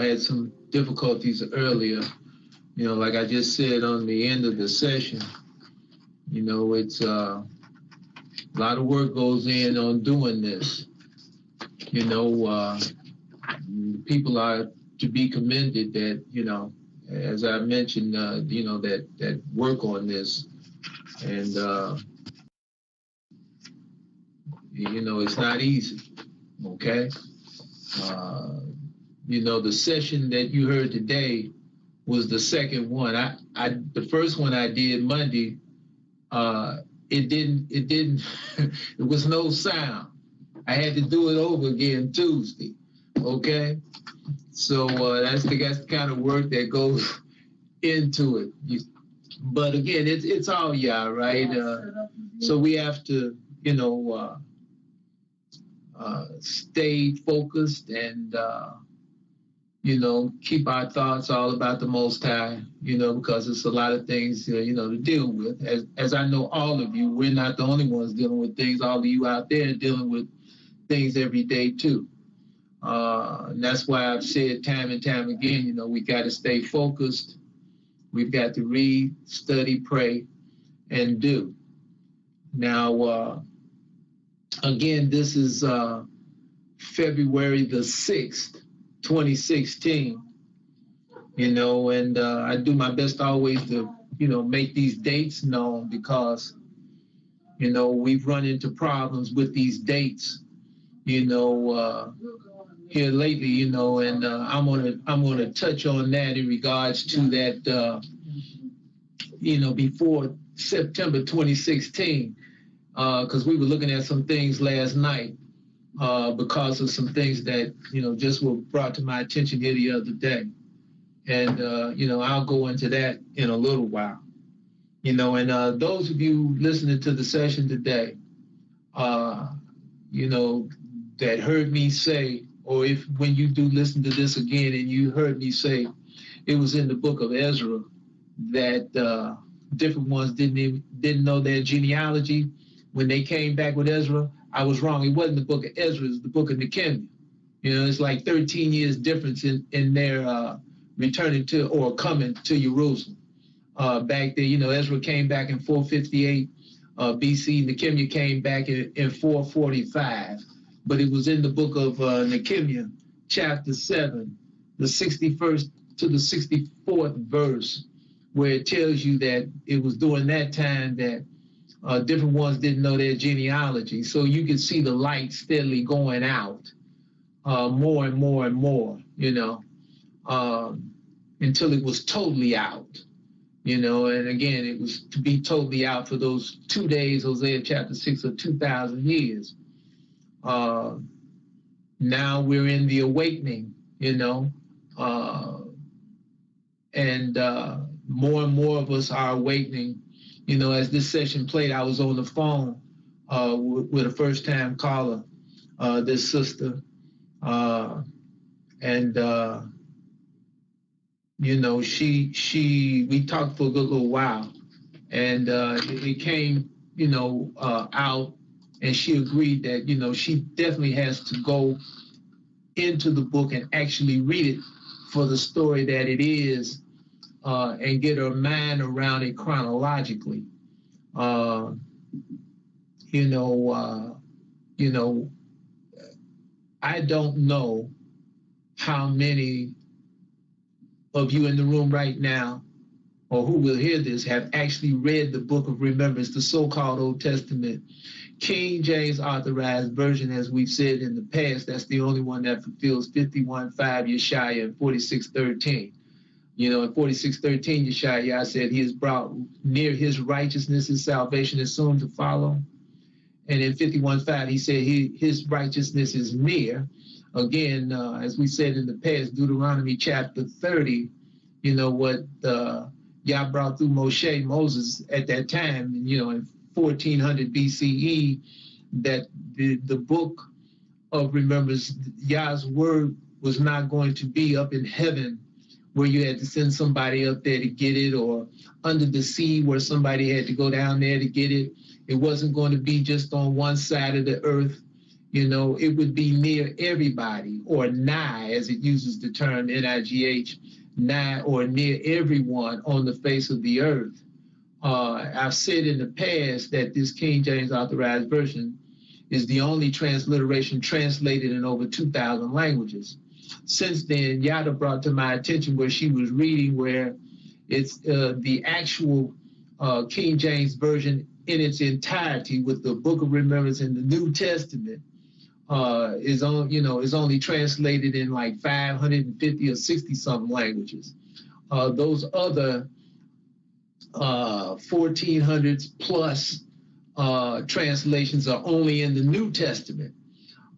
had some difficulties earlier. Like I just said on the end of the session, it's a lot of work goes in on doing this. People are to be commended that, as I mentioned, that work on this. And, it's not easy. Okay. The session that you heard today was the second one. The first one I did Monday, it didn't, it was no sound. I had to do it over again Tuesday. Okay. So that's the kind of work that goes into it. But again, it's all y'all, right? So we have to, stay focused and, keep our thoughts all about the Most High, because it's a lot of things, to deal with. As I know all of you, we're not the only ones dealing with things. All of you out there are dealing with things every day too. And that's why I've said time and time again, we got to stay focused. We've got to read, study, pray, and do. Now, again, this is February the 6th, 2016, and I do my best always to, make these dates known because, we've run into problems with these dates, here lately, and I'm gonna touch on that in regards to that, before September 2016, because we were looking at some things last night because of some things that just were brought to my attention here the other day, and I'll go into that in a little while, and those of you listening to the session today, that heard me say, or if when you do listen to this again and you heard me say it was in the book of Ezra that different ones didn't know their genealogy when they came back with Ezra, I was wrong. It wasn't the book of Ezra, it's the book of Nehemiah. It's like 13 years difference in their returning to or coming to Jerusalem. Back there, Ezra came back in 458 BC. Nehemiah came back in 445. But it was in the book of Nehemiah, chapter 7, the 61st to the 64th verse, where it tells you that it was during that time that different ones didn't know their genealogy. So you could see the light steadily going out more and more and more, until it was totally out, and again, it was to be totally out for those 2 days, Hosea chapter 6, or 2,000 years. Now we're in the awakening, and more and more of us are awakening. As this session played, I was on the phone with a first-time caller, this sister, and we talked for a good little while, and it came, out. And she agreed that, she definitely has to go into the book and actually read it for the story that it is, and get her mind around it chronologically. I don't know how many of you in the room right now, or who will hear this, have actually read the book of remembrance, the so-called Old Testament. King James Authorized Version, as we've said in the past, that's the only one that fulfills 51:5 Yeshaya and 46:13. In 46:13, Yeshaya said he is brought near his righteousness, his salvation is soon to follow. And in 51:5, he said his righteousness is near. Again, as we said in the past, Deuteronomy chapter 30, what Yah brought through Moses at that time, in 1400 BCE, that the book of remembrance, Yah's word was not going to be up in heaven where you had to send somebody up there to get it, or under the sea where somebody had to go down there to get it. It wasn't going to be just on one side of the earth. it would be near everybody, or nigh, as it uses the term NIGH, nigh or near everyone on the face of the earth. I've said in the past that this King James Authorized Version is the only transliteration translated in over 2,000 languages. Since then, Yada brought to my attention where she was reading where it's the actual King James Version in its entirety with the Book of Remembrance in the New Testament is only translated in like 550 or 60 something languages. Those other 1400s plus translations are only in the New Testament.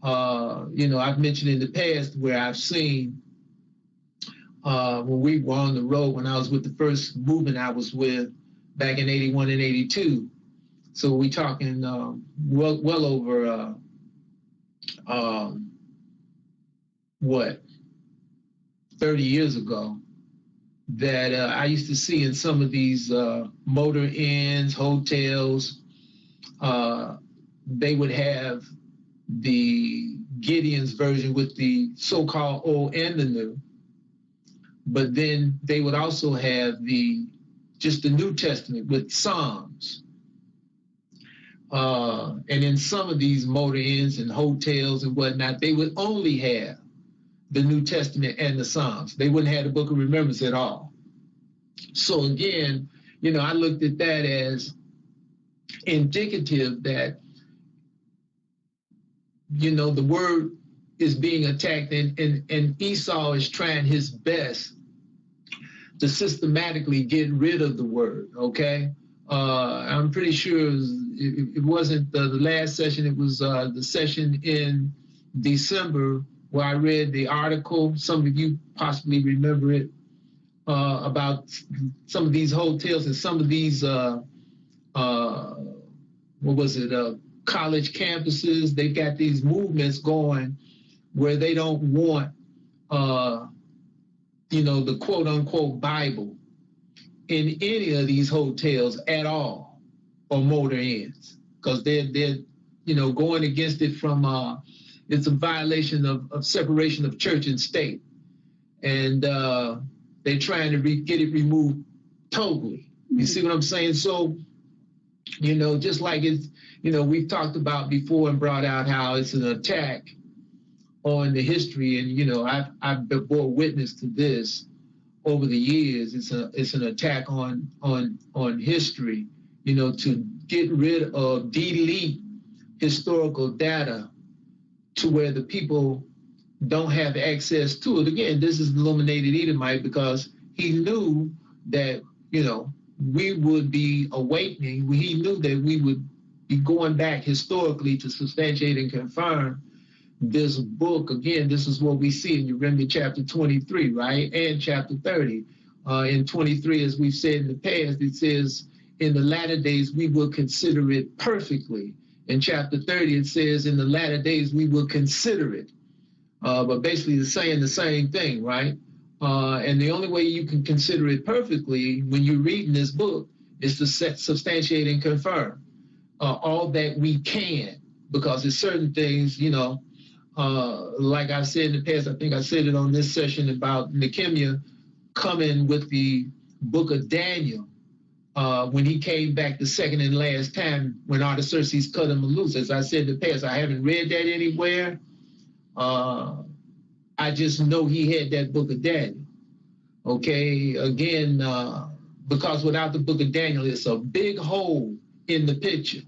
I've mentioned in the past where I've seen when we were on the road, when I was with the first movement I was with back in 81 and 82. So we're talking well over 30 years ago, that I used to see in some of these motor inns, hotels, they would have the Gideon's version with the so-called Old and the New, but then they would also have just the New Testament with Psalms. And in some of these motor inns and hotels and whatnot, they would only have the New Testament and the Psalms. They wouldn't have the Book of Remembrance at all. So again, I looked at that as indicative that, the word is being attacked, and Esau is trying his best to systematically get rid of the word, okay? I'm pretty sure it wasn't the last session, it was the session in December where I read the article, some of you possibly remember it, about some of these hotels and some of these, college campuses. They've got these movements going where they don't want, the quote unquote Bible in any of these hotels at all, or motor inns, because they're going against it from, it's a violation of separation of church and state. And they're trying to get it removed totally. You see what I'm saying? So, just like it's, we've talked about before and brought out how it's an attack on the history. And, I've bore witness to this over the years. It's an attack on history, to get rid of, delete historical data to where the people don't have access to it. Again, this is illuminated Edomite because he knew that, we would be awakening. He knew that we would be going back historically to substantiate and confirm this book. Again, this is what we see in Jeremiah chapter 23, right? And chapter 30. In 23, as we've said in the past, it says, in the latter days, we will consider it perfectly. In chapter 30, it says, in the latter days, we will consider it. But basically, it's saying the same thing, right? And the only way you can consider it perfectly when you're reading this book is to substantiate and confirm all that we can, because there's certain things, like I said in the past, I think I said it on this session about Nehemiah coming with the book of Daniel when he came back the second and last time when Artaxerxes cut him loose. As I said in the past, I haven't read that anywhere. I just know he had that book of Daniel. Okay, again, because without the book of Daniel, it's a big hole in the picture.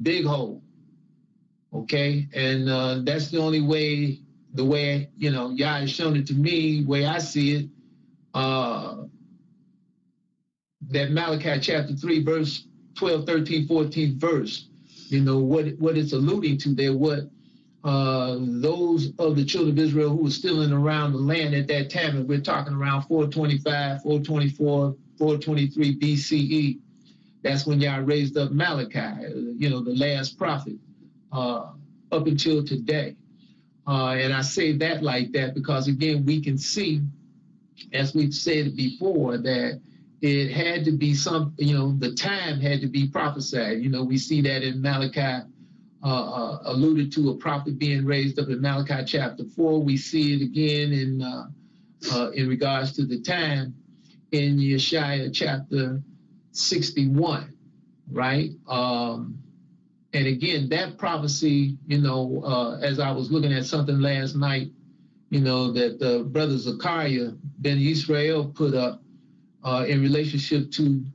Big hole. Okay, and that's the only way, the way, Yah has shown it to me, way I see it, that Malachi chapter 3, verse 12, 13, 14 verse, what it's alluding to there, what those of the children of Israel who were still in around the land at that time, and we're talking around 425, 424, 423 BCE. That's when Yah raised up Malachi, the last prophet, up until today. And I say that like that because, again, we can see, as we've said before, that it had to be the time had to be prophesied. We see that in Malachi alluded to a prophet being raised up in Malachi chapter 4. We see it again in regards to the time in Yeshaya chapter 61, right? And again, that prophecy, as I was looking at something last night, that the brother Zechariah ben Israel put up in relationship to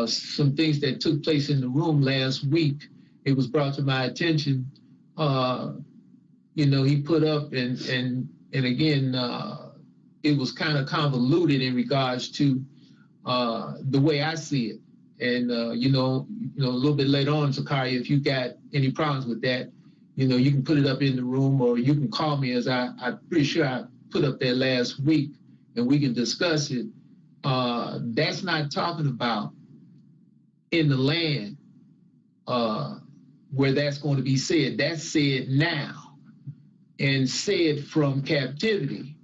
some things that took place in the room last week. It was brought to my attention. He put up and again, it was kind of convoluted in regards to the way I see it. And, a little bit later on, Zakaria, if you got any problems with that, you can put it up in the room, or you can call me, as I'm pretty sure I put up there last week, and we can discuss it. That's not talking about in the land where that's going to be said. That's said now, and said from captivity,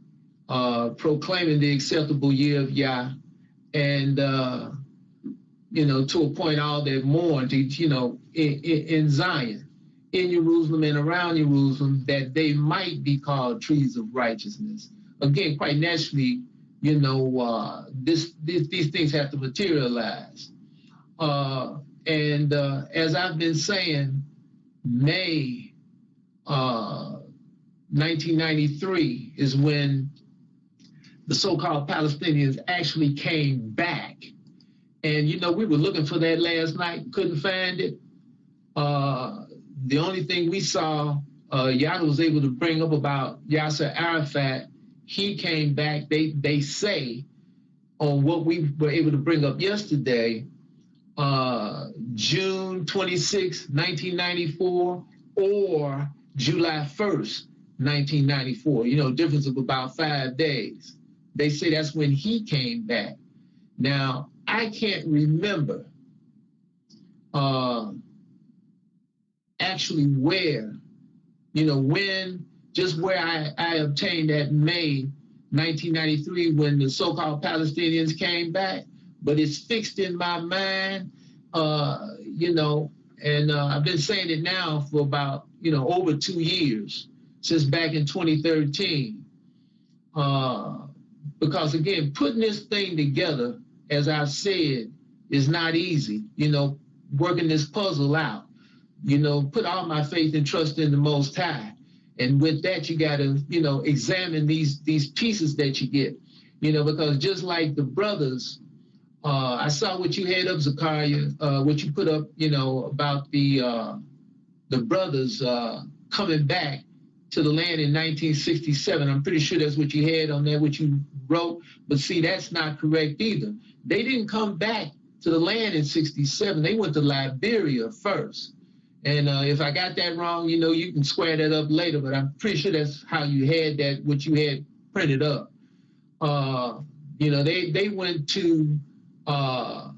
proclaiming the acceptable year of Yah, and to appoint all that mourn to, in Zion, in Jerusalem and around Jerusalem, that they might be called trees of righteousness. Again, quite naturally, these things have to materialize. And as I've been saying, May 1993 is when the so-called Palestinians actually came back. And, we were looking for that last night, couldn't find it. The only thing we saw, Yada was able to bring up about Yasser Arafat. He came back, they say, on what we were able to bring up yesterday, June 26, 1994, or July 1st, 1994, difference of about 5 days. They say that's when he came back. Now, I can't remember actually where, when, just where I obtained that May 1993 when the so-called Palestinians came back, but it's fixed in my mind, and I've been saying it now for about, over 2 years, since back in 2013. Because again, putting this thing together, as I've said, is not easy, working this puzzle out, put all my faith and trust in the Most High. And with that, you got to, examine these pieces that you get, because just like the brothers, I saw what you had up, Zakaria, what you put up, about the brothers coming back to the land in 1967. I'm pretty sure that's what you had on there, what you wrote. But see, that's not correct either. They didn't come back to the land in 67. They went to Liberia first. And if I got that wrong, you can square that up later, but I'm pretty sure that's how you had that, what you had printed up. They went to, I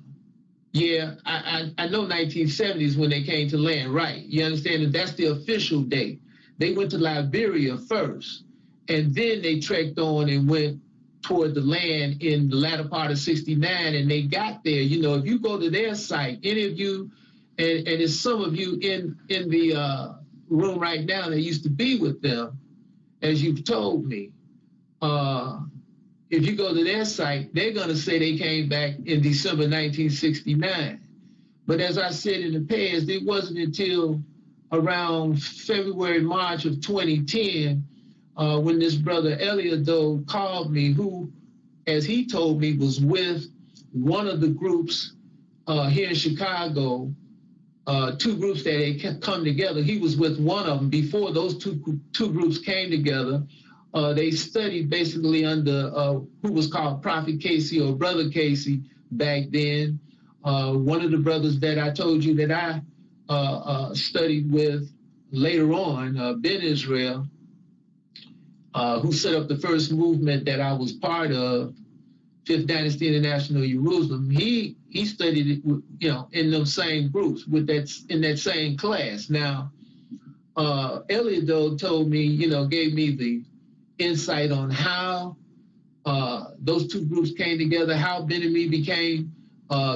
know 1970s when they came to land, right? You understand that that's the official date. They went to Liberia first, and then they trekked on and went toward the land in the latter part of 69, and they got there. If you go to their site, any of you, and there's some of you in the room right now that used to be with them, as you've told me, if you go to their site, they're going to say they came back in December 1969. But as I said in the past, it wasn't until around February, March of 2010, when this brother Eliado called me, who, as he told me, was with one of the groups here in Chicago, 2 groups that had come together. He was with one of them. Before those two groups came together, they studied basically under who was called Prophet Casey or Brother Casey back then. One of the brothers that I told you that I studied with later on, Ben Israel, who set up the first movement that I was part of, Fifth Dynasty International Jerusalem. He studied it, in those same groups in that same class. Now, Eliado told me, gave me the insight on how those 2 groups came together, how Ben and me became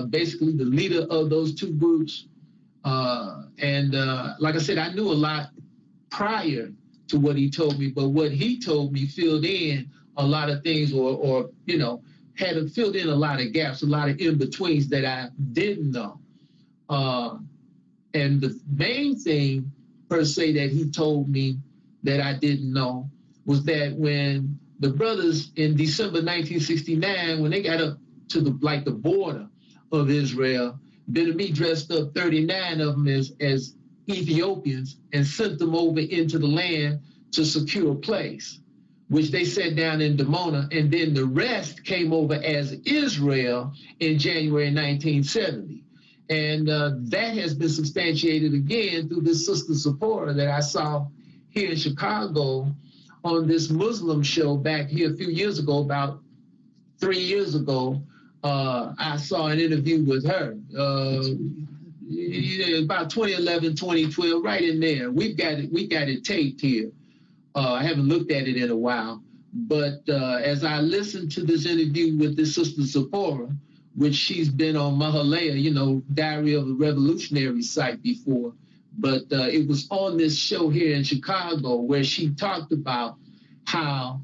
basically the leader of those 2 groups. Like I said, I knew a lot prior to what he told me, but what he told me filled in a lot of things, or had filled in a lot of gaps, a lot of in-betweens that I didn't know. And the main thing, per se, that he told me that I didn't know was that when the brothers in December 1969, when they got up to the border of Israel, Ben-Ami dressed up 39 of them as Ethiopians and sent them over into the land to secure a place, which they set down in Dimona, and then the rest came over as Israel in January 1970. And that has been substantiated again through this Sister Zipporah that I saw here in Chicago on this Muslim show back here a few years ago, about 3 years ago. I saw an interview with her about 2011, 2012, right in there. We got it taped here. I haven't looked at it in a while. But as I listened to this interview with this Sister Zipporah, which she's been on Mahalea, Diary of a Revolutionary site before. But it was on this show here in Chicago where she talked about how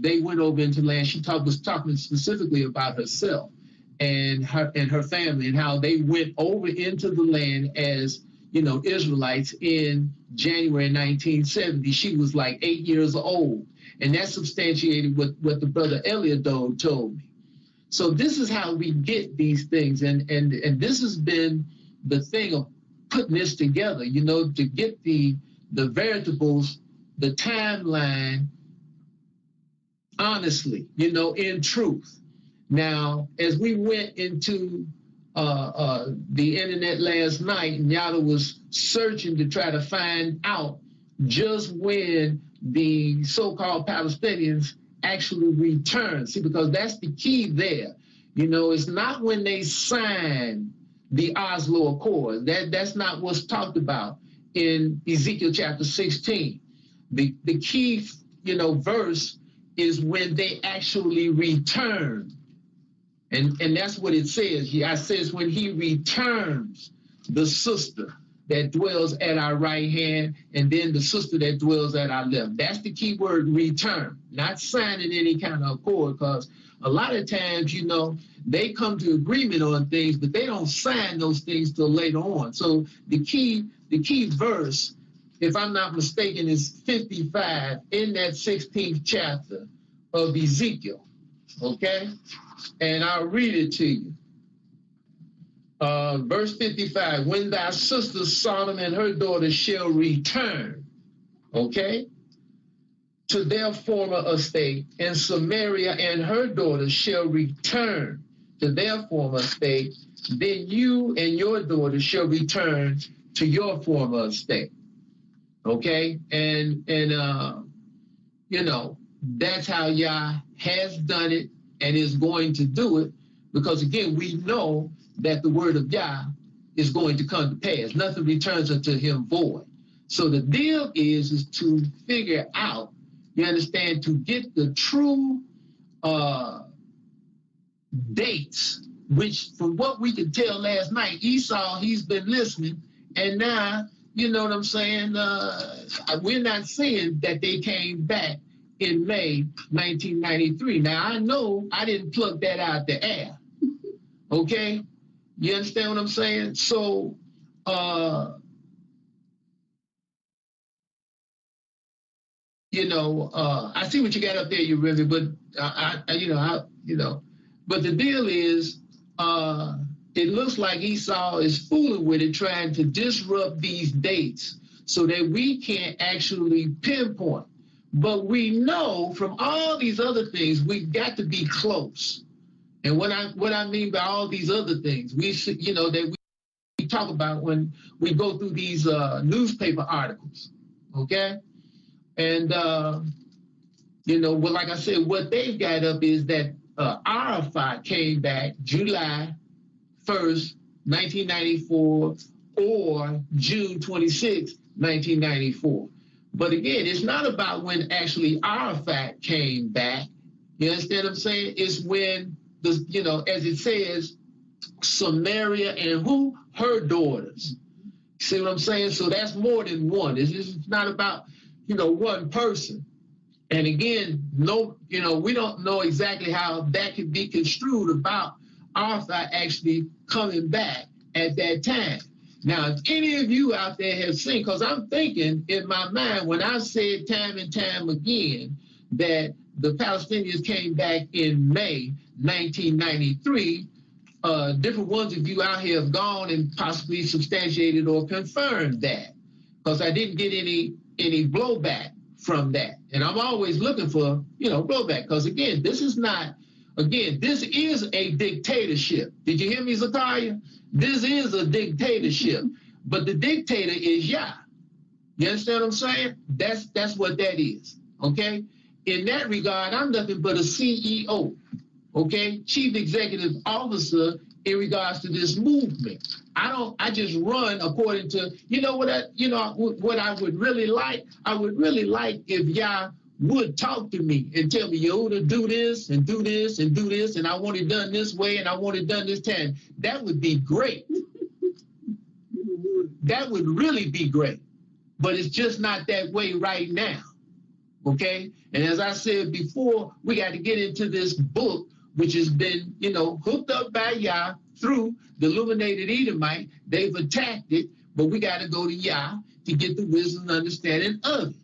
they went over into land. She was talking specifically about herself and her family, and how they went over into the land as, Israelites in January 1970. She was like 8 years old. And that substantiated what the brother Eliador told me. So this is how we get these things. And this has been the thing of putting this together, to get the veritables, the timeline, honestly, in truth. Now, as we went into the internet last night, and Yada was searching to try to find out just when the so-called Palestinians actually return. See, because that's the key there. It's not when they sign the Oslo Accord. That's not what's talked about in Ezekiel chapter 16. The key, verse is when they actually return. And that's what it says. It says when he returns, the sister that dwells at our right hand, and then the sister that dwells at our left. That's the key word, return, not signing any kind of accord, because a lot of times, they come to agreement on things, but they don't sign those things till later on. So the key verse, if I'm not mistaken, is 55 in that 16th chapter of Ezekiel, okay? And I'll read it to you. Verse 55, when thy sister Sodom and her daughters shall return, okay, to their former estate, and Samaria and her daughters shall return to their former estate, then you and your daughters shall return to your former estate, okay? And that's how Yah has done it and is going to do it, because again, we know that the word of Yah is going to come to pass. Nothing returns unto him void. So the deal is to figure out, you understand, to get the true dates, which from what we could tell last night, Esau, he's been listening, and now, you know what I'm saying, we're not saying that they came back in May 1993. Now, I know I didn't plug that out the air, okay? You understand what I'm saying? So, I see what you got up there, you really, but but the deal is, it looks like Esau is fooling with it, trying to disrupt these dates so that we can't actually pinpoint. But we know from all these other things, we've got to be close. And what I mean by all these other things, we should, that we talk about when we go through these newspaper articles, okay? And, like I said, what they've got up is that Arafat came back July 1st, 1994, or June 26, 1994. But again, it's not about when actually Arafat came back. You understand what I'm saying? It's when, as it says, Samaria and who? her daughters. See what I'm saying? So that's more than one. It's not about, one person. And again, we don't know exactly how that could be construed about Arthur actually coming back at that time. Now, if any of you out there have seen, because I'm thinking in my mind when I said time and time again that the Palestinians came back in May 1993, different ones of you out here have gone and possibly substantiated or confirmed that, because I didn't get any blowback from that. And I'm always looking for, blowback, because again, this is a dictatorship. Did you hear me, Zakaria? This is a dictatorship, but the dictator is Yah. You understand what I'm saying? That's what that is, okay? In that regard, I'm nothing but a CEO, okay? Chief Executive Officer in regards to this movement. I just run according to, what I would really like? I would really like if Yah would talk to me and tell me, Yehuda, do this and do this and do this, and I want it done this way and I want it done this time. That would be great. That would really be great. But it's just not that way right now, okay? And as I said before, we got to get into this book, which has been, hooked up by Yah through the illuminated Edomite. They've attacked it, but we got to go to Yah to get the wisdom and understanding of it.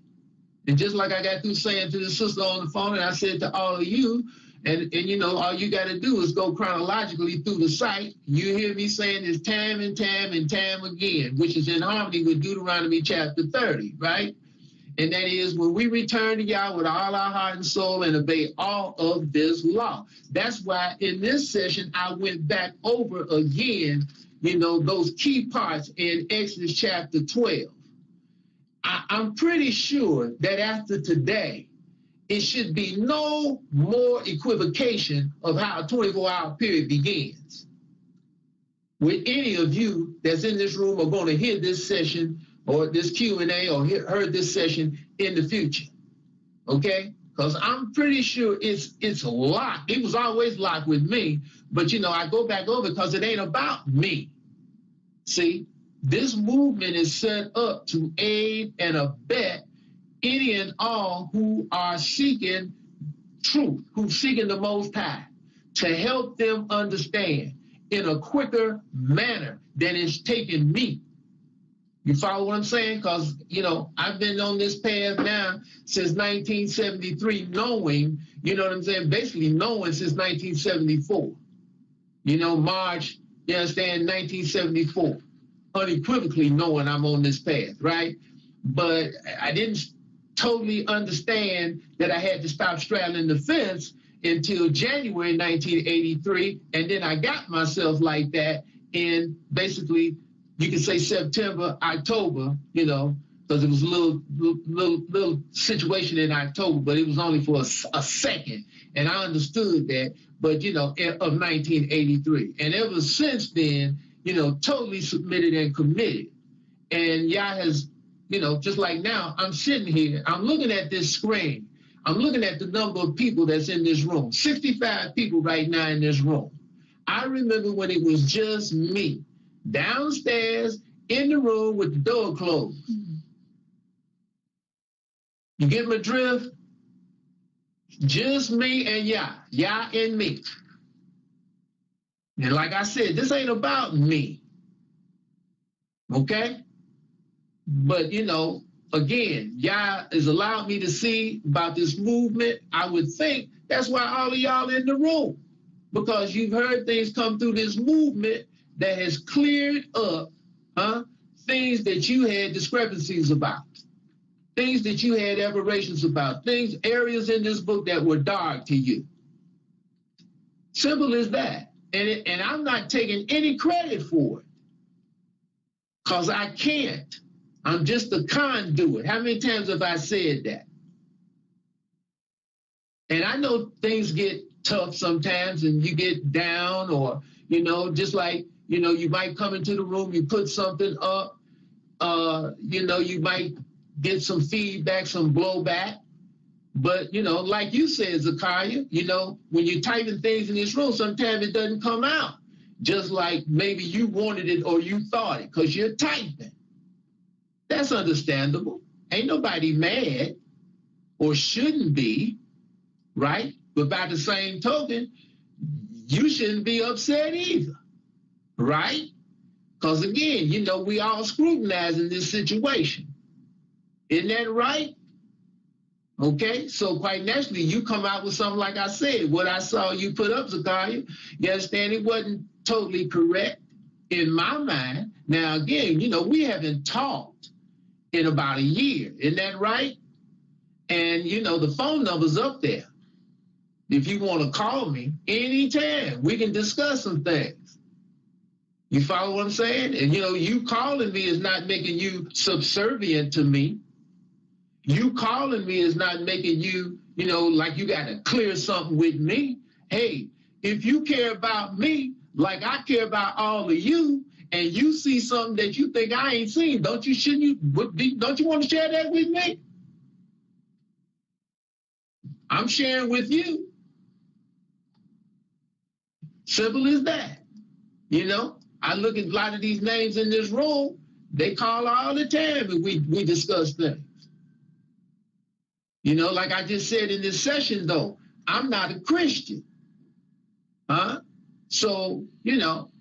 And just like I got through saying to the sister on the phone, and I said to all of you, and all you got to do is go chronologically through the site. You hear me saying this time and time and time again, which is in harmony with Deuteronomy chapter 30, right? And that is when we return to Yah with all our heart and soul and obey all of this law. That's why in this session, I went back over again, those key parts in Exodus chapter 12. I'm pretty sure that after today, it should be no more equivocation of how a 24-hour period begins. With any of you that's in this room are going to hear this session or this Q&A or heard this session in the future, okay? Because I'm pretty sure it's locked. It was always locked with me, but, I go back over because it ain't about me. See? This movement is set up to aid and abet any and all who are seeking truth, who's seeking the Most High, to help them understand in a quicker manner than it's taken me. You follow what I'm saying? Because, I've been on this path now since 1973, knowing, basically knowing since 1974. March, 1974. Unequivocally knowing I'm on this path, right? But I didn't totally understand that I had to stop straddling the fence until January 1983, and then I got myself like that in basically, you can say September, October, because it was a little situation in October, but it was only for a second, and I understood that, but of 1983, and ever since then, totally submitted and committed. And Yah has, just like now, I'm sitting here, I'm looking at this screen. I'm looking at the number of people that's in this room, 65 people right now in this room. I remember when it was just me, downstairs in the room with the door closed. You get my drift? Just me and Yah and me. And like I said, this ain't about me, okay? But, again, Yah has allowed me to see about this movement. I would think that's why all of y'all in the room, because you've heard things come through this movement that has cleared up things that you had discrepancies about, things that you had aberrations about, areas in this book that were dark to you. Simple as that. And I'm not taking any credit for it, because I can't. I'm just a conduit. How many times have I said that? And I know things get tough sometimes and you get down, or, just like, you might come into the room, you put something up, you might get some feedback, some blowback. But, like you said, Zakaria, when you're typing things in this room, sometimes it doesn't come out. just like maybe you wanted it or you thought it because you're typing. That's understandable. Ain't nobody mad or shouldn't be, right? But by the same token, you shouldn't be upset either, right? Because again, you know, we all scrutinizing this situation. Isn't that right? Okay, so quite naturally, you come out with something like I said, what I saw you put up, Zakaria, you understand it wasn't totally correct in my mind. Now, again, you know, we haven't talked in about a year. Isn't that right? And, you know, the phone number's up there. If you want to call me anytime, we can discuss some things. You follow what I'm saying? And, you know, you calling me is not making you subservient to me. You calling me is not making you, you know, like you got to clear something with me. Hey, if you care about me like I care about all of you, and you see something that you think I ain't seen, don't you want to share that with me? I'm sharing with you. Simple as that. You know, I look at a lot of these names in this room, they call all the time and we discuss things. You know, like I just said in this session, though, I'm not a Christian. So, you know,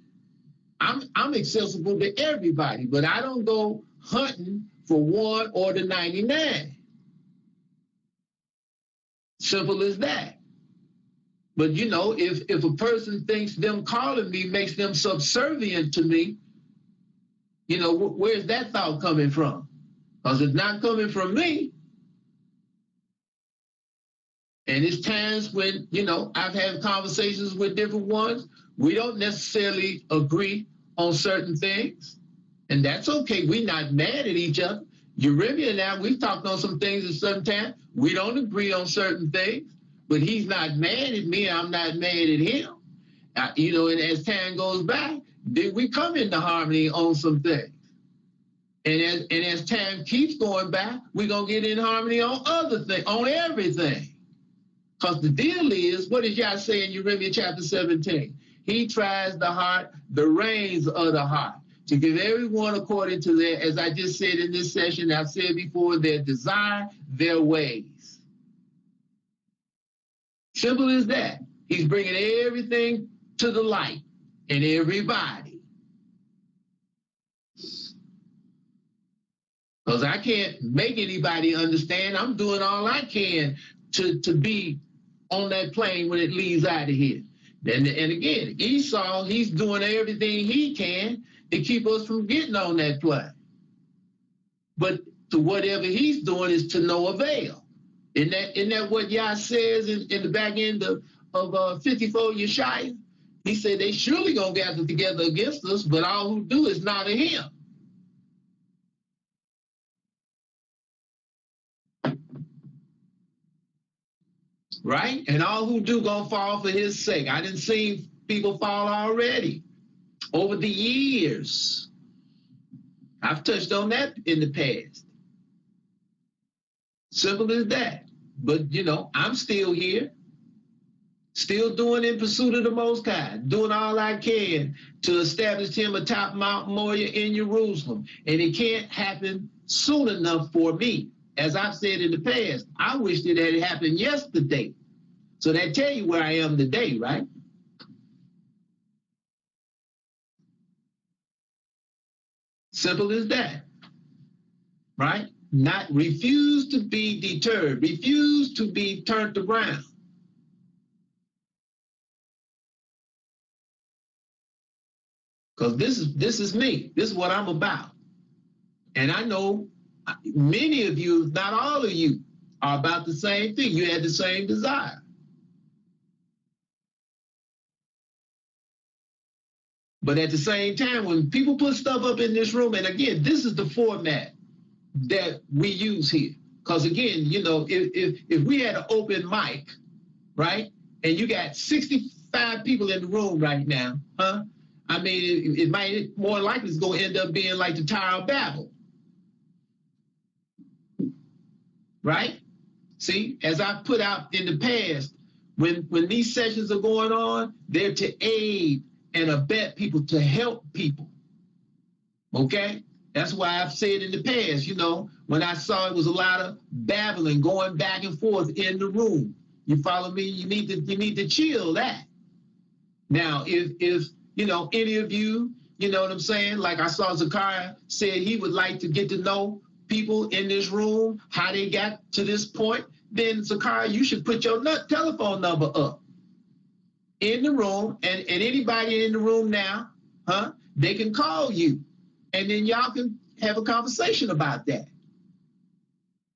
I'm accessible to everybody, but I don't go hunting for one or the 99. Simple as that. But, you know, if a person thinks them calling me makes them subservient to me, you know, where's that thought coming from? Because it's not coming from me. And it's times when, you know, I've had conversations with different ones. We don't necessarily agree on certain things. And that's okay. We're not mad at each other. Uremia and I, we've talked on some things at certain times. We don't agree on certain things, but he's not mad at me. I'm not mad at him. You know, and as time goes by, then we come into harmony on some things. And as time keeps going by, we're going to get in harmony on other things, on everything. Because the deal is, what does Yah say in Jeremiah chapter 17? He tries the heart, the reins of the heart, to give everyone according to their, as I just said in this session, I've said before, their desire, their ways. Simple as that. He's bringing everything to the light and everybody. Because I can't make anybody understand. I'm doing all I can to be on that plane when it leaves out of here. And again, Esau, he's doing everything he can to keep us from getting on that plane. But to whatever he's doing is to no avail. Isn't that what Yah says in the back end of 54 Yeshaya? He said they surely gonna gather together against us, but all who do is not of him. Right? And all who do gonna fall for his sake. I didn't see people fall already over the years. I've touched on that in the past. Simple as that. But, you know, I'm still here, still doing in pursuit of the Most High, doing all I can to establish him atop Mount Moriah in Jerusalem. And it can't happen soon enough for me. As I've said in the past, I wish that it had happened yesterday. So that tell you where I am today, right? Simple as that, right? Not refuse to be deterred, refuse to be turned around. Because this is me. This is what I'm about. And I know many of you, not all of you, are about the same thing. You had the same desire. But at the same time, when people put stuff up in this room, and again, this is the format that we use here. Because again, you know, if we had an open mic, right, and you got 65 people in the room right now, I mean, it might more likely is going to end up being like the Tower of Babel. Right? See, as I put out in the past, when these sessions are going on, they're to aid and abet people, to help people. Okay? That's why I've said in the past, you know, when I saw it was a lot of babbling going back and forth in the room. You follow me? You need to chill that. Now, if you know, any of you, you know what I'm saying? Like I saw Zachariah said he would like to get to know people in this room, how they got to this point, then Zachariah, you should put your telephone number up in the room, and anybody in the room now, they can call you, and then y'all can have a conversation about that.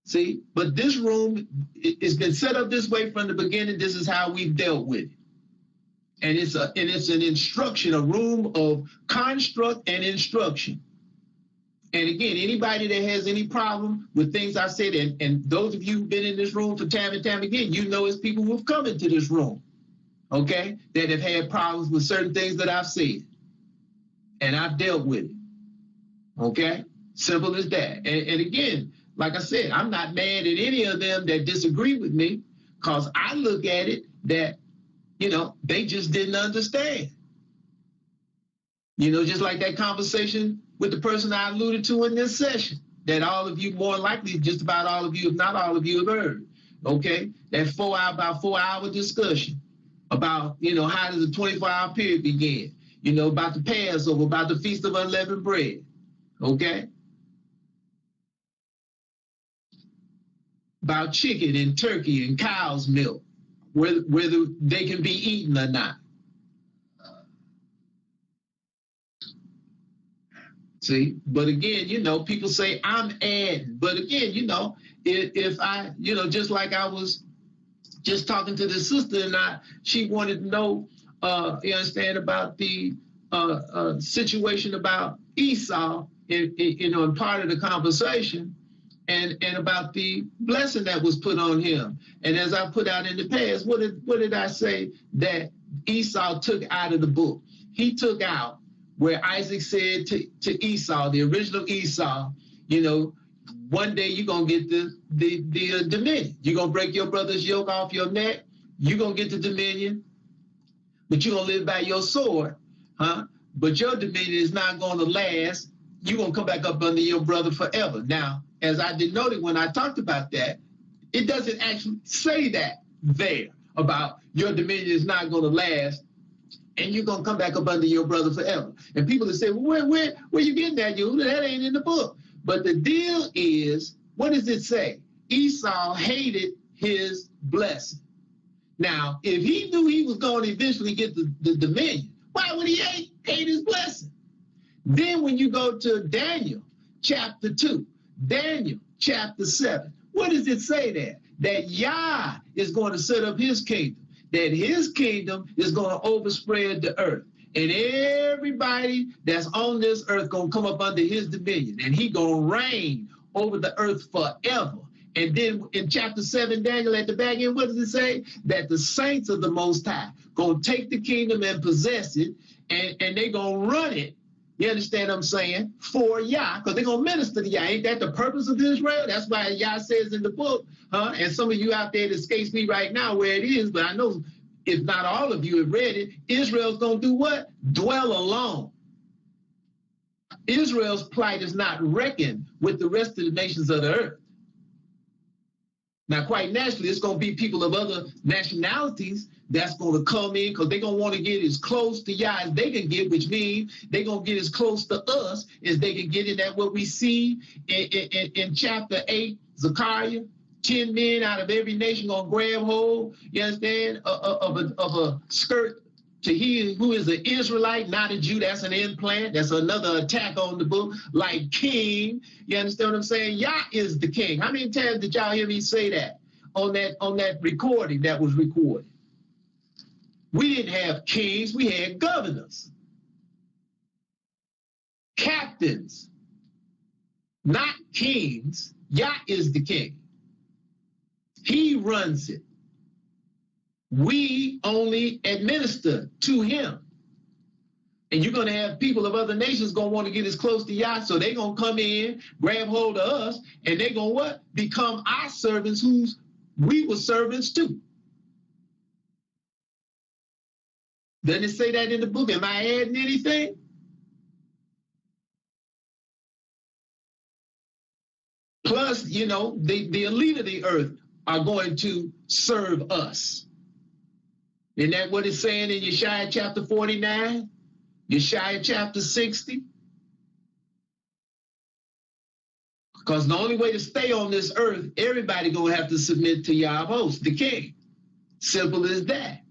See, but this room, it's been set up this way from the beginning. This is how we've dealt with it. And it's an instruction, a room of construct and instruction. And again, anybody that has any problem with things I said, and those of you who've been in this room for time and time again, you know it's people who've come into this room, okay, that have had problems with certain things that I've said. And I've dealt with it, okay? Simple as that. And again, like I said, I'm not mad at any of them that disagree with me, because I look at it that, you know, they just didn't understand. You know, just like that conversation with the person I alluded to in this session, that all of you, more likely, just about all of you, if not all of you, have heard. Okay, that 4-hour discussion about, you know, how does the 24-hour period begin? You know, about the Passover, about the Feast of Unleavened Bread. Okay, about chicken and turkey and cow's milk, whether they can be eaten or not. See, but again, you know, people say I'm adding, but again, you know, if I, you know, just like I was just talking to the sister, and she wanted to know, you understand, about the situation about Esau, you know, in part of the conversation, and about the blessing that was put on him. And as I put out in the past, what did I say that Esau took out of the book? He took out where Isaac said to Esau, the original Esau, you know, one day you're going to get the dominion. You're going to break your brother's yoke off your neck. You're going to get the dominion, but you're going to live by your sword, but your dominion is not going to last. You're going to come back up under your brother forever. Now, as I denoted when I talked about that, it doesn't actually say that there about your dominion is not going to last and you're going to come back up under your brother forever. And people that say, well, where you getting that, Yehuda? That ain't in the book. But the deal is, what does it say? Esau hated his blessing. Now, if he knew he was going to eventually get the dominion, why would he hate his blessing? Then when you go to Daniel chapter 2, Daniel chapter 7, what does it say there? That Yah is going to set up his kingdom, that his kingdom is going to overspread the earth. And everybody that's on this earth going to come up under his dominion, and he going to reign over the earth forever. And then in chapter 7, Daniel, at the back end, what does it say? That the saints of the Most High going to take the kingdom and possess it, and they going to run it. You understand what I'm saying? For Yah, because they're going to minister to Yah. Ain't that the purpose of Israel? That's why Yah says in the book, and some of you out there, it escapes me right now where it is, but I know if not all of you have read it, Israel's going to do what? Dwell alone. Israel's plight is not reckoned with the rest of the nations of the earth. Now, quite naturally, it's going to be people of other nationalities that's going to come in because they're going to want to get as close to Yah as they can get, which means they're going to get as close to us as they can get. In that what we see in chapter 8, Zechariah, 10 men out of every nation going to grab hold, you understand, of a skirt to he who is an Israelite, not a Jew. That's an implant. That's another attack on the book, like king. You understand what I'm saying? Yah is the king. How many times did y'all hear me say that on that recording that was recorded? We didn't have kings. We had governors, captains, not kings. Yah is the king. He runs it. We only administer to him. And you're going to have people of other nations going to want to get as close to Yah, so they're going to come in, grab hold of us, and they're going to what? Become our servants whose we were servants too. Doesn't it say that in the book? Am I adding anything? Plus, you know, the elite of the earth are going to serve us. Isn't that what it's saying in Yeshaya chapter 49? Yeshaya chapter 60? Because the only way to stay on this earth, everybody gonna have to submit to Yahweh, the king. Simple as that.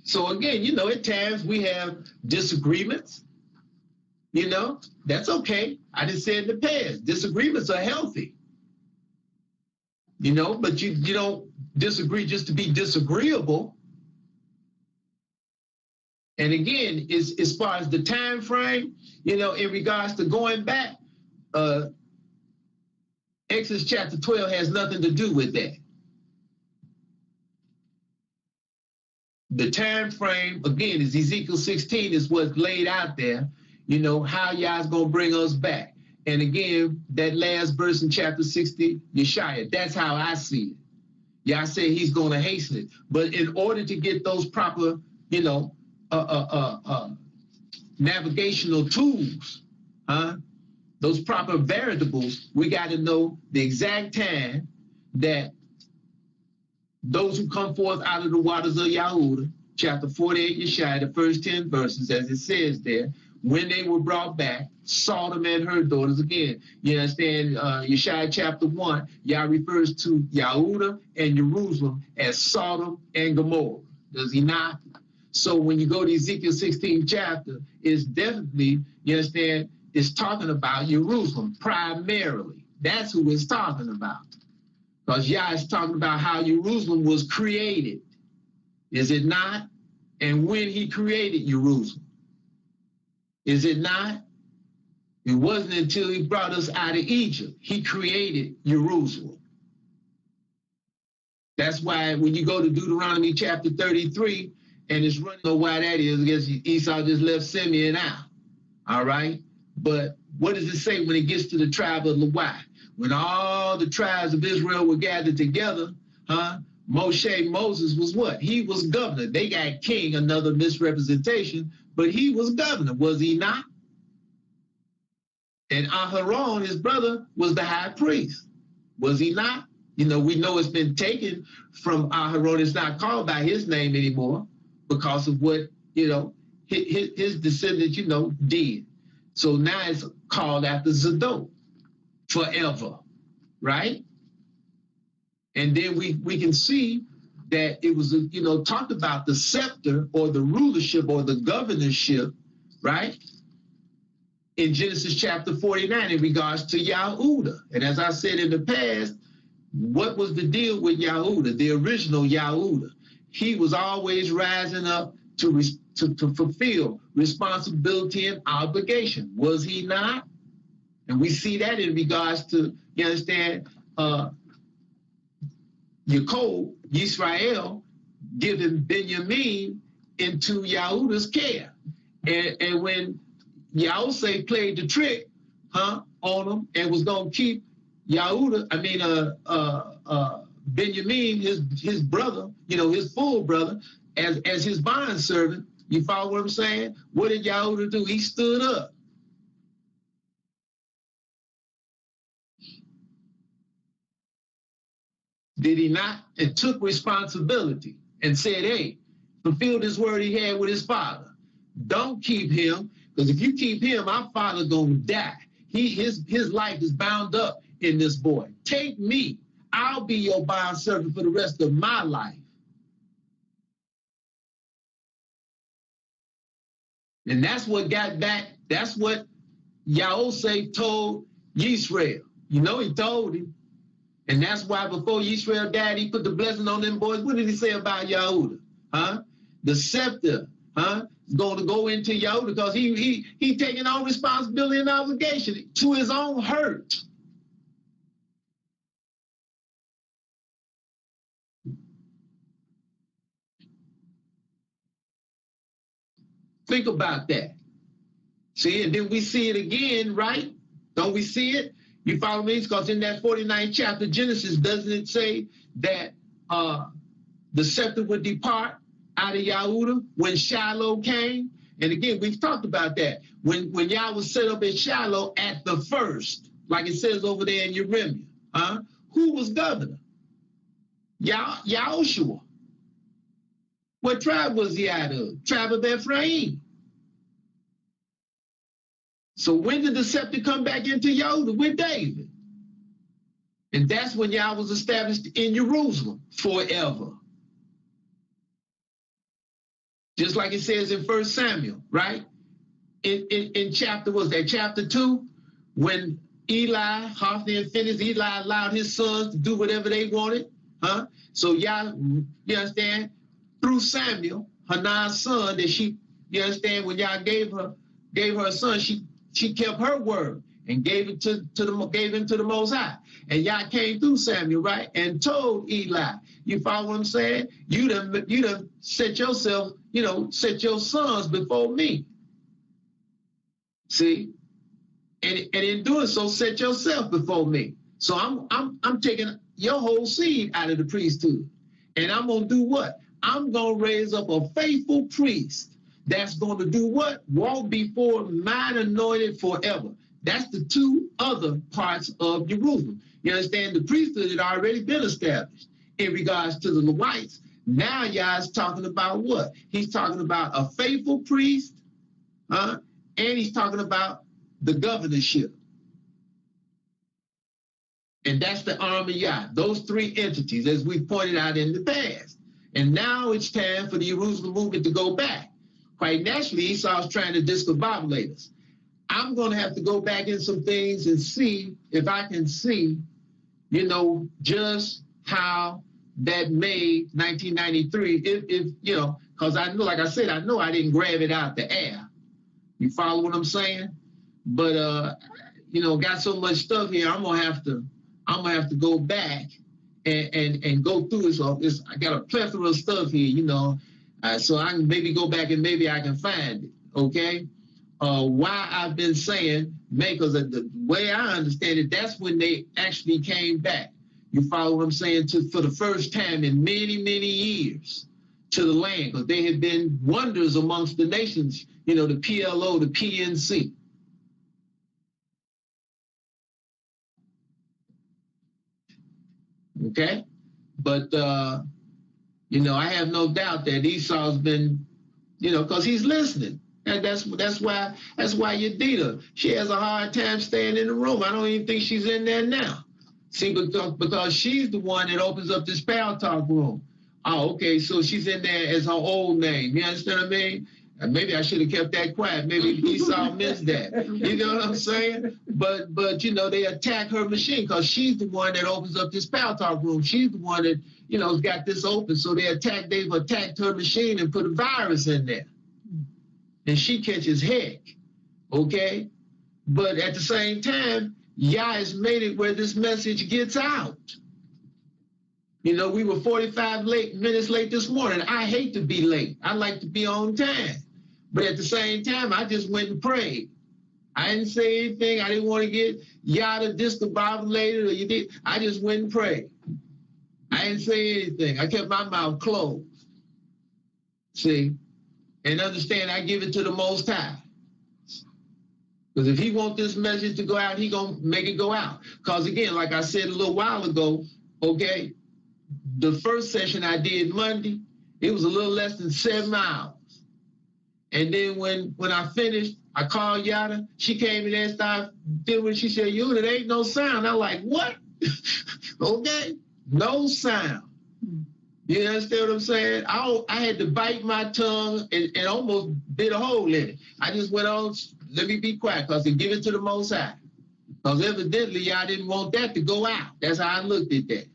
So again, you know, at times we have disagreements. You know, that's okay. I just said in the past, disagreements are healthy. You know, but you don't disagree just to be disagreeable. And again, as far as the time frame, you know, in regards to going back, Exodus chapter 12 has nothing to do with that. The time frame, again, is Ezekiel 16 is what's laid out there, you know, how Yah's going to bring us back. And again, that last verse in chapter 60, Yeshaya, that's how I see it. Yah said he's going to hasten it. But in order to get those proper, you know, navigational tools, those proper variables, we got to know the exact time that those who come forth out of the waters of Yahudah, chapter 48, Yeshaya, the first 10 verses, as it says there, when they were brought back, Sodom and her daughters. Again, you understand, Yeshaya chapter 1, Yah refers to Yahudah and Jerusalem as Sodom and Gomorrah. Does he not? So when you go to Ezekiel 16 chapter, it's definitely, you understand, it's talking about Jerusalem primarily. That's who it's talking about. Because Yah is talking about how Jerusalem was created. Is it not? And when he created Jerusalem. Is it not? It wasn't until he brought us out of Egypt. He created Jerusalem. That's why when you go to Deuteronomy chapter 33, and it's running, know why that is, I guess Esau just left Simeon out. All right? But what does it say when it gets to the tribe of Levi? When all the tribes of Israel were gathered together, Moses was what? He was governor. They got king, another misrepresentation, but he was governor, was he not? And Aharon, his brother, was the high priest, was he not? You know, we know it's been taken from Aharon. It's not called by his name anymore because of what, you know, his descendants, you know, did. So now it's called after Zadok forever, right? And then we can see that it was, you know, talked about the scepter or the rulership or the governorship, right? In Genesis chapter 49 in regards to Yahudah. And as I said in the past, what was the deal with Yahudah, the original Yahudah? He was always rising up to fulfill responsibility and obligation. Was he not? And we see that in regards to, you understand, Yaakov, Yisrael, giving Benjamin into Yahudah's care. And when Yahusay played the trick, on him and was going to keep Yahudah, Benjamin, his brother, you know, his full brother, as his bond servant. You follow what I'm saying? What did Yahudah do? He stood up. Did he not? And took responsibility and said, hey, fulfill this word he had with his father. Don't keep him, because if you keep him, our father's gonna die. His life is bound up in this boy. Take me. I'll be your bond servant for the rest of my life. And that's what got back. That's what Yahusay told Yisrael. You know, he told him. And that's why before Yisrael died, he put the blessing on them boys. What did he say about Yahudah? The scepter, is going to go into Yahudah because he taking on responsibility and obligation to his own hurt. Think about that. See, and then we see it again, right? Don't we see it? You follow me? Because in that 49th chapter, Genesis, doesn't it say that the scepter would depart out of Yahudah when Shiloh came? And again, we've talked about that. When Yah was set up at Shiloh at the first, like it says over there in Yeremiah, who was governor? Yahushua. What tribe was he out of? Tribe of Ephraim. So when did the scepter come back into Yahudah? With David. And that's when Yah was established in Jerusalem forever. Just like it says in 1 Samuel, right? In chapter, was that chapter 2? When Eli, Hophni and Phinehas, Eli allowed his sons to do whatever they wanted. So Yah, you understand, through Samuel, Hanan's son, that she, you understand, when Yah gave her a son, she kept her word and gave him to the Most High. And Yah came through Samuel, right, and told Eli, you follow what I'm saying? You done set yourself, set your sons before me. See, and in doing so, set yourself before me. So I'm taking your whole seed out of the priesthood, and I'm gonna do what? I'm gonna raise up a faithful priest that's gonna do what? Walk before mine anointed forever. That's the two other parts of Jerusalem. You understand? The priesthood had already been established in regards to the Levites. Now Yah's talking about what? He's talking about a faithful priest, and he's talking about the governorship. And that's the arm of Yah, those three entities, as we pointed out in the past. And now it's time for the Jerusalem movement to go back. Quite naturally, Esau's trying to discombobulate us. I'm going to have to go back in some things and see if I can see, just how that made 1993, if because I know, like I said, I know I didn't grab it out the air. You follow what I'm saying? But, got so much stuff here, I'm going to have to go back and go through it. So I got a plethora of stuff here, so I can maybe go back and maybe I can find it, okay? Why I've been saying, because the way I understand it, that's when they actually came back. You follow what I'm saying? For the first time in many, many years to the land, because they had been wonders amongst the nations, the PLO, the PNC. Okay? But, I have no doubt that Esau's been, because he's listening. And that's why Yedida, she has a hard time staying in the room. I don't even think she's in there now. See, because she's the one that opens up this Power Talk room. Oh, okay, so she's in there as her old name. You understand what I mean? And maybe I should have kept that quiet. Maybe Esau missed that. You know what I'm saying? But they attack her machine because she's the one that opens up this Power Talk room. She's the one that, has got this open. So they've attacked her machine and put a virus in there. And she catches heck, okay? But at the same time, Yah has made it where this message gets out. We were 45 minutes late this morning. I hate to be late. I like to be on time. But at the same time, I just went and prayed. I didn't say anything. I didn't want to get Yah to discombobulated, or you did. I just went and prayed. I didn't say anything. I kept my mouth closed. See? And understand, I give it to the Most High. Because if he wants this message to go out, he going to make it go out. Because again, like I said a little while ago, okay, the first session I did Monday, it was a little less than 7 hours. And then when I finished, I called Yada. She came in there and started dealing with it. She said, there ain't no sound. I'm like, what? Okay, no sound. You understand what I'm saying? I had to bite my tongue and almost bit a hole in it. I just went on, let me be quiet, because they give it to the Most High. Because evidently, y'all didn't want that to go out. That's how I looked at that.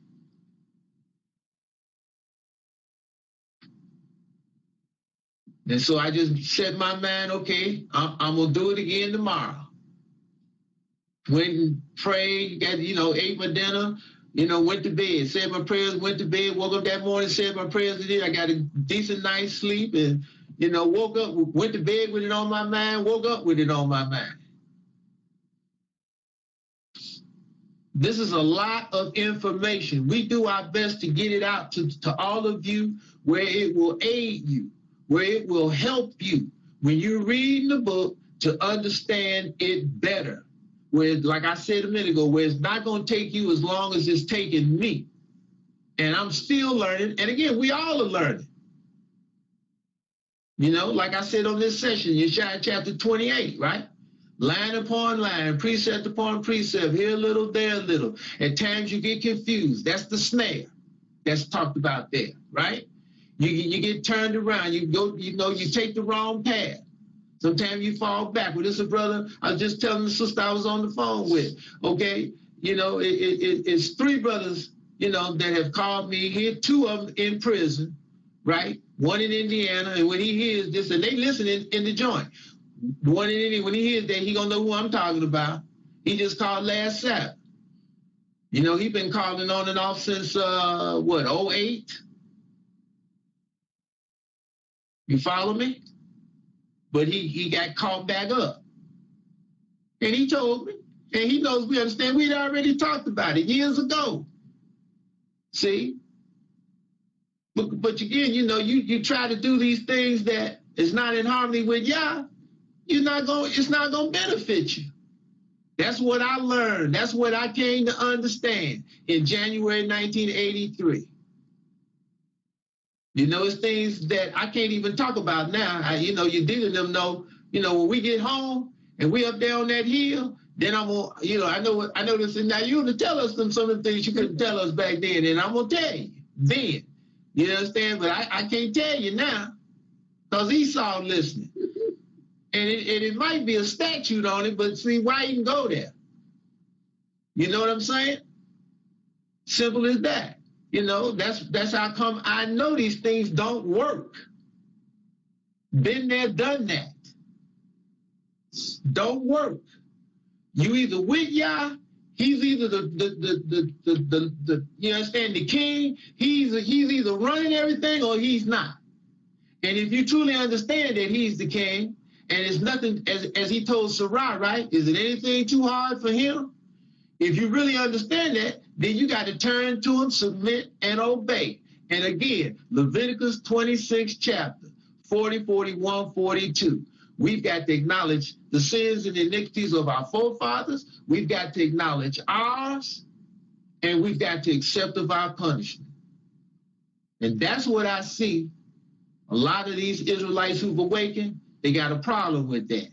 And so I just set my mind, okay, I'm going to do it again tomorrow. Went and prayed, ate my dinner, went to bed, said my prayers, went to bed, woke up that morning, said my prayers, and I got a decent night's sleep, and, woke up, went to bed with it on my mind, woke up with it on my mind. This is a lot of information. We do our best to get it out to all of you where it will aid you, where it will help you when you're reading the book to understand it better. Where, like I said a minute ago, where it's not going to take you as long as it's taking me. And I'm still learning. And again, we all are learning. You know, like I said on this session, Yeshaya chapter 28, right? Line upon line, precept upon precept, here a little, there a little. At times you get confused. That's the snare that's talked about there, right? You get turned around. You go, you know, you take the wrong path. Sometimes you fall backward. This is a brother, I was just telling the sister I was on the phone with, okay? You know, it's 3 brothers, you know, that have called me here, 2 of them in prison, right? One in Indiana, and when he hears this, and they listen in the joint. One in Indiana, when he hears that, he gonna know who I'm talking about. He just called last Sabbath. You know, he been calling on and off since, 08? You follow me? But he got caught back up. And he told me, and he knows we understand, we'd already talked about it years ago. See? But again, you know, you try to do these things that is not in harmony with Yah, it's not gonna benefit you. That's what I learned. That's what I came to understand in January 1983. You know, it's things that I can't even talk about now. You know, you dealing them know, you know, when we get home and we up there on that hill, then I'm gonna, you know, I know this, and now you're gonna tell us some of the things you couldn't tell us back then, and I'm gonna tell you then. You understand? But I can't tell you now, because Esau listening. And it might be a statute on it, but see, why even go there? You know what I'm saying? Simple as that. You know, that's how come I know these things don't work. Been there, done that. Don't work. You either with Yah, he's either the you understand, the king, he's either running everything or he's not. And if you truly understand that he's the king, and it's nothing, as he told Sarah, right? Is it anything too hard for him? If you really understand that, then you got to turn to him, submit, and obey. And again, Leviticus 26 chapter, 40, 41, 42. We've got to acknowledge the sins and iniquities of our forefathers. We've got to acknowledge ours, and we've got to accept of our punishment. And that's what I see. A lot of these Israelites who've awakened, they got a problem with that.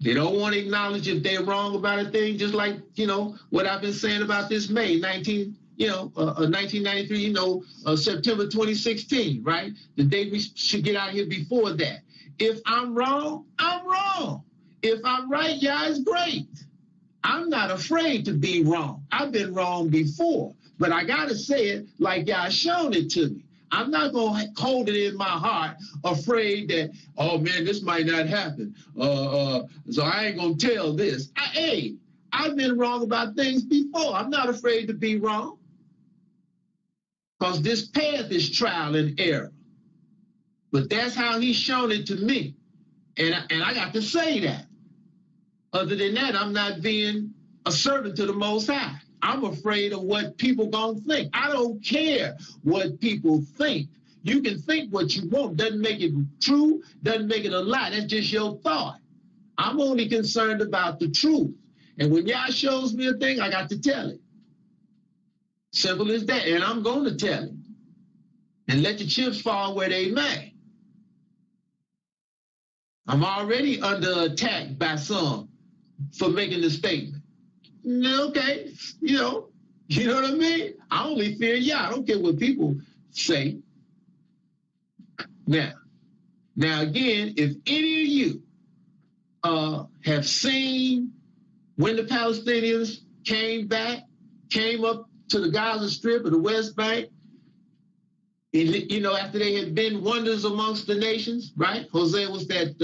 They don't want to acknowledge if they're wrong about a thing, just like, you know, what I've been saying about this May 1993, September 2016, right? The day we should get out here before that. If I'm wrong, I'm wrong. If I'm right, yeah, it's great. I'm not afraid to be wrong. I've been wrong before, but I got to say it like y'all shown it to me. I'm not going to hold it in my heart, afraid that, oh, man, this might not happen. So I ain't going to tell this. I've been wrong about things before. I'm not afraid to be wrong, because this path is trial and error. But that's how he's shown it to me. And I got to say that. Other than that, I'm not being a servant to the Most High. I'm afraid of what people gonna think. I don't care what people think. You can think what you want. Doesn't make it true, doesn't make it a lie. That's just your thought. I'm only concerned about the truth. And when Yah shows me a thing, I got to tell it. Simple as that. And I'm going to tell it. And let the chips fall where they may. I'm already under attack by some for making the statement. Okay, you know what I mean? I only fear Yah. I don't care what people say. Now again, if any of you have seen when the Palestinians came up to the Gaza Strip or the West Bank, after they had been wonders amongst the nations, right? Hosea was that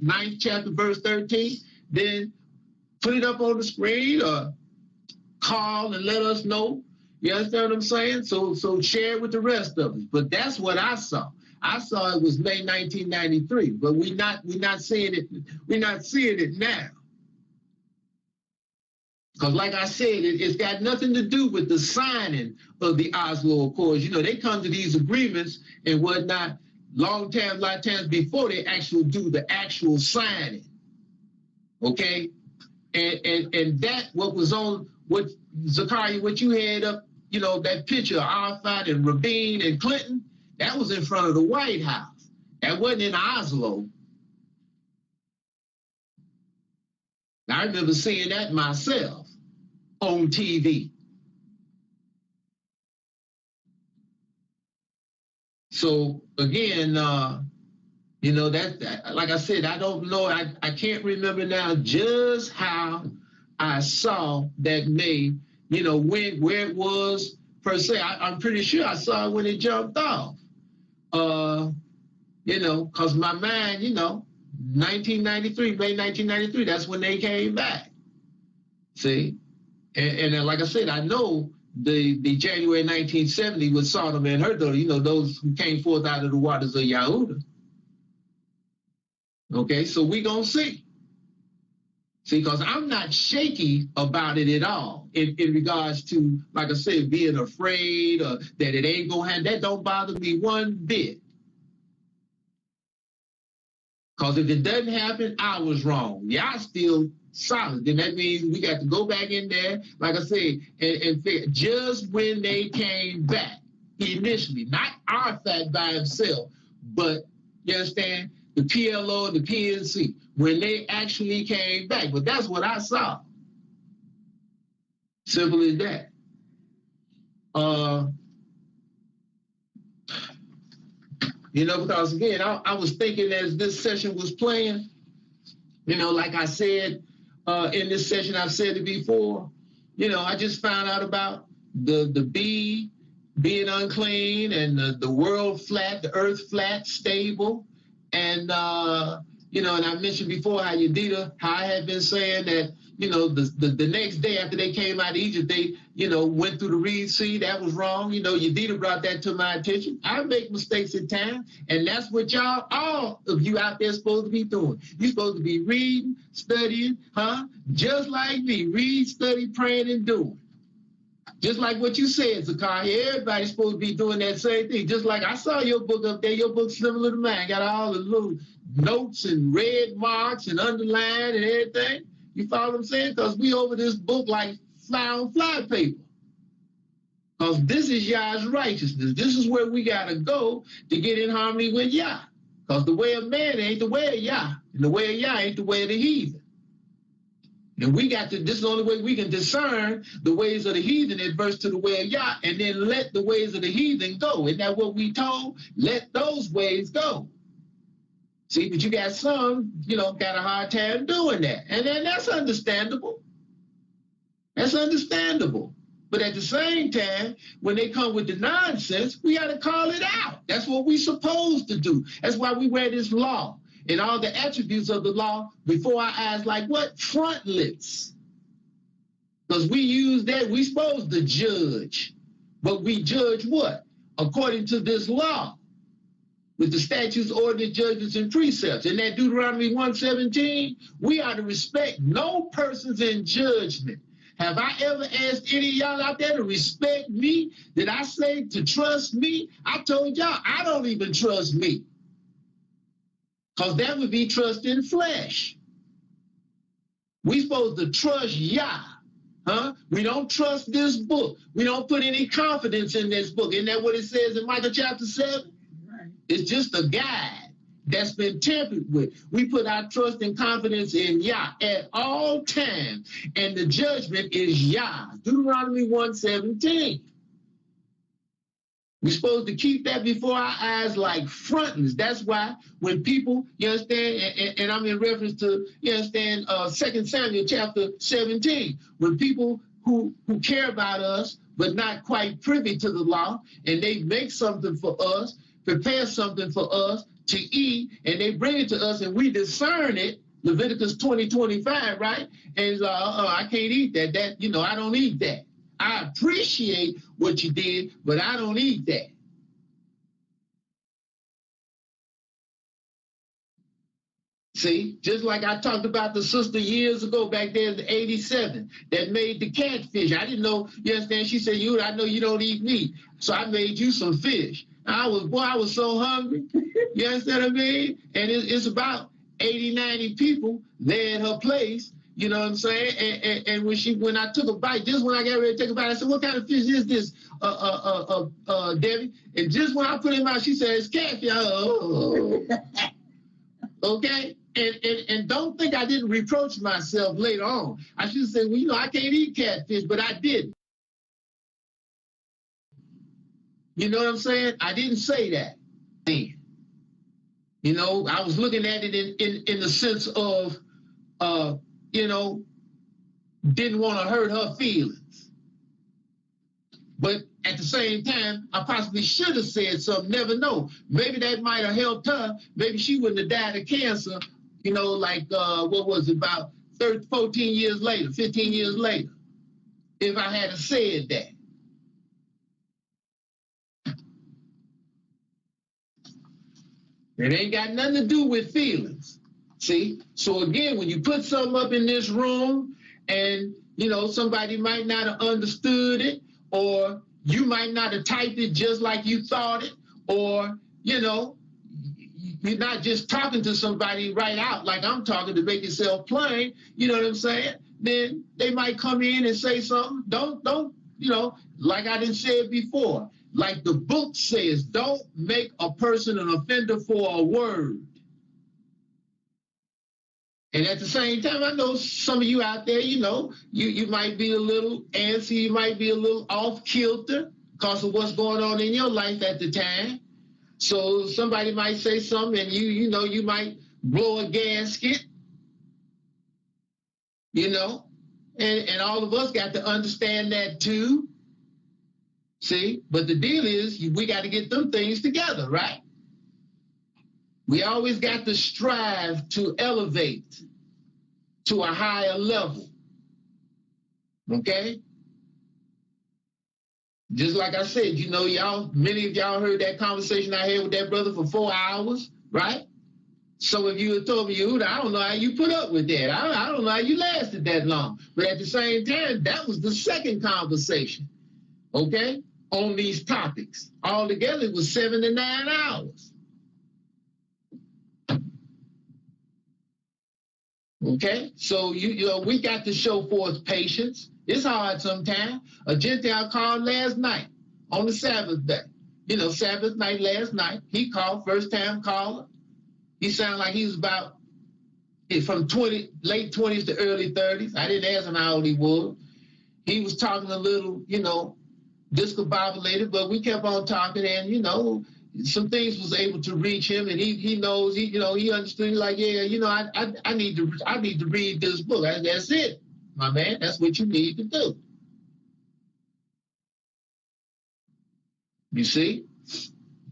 9th chapter, verse 13. Then put it up on the screen or call and let us know. You understand what I'm saying? So share it with the rest of us. But that's what I saw. I saw it was May 1993, but we're not seeing it. We're not seeing it now. Because like I said, it's got nothing to do with the signing of the Oslo Accords. You know, they come to these agreements and whatnot a lot of times before they actually do the actual signing. Okay? And that what was on, what Zakaria, what you had up, you know, that picture of Arafat and Rabin and Clinton, that was in front of the White House. That wasn't in Oslo. I remember seeing that myself on TV. So again, you know, that like I said, I don't know. I can't remember now just how I saw that name, you know, where it was per se. I'm pretty sure I saw it when it jumped off. You know, because my mind, you know, 1993, May 1993, that's when they came back. See? And like I said, I know the January 1970 with Sodom and her daughter, you know, those who came forth out of the waters of Yahuda. Okay, so we gonna see. See, because I'm not shaky about it at all in regards to, like I said, being afraid or that it ain't gonna happen. That don't bother me one bit. Because if it doesn't happen, I was wrong. Y'all still solid. Then that means we got to go back in there, like I said, and figure, just when they came back initially, not Arafat by himself, but you understand, the PLO and the PNC, when they actually came back. But that's what I saw. Simple as that. You know, because again, I was thinking as this session was playing, you know, like I said, in this session, I've said it before, you know, I just found out about the bee being unclean and the world flat, the earth flat, stable. And, you know, and I mentioned before how Yedida, how I had been saying that, you know, the next day after they came out of Egypt, they, you know, went through the Red Sea. That was wrong. You know, Yedida brought that to my attention. I make mistakes at times, and that's what y'all, all of you out there supposed to be doing. You're supposed to be reading, studying, just like me. Read, study, praying, and doing. Just like what you said, Zakaria, everybody's supposed to be doing that same thing. Just like I saw your book up there, your book's similar to mine. Got all the little notes and red marks and underlined and everything. You follow what I'm saying? Because we over this book like fly on fly paper. Because this is Yah's righteousness. This is where we got to go to get in harmony with Yah. Because the way of man ain't the way of Yah. And the way of Yah ain't the way of the heathen. And we got to, this is the only way we can discern the ways of the heathen adverse to the way of Yah, and then let the ways of the heathen go. Isn't that what we told? Let those ways go. See, but you got some, you know, got a hard time doing that. And then that's understandable. That's understandable. But at the same time, when they come with the nonsense, we got to call it out. That's what we're supposed to do. That's why we wear this law. And all the attributes of the law before our eyes, like what? Frontlets. Because we use that, we supposed to judge. But we judge what? According to this law. With the statutes, ordinance, judgments, and precepts. In that Deuteronomy 1:17, we are to respect no persons in judgment. Have I ever asked any of y'all out there to respect me? Did I say to trust me? I told y'all, I don't even trust me. Because that would be trust in flesh. We supposed to trust Yah. We don't trust this book. We don't put any confidence in this book. Isn't that what it says in Micah chapter 7? Right. It's just a guide that's been tampered with. We put our trust and confidence in Yah at all times. And the judgment is Yah. Deuteronomy 1:17. We're supposed to keep that before our eyes like frontlets. That's why when people, you understand, and I'm in reference to, you understand, 2 Samuel chapter 17, when people who care about us but not quite privy to the law, and they make something for us, prepare something for us to eat, and they bring it to us and we discern it, Leviticus 20:25, right? And I can't eat that. That, you know, I don't eat that. I appreciate what you did, but I don't eat that. See, just like I talked about the sister years ago back there in '87 that made the catfish. I didn't know, you understand? She said, I know you don't eat meat. So I made you some fish. I was so hungry. You understand what I mean? And it's about 80, 90 people there at her place. You know what I'm saying? And when I took a bite, just when I got ready to take a bite, I said, what kind of fish is this, Debbie? And just when I put it in my mouth, she said, it's catfish. Oh. Okay? And don't think I didn't reproach myself later on. I should say, well, I can't eat catfish, but I did. You know what I'm saying? I didn't say that then. I was looking at it in the sense of, didn't want to hurt her feelings. But at the same time, I possibly should have said something, never know. Maybe that might have helped her. Maybe she wouldn't have died of cancer, what was it, about 14 years later, 15 years later, if I had said that. It ain't got nothing to do with feelings. See? So again, when you put something up in this room and, somebody might not have understood it, or you might not have typed it just like you thought it, or, you're not just talking to somebody right out like I'm talking to make yourself plain, you know what I'm saying? Then they might come in and say something. Don't, like I didn't say it before. Like the book says, don't make a person an offender for a word. And at the same time, I know some of you out there, you might be a little antsy, you might be a little off kilter because of what's going on in your life at the time. So somebody might say something and you might blow a gasket, and all of us got to understand that too. See, but the deal is we got to get them things together, right? We always got to strive to elevate to a higher level. Okay? Just like I said, many of y'all heard that conversation I had with that brother for 4 hours, right? Some of you have told me, Yehuda, I don't know how you put up with that. I don't know how you lasted that long. But at the same time, that was the second conversation, okay, on these topics. Altogether, it was 7 to 9 hours. Okay, so we got to show forth patience. It's hard sometimes. A Gentile called last night on the Sabbath day. Sabbath night last night. He called, first time caller. He sounded like he was about from late 20s to early 30s. I didn't ask him how old he was. He was talking a little, discombobulated, but we kept on talking, and some things was able to reach him, and he knows, he understood, like, yeah, I need to read this book. That's it, my man. That's what you need to do. You see,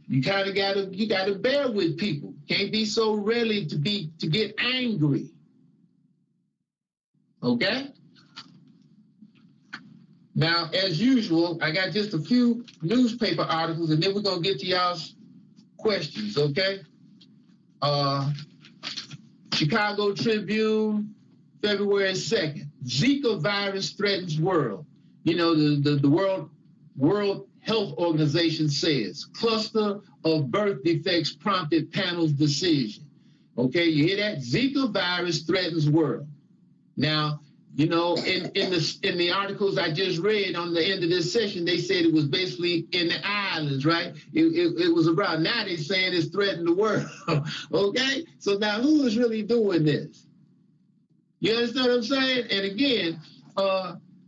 you kind of gotta bear with people. Can't be so ready to get angry. Okay. Now, as usual, I got just a few newspaper articles, and then we're going to get to y'all's questions, okay? Chicago Tribune, February 2nd. Zika virus threatens world. The World Health Organization says cluster of birth defects prompted panel's decision. Okay, you hear that? Zika virus threatens world. Now, in the articles I just read on the end of this session, they said it was basically in the islands, right? It was about, now they're saying it's threatened the world, okay? So now who is really doing this? You understand what I'm saying? And again,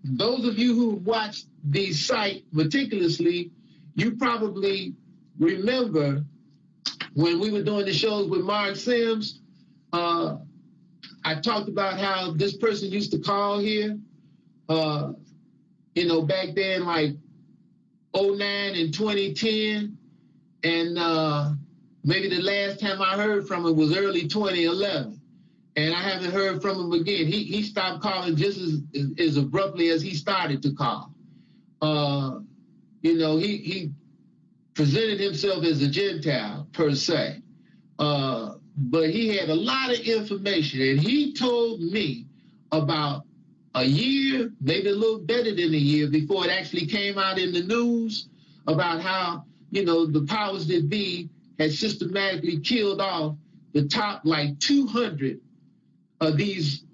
those of you who watched the site meticulously, you probably remember when we were doing the shows with Mark Sims, I talked about how this person used to call here, back then, like 2009 and 2010. And maybe the last time I heard from him was early 2011. And I haven't heard from him again. He stopped calling just as abruptly as he started to call. He presented himself as a Gentile, per se. but he had a lot of information, and he told me about a year, maybe a little better than a year before it actually came out in the news about how, you know, the powers that be had systematically killed off the top like 200 of these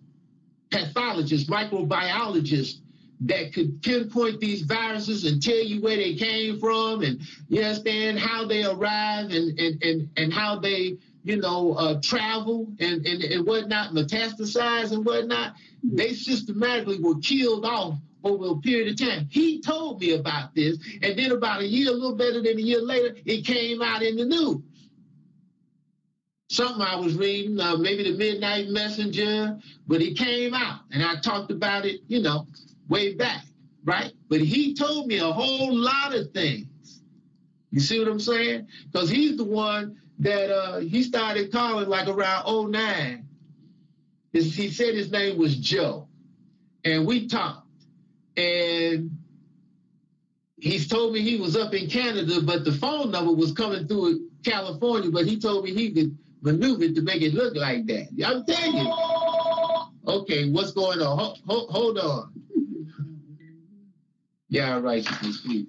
pathologists, microbiologists that could pinpoint these viruses and tell you where they came from, and you understand how they arrive and how they, you know, travel and whatnot, metastasize and whatnot. They systematically were killed off over a period of time. He told me about this, and then about a year, a little better than a year later, it came out in the news. Something I was reading, maybe the Midnight Messenger, but it came out, and I talked about it, you know, way back, right? But he told me a whole lot of things. You see what I'm saying? Because he's the one that he started calling like around 09. He said his name was Joe, and we talked, and he's told me he was up in Canada, but the phone number was coming through California, but he told me he could maneuver it to make it look like that. I'm telling you. Okay, what's going on? Hold on. Yeah, right, please.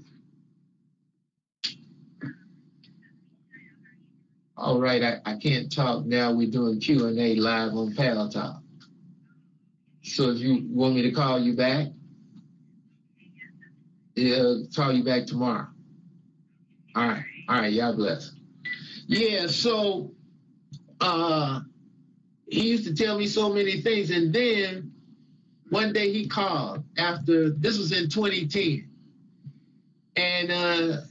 All right, I can't talk now. We're doing Q&A live on Pal Talk. So if you want me to call you back, call you back tomorrow. All right, y'all bless. Yeah, so he used to tell me so many things, and then one day he called after, this was in 2010, and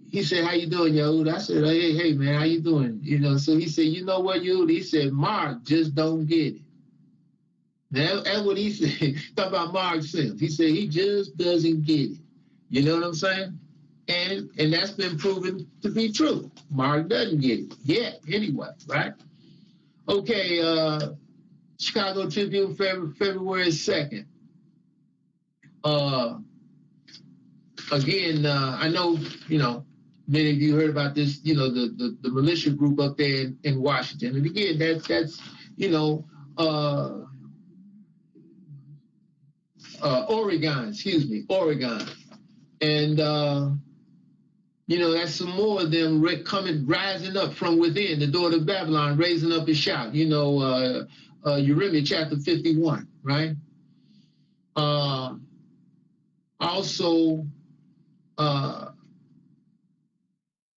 he said, "How you doing, Yehud?" I said, hey man, how you doing? You know, so he said, "You know what, Yehud?" He said, "Mark just don't get it." That's what he said. Talk about Mark Sims. He said he just doesn't get it. You know what I'm saying? And that's been proven to be true. Mark doesn't get it yet, anyway, right? Okay, Chicago Tribune, February 2nd. Again, I know, you know, many of you heard about this, you know, the militia group up there in Washington. And again, that's you know, Oregon. And, you know, that's some more of them rising up from within, the daughter of Babylon, raising up a shout, you know, Jeremiah chapter 51, right? Also,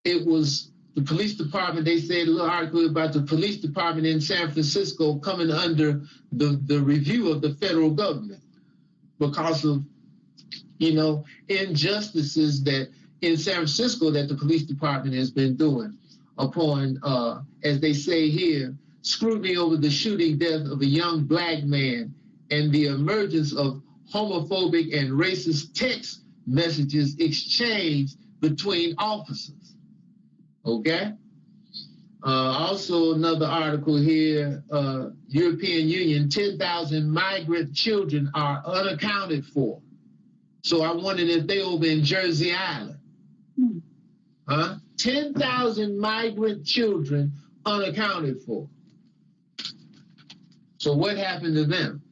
it was the police department, they said a little article about the police department in San Francisco coming under the review of the federal government because of, you know, injustices that in San Francisco that the police department has been doing upon, as they say here, scrutiny over the shooting death of a young black man and the emergence of homophobic and racist text messages exchanged between officers. Okay? Also another article here, European Union, 10,000 migrant children are unaccounted for. So I wondered if they over in Jersey Island. 10,000 migrant children unaccounted for. So what happened to them?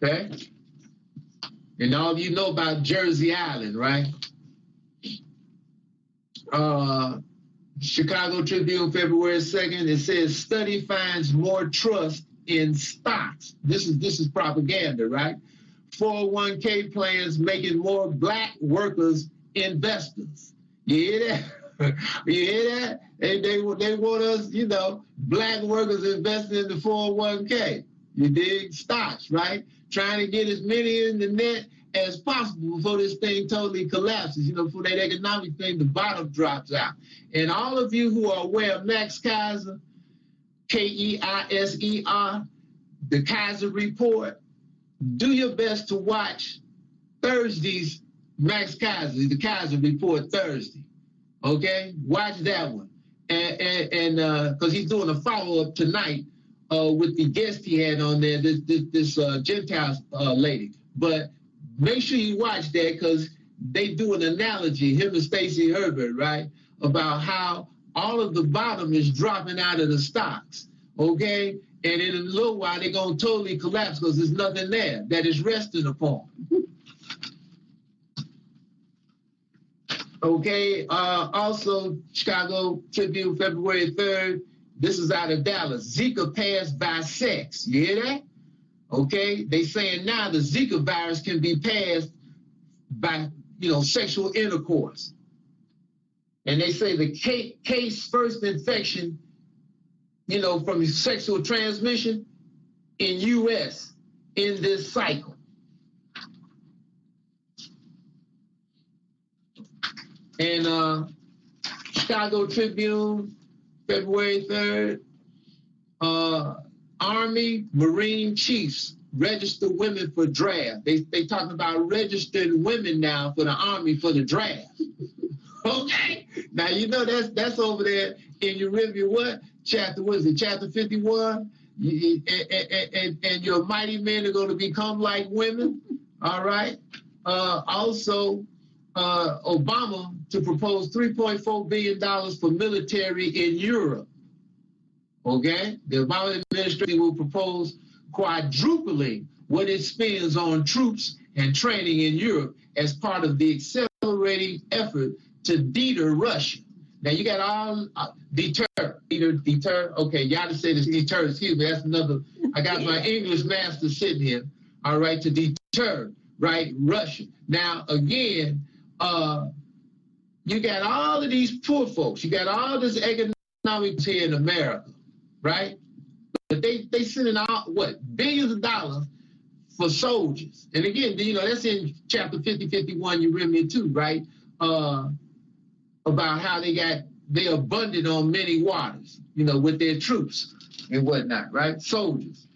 Okay? And all of you know about Jersey Island, right? Chicago Tribune, February 2nd, it says study finds more trust in stocks. This is propaganda, right? 401k plans making more black workers investors. You hear that? You hear that? They want us, you know, black workers investing in the 401k. You dig? Stocks, right? Trying to get as many in the net as possible before this thing totally collapses, you know, before that economic thing, the bottom drops out. And all of you who are aware of Max Keiser, Keiser, the Keiser Report, do your best to watch Thursday's Max Keiser, the Keiser Report Thursday. Okay? Watch that one. And because he's doing a follow-up tonight with the guest he had on there, this Gentile lady. But make sure you watch that because they do an analogy, him and Stacey Herbert, right, about how all of the bottom is dropping out of the stocks, okay? And in a little while, they're going to totally collapse because there's nothing there that is resting upon. Okay, also, Chicago Tribune, February 3rd, this is out of Dallas. Zika passed by sex. You hear that? Okay, they saying now the Zika virus can be passed by, sexual intercourse. And they say the case first infection, from sexual transmission in U.S. in this cycle. And Chicago Tribune, February 3rd, Army Marine Chiefs register women for draft. They talking about registering women now for the Army for the draft. Okay, now that's over there in your review. Chapter 51? And your mighty men are going to become like women. All right. Also, Obama to propose $3.4 billion for military in Europe. Okay, the Obama administration will propose quadrupling what it spends on troops and training in Europe as part of the accelerating effort to deter Russia. Now you got all deter. Okay, y'all just say this deter. Excuse me, that's another. I got my English master sitting here. All right, to deter, right, Russia. Now again, you got all of these poor folks. You got all this economic here in America, right? But they sending out billions of dollars for soldiers. And again, that's in chapter 50, 51, you read me too, right? About how they abundant on many waters, with their troops and whatnot, right? Soldiers.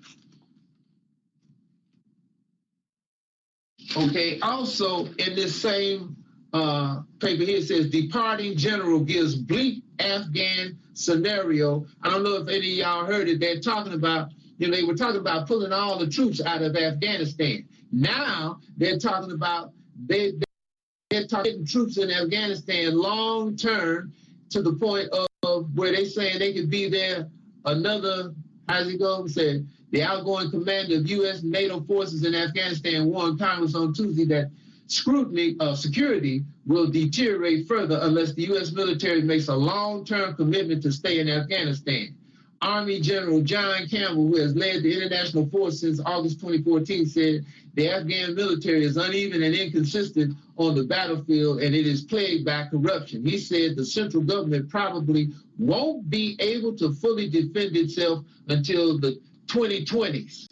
Okay, also in this same paper here, it says departing general gives bleak Afghan scenario. I don't know if any of y'all heard it. They're talking about, they were talking about pulling all the troops out of Afghanistan. Now they're talking about they're targeting troops in Afghanistan long term to the point of where they saying they could be there another, how's it go? Said the outgoing commander of U.S. NATO forces in Afghanistan warned Congress on Tuesday that scrutiny of security will deteriorate further unless the U.S. military makes a long-term commitment to stay in Afghanistan. Army General John Campbell, who has led the international force since August 2014, said the Afghan military is uneven and inconsistent on the battlefield, and it is plagued by corruption. He said the central government probably won't be able to fully defend itself until the 2020s.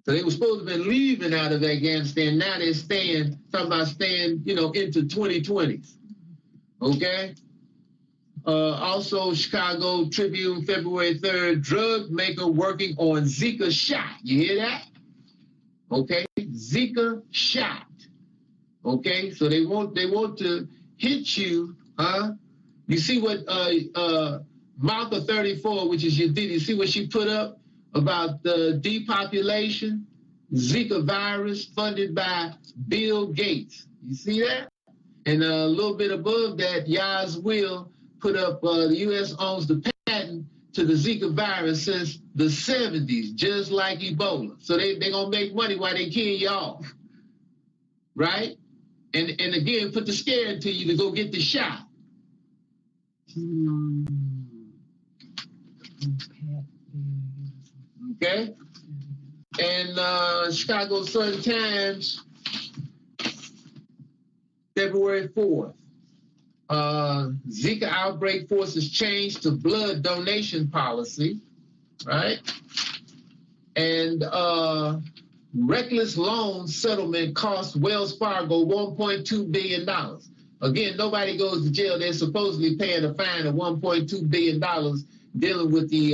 So they were supposed to have been leaving out of Afghanistan. Now they're talking about staying, into 2020s. Okay? Also, Chicago Tribune, February 3rd, drug maker working on Zika shot. You hear that? Okay, Zika shot. Okay, so they want to hit you, huh? You see what Malka 34, which is your you see what she put up about the depopulation, Zika virus funded by Bill Gates. You see that? And a little bit above that, Yaz Will put up the U.S. owns the patent to the Zika virus since the 70s, just like Ebola. So they're going to make money while they kill you off, right? And again, put the scare into you to go get the shot. Okay? And Chicago Sun-Times, February 4th. Zika outbreak forces change to blood donation policy, right? And reckless loan settlement cost Wells Fargo $1.2 billion. Again, nobody goes to jail. They're supposedly paying a fine of $1.2 billion dealing with the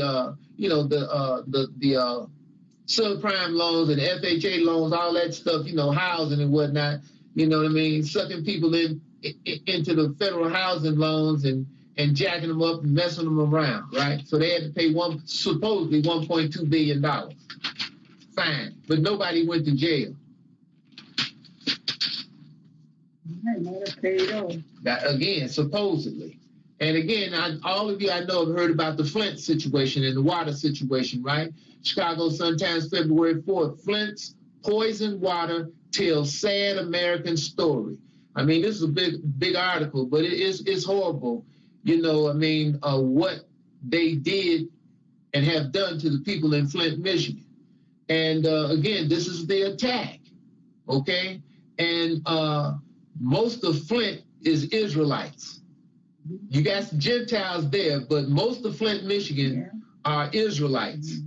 subprime loans and FHA loans, all that stuff, housing and whatnot. You know what I mean? Sucking people into the federal housing loans and jacking them up and messing them around, right? So they had to pay supposedly $1.2 billion fine, but nobody went to jail. That, again, supposedly. And again, all of you I know have heard about the Flint situation and the water situation, right? Chicago Sun-Times, February 4th. Flint's poisoned water tells sad American story. I mean, this is a big article, but it's horrible. You know, I mean, what they did and have done to the people in Flint, Michigan. And again, this is the attack, okay? And most of Flint is Israelites. You got some Gentiles there, but most of Flint, Michigan are Israelites,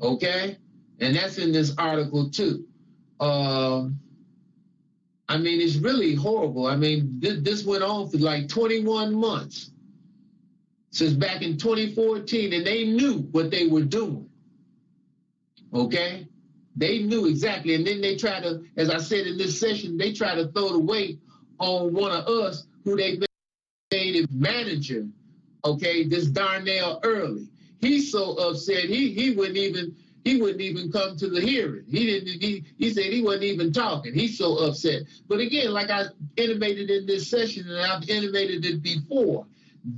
okay? And that's in this article too. I mean, it's really horrible. I mean, this went on for like 21 months since back in 2014, and they knew what they were doing, okay? They knew exactly, and then they try to, as I said in this session, they try to throw the weight on one of us who they made a manager, okay, this Darnell Early. He's so upset, he wouldn't even come to the hearing. He said he wasn't even talking. He's so upset. But again, like I intimated in this session, and I've intimated it before,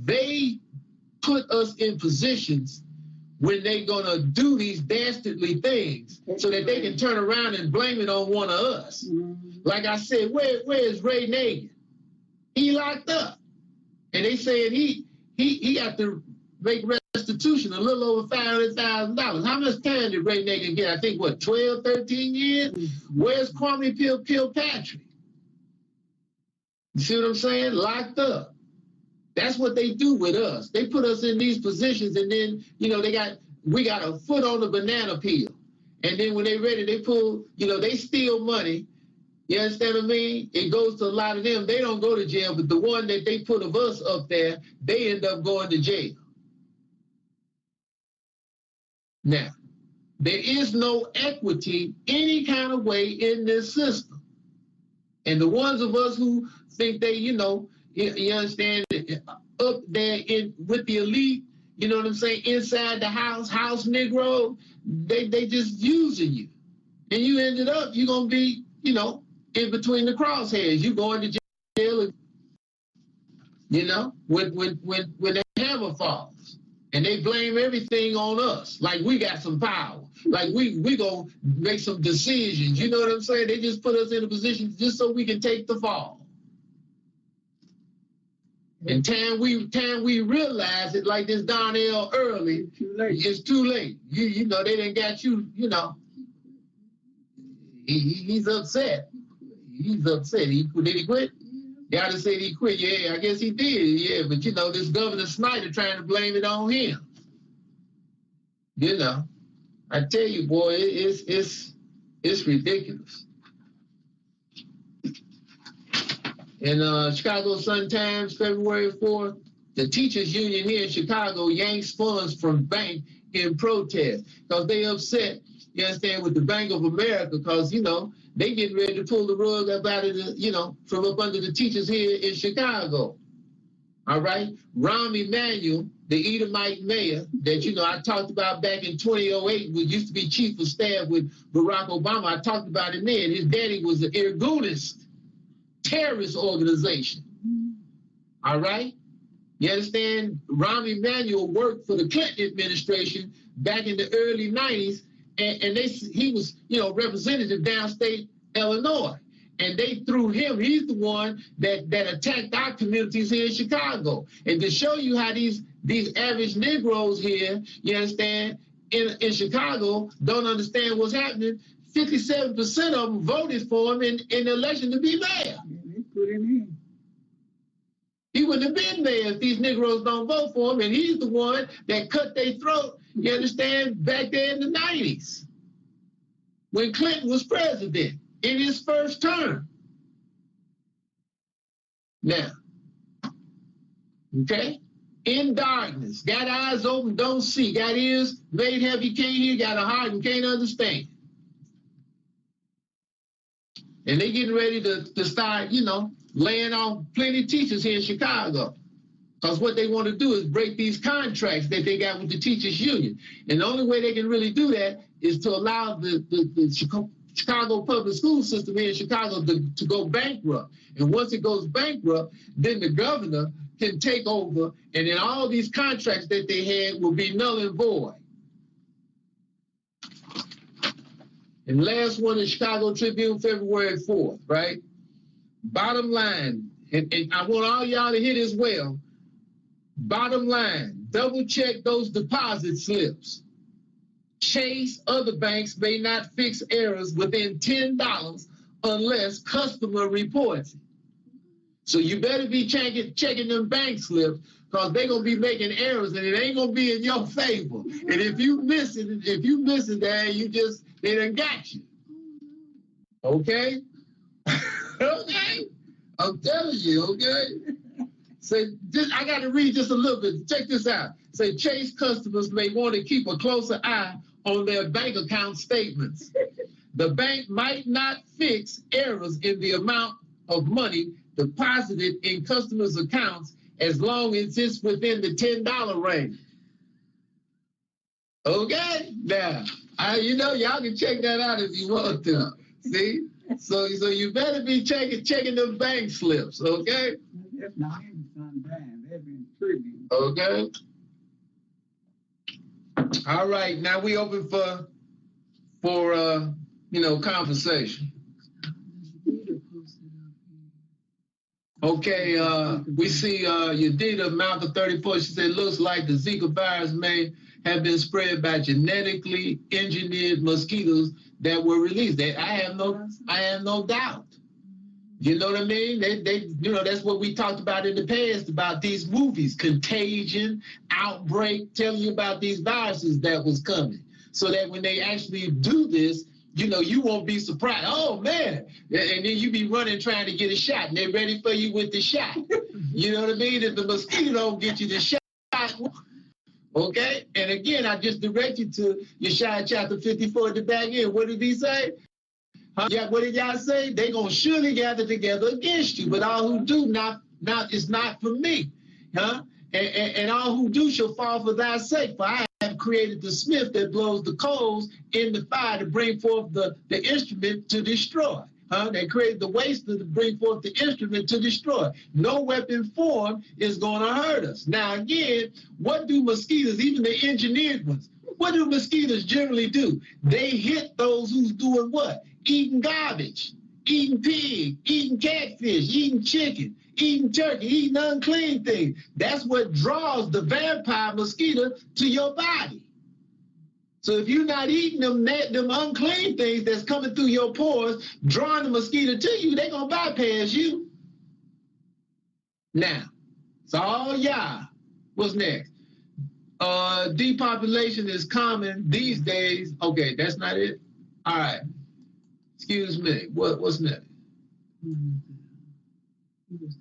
they put us in positions when they're gonna do these dastardly things so that they can turn around and blame it on one of us. Like I said, where is Ray Nagin? He locked up. And they saying he got to make restitution a little over $500,000. How much time did Ray Nagin get? I think, 12, 13 years? Where's Kwame Kilpatrick? You see what I'm saying? Locked up. That's what they do with us. They put us in these positions, and then, you know, we got a foot on the banana peel. And then when they ready, they pull, you know, they steal money. You understand what I mean? It goes to a lot of them. They don't go to jail, but the one that they put of us up there, they end up going to jail. Now, there is no equity any kind of way in this system. And the ones of us who think they, you know, you understand, up there with the elite, you know what I'm saying, inside the house Negro, they just using you. And you ended up, you're going to be, you know, in between the crosshairs. You going to jail, you know, when the hammer falls. And they blame everything on us, like we got some power, like we gonna make some decisions. You know what I'm saying? They just put us in a position just so we can take the fall. And time we realize it, like this Darnell Early, it's too late. You know, they didn't got you, you know. He's upset. He's upset. Did he quit? Y'all just said he quit. Yeah, I guess he did. Yeah, but you know, this Governor Snyder trying to blame it on him. You know, I tell you, boy, it's ridiculous. In Chicago Sun-Times, February 4th, the teachers union here in Chicago yanks funds from bank in protest because they upset, you understand, with the Bank of America because, you know, they getting ready to pull the rug up out of the, you know, from up under the teachers here in Chicago. All right? Rahm Emanuel, the Edomite mayor that, you know, I talked about back in 2008, who used to be chief of staff with Barack Obama. I talked about him then. His daddy was an Irgunist terrorist organization. All right? You understand? Rahm Emanuel worked for the Clinton administration back in the early 90s, and he was, you know, representative downstate Illinois. And they threw him, he's the one that attacked our communities here in Chicago. And to show you how these average Negroes here, you understand, in Chicago don't understand what's happening, 57% of them voted for him in the election to be mayor. They put him in. He wouldn't have been mayor if these Negroes don't vote for him, and he's the one that cut their throat, you understand, back there in the 90s when Clinton was president in his first term. Now, okay? In darkness, got eyes open, don't see, got ears made heavy, can't hear, got a heart and can't understand. And they getting ready to start, you know, laying off plenty of teachers here in Chicago. Because what they want to do is break these contracts that they got with the teachers union. And the only way they can really do that is to allow the Chicago public school system here in Chicago to go bankrupt. And once it goes bankrupt, then the governor can take over, and then all these contracts that they had will be null and void. And last one is Chicago Tribune, February 4th, right? Bottom line, and I want all y'all to hear this well. Bottom line, double check those deposit slips. Chase, other banks may not fix errors within $10 unless customer reports it. So you better be checking them bank slips, because they're going to be making errors and it ain't going to be in your favor. And if you miss it, they done got you. Okay? Okay? I'm telling you, okay? So I got to read just a little bit. Check this out. Say Chase customers may want to keep a closer eye on their bank account statements. The bank might not fix errors in the amount of money deposited in customers' accounts as long as it's within the $10 range. Okay? Now, y'all can check that out if you want to. See? So you better be checking them bank slips, okay? If not, they've been intriguing. Okay. All right, now we open for conversation. Okay, we see Yadida Malcolm 34. She said, looks like the Zika virus may have been spread by genetically engineered mosquitoes that were released. I have no doubt. You know what I mean? That's what we talked about in the past about these movies, Contagion, Outbreak, telling you about these viruses that was coming, so that when they actually do this, you won't be surprised. Oh man! And then you be running trying to get a shot, and they're ready for you with the shot. You know what I mean? If the mosquito don't get you the shot, okay? And again, I just direct you to Yeshaya chapter 54 at the back end. What did he say? Yeah, what did y'all say? They gonna surely gather together against you, but all who do not is not for me, huh? And all who do shall fall for thy sake. For I have created the smith that blows the coals in the fire to bring forth the instrument to destroy. They created the waster to bring forth the instrument to destroy. No weapon formed is going to hurt us. Now again, what do mosquitoes, even the engineered ones, what do mosquitoes generally do? They hit those who's doing what? Eating garbage, eating pig, eating catfish, eating chicken, eating turkey, eating unclean things. That's what draws the vampire mosquito to your body. So if you're not eating them unclean things that's coming through your pores, drawing the mosquito to you, they're going to bypass you. Now, so all y'all, what's next? Depopulation is common these days. Okay, that's not it? All right. Excuse me. What's next?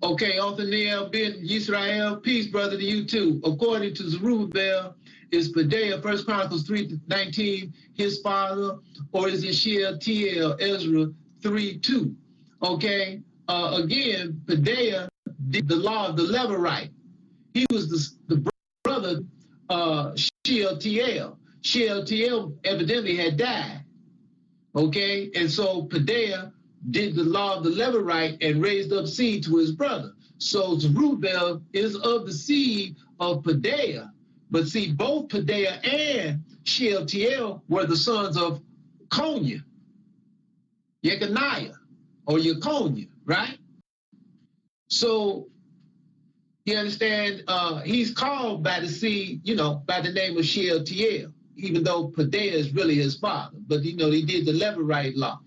Okay, Othniel ben Yisrael, peace, brother, to you too. According to Zerubbabel, is Pedaiah, 1 Chronicles 3:19, his father, or is it Shealtiel, Ezra 3:2? Okay, again, Pedaiah did the law of the Levirate. He was the brother Shealtiel. Shealtiel evidently had died. Okay, and so Pedaiah did the law of the Levirate and raised up seed to his brother. So Zerubbabel is of the seed of Pedaiah. But see, both Pedaiah and Shealtiel were the sons of Konya, Jeconiah, or Yekonia, right? So you understand, he's called by the seed, by the name of Shealtiel, even though Pedaiah is really his father. But, he did the Levirate law,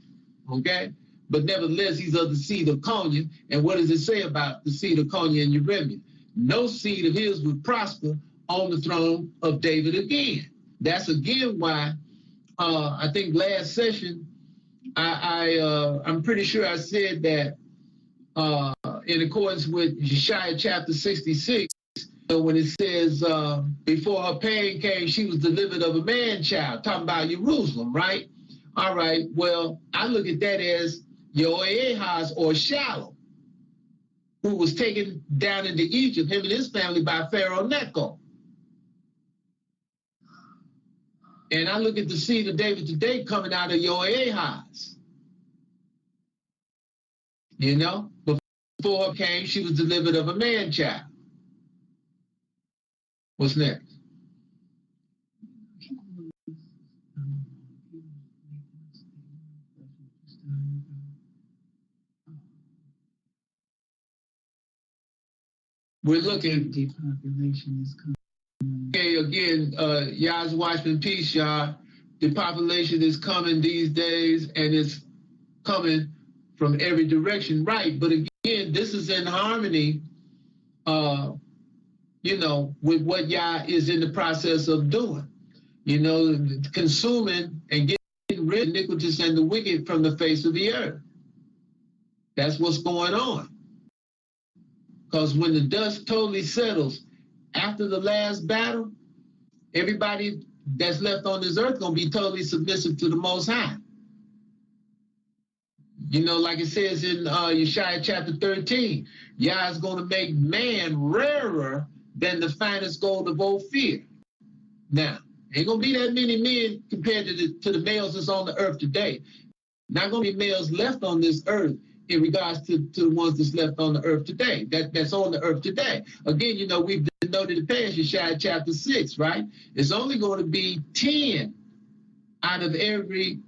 okay? But nevertheless, he's of the seed of Konya. And what does it say about the seed of Konya and Yeremiah? No seed of his would prosper on the throne of David again. That's again why I think last session I'm pretty sure I said that in accordance with Yeshaya chapter 66, when it says before her pain came, she was delivered of a man child, talking about Jerusalem, right? All right. Well, I look at that as Jehoahaz or Shalom, who was taken down into Egypt, him and his family, by Pharaoh Necho. And I look at the seed of David today coming out of Jehoahaz. Before her came, she was delivered of a man child. What's next? We're looking. Depopulation is coming. Okay, again, y'all's watching peace, y'all. Depopulation is coming these days, and it's coming from every direction, right? But again, this is in harmony, with what Yah is in the process of doing. Consuming and getting rid of iniquitous and the wicked from the face of the earth. That's what's going on. Because when the dust totally settles after the last battle, everybody that's left on this earth gonna be totally submissive to the Most High. Like it says in Yeshaya chapter 13, Yah is gonna make man rarer than the finest gold of Ophir. Now, ain't gonna be that many men compared to the males that's on the earth today. Not gonna be males left on this earth in regards to the ones that's left on the earth today, that's on the earth today. Again, we've denoted the past, Yeshaya chapter 6, right? It's only going to be 10 out of every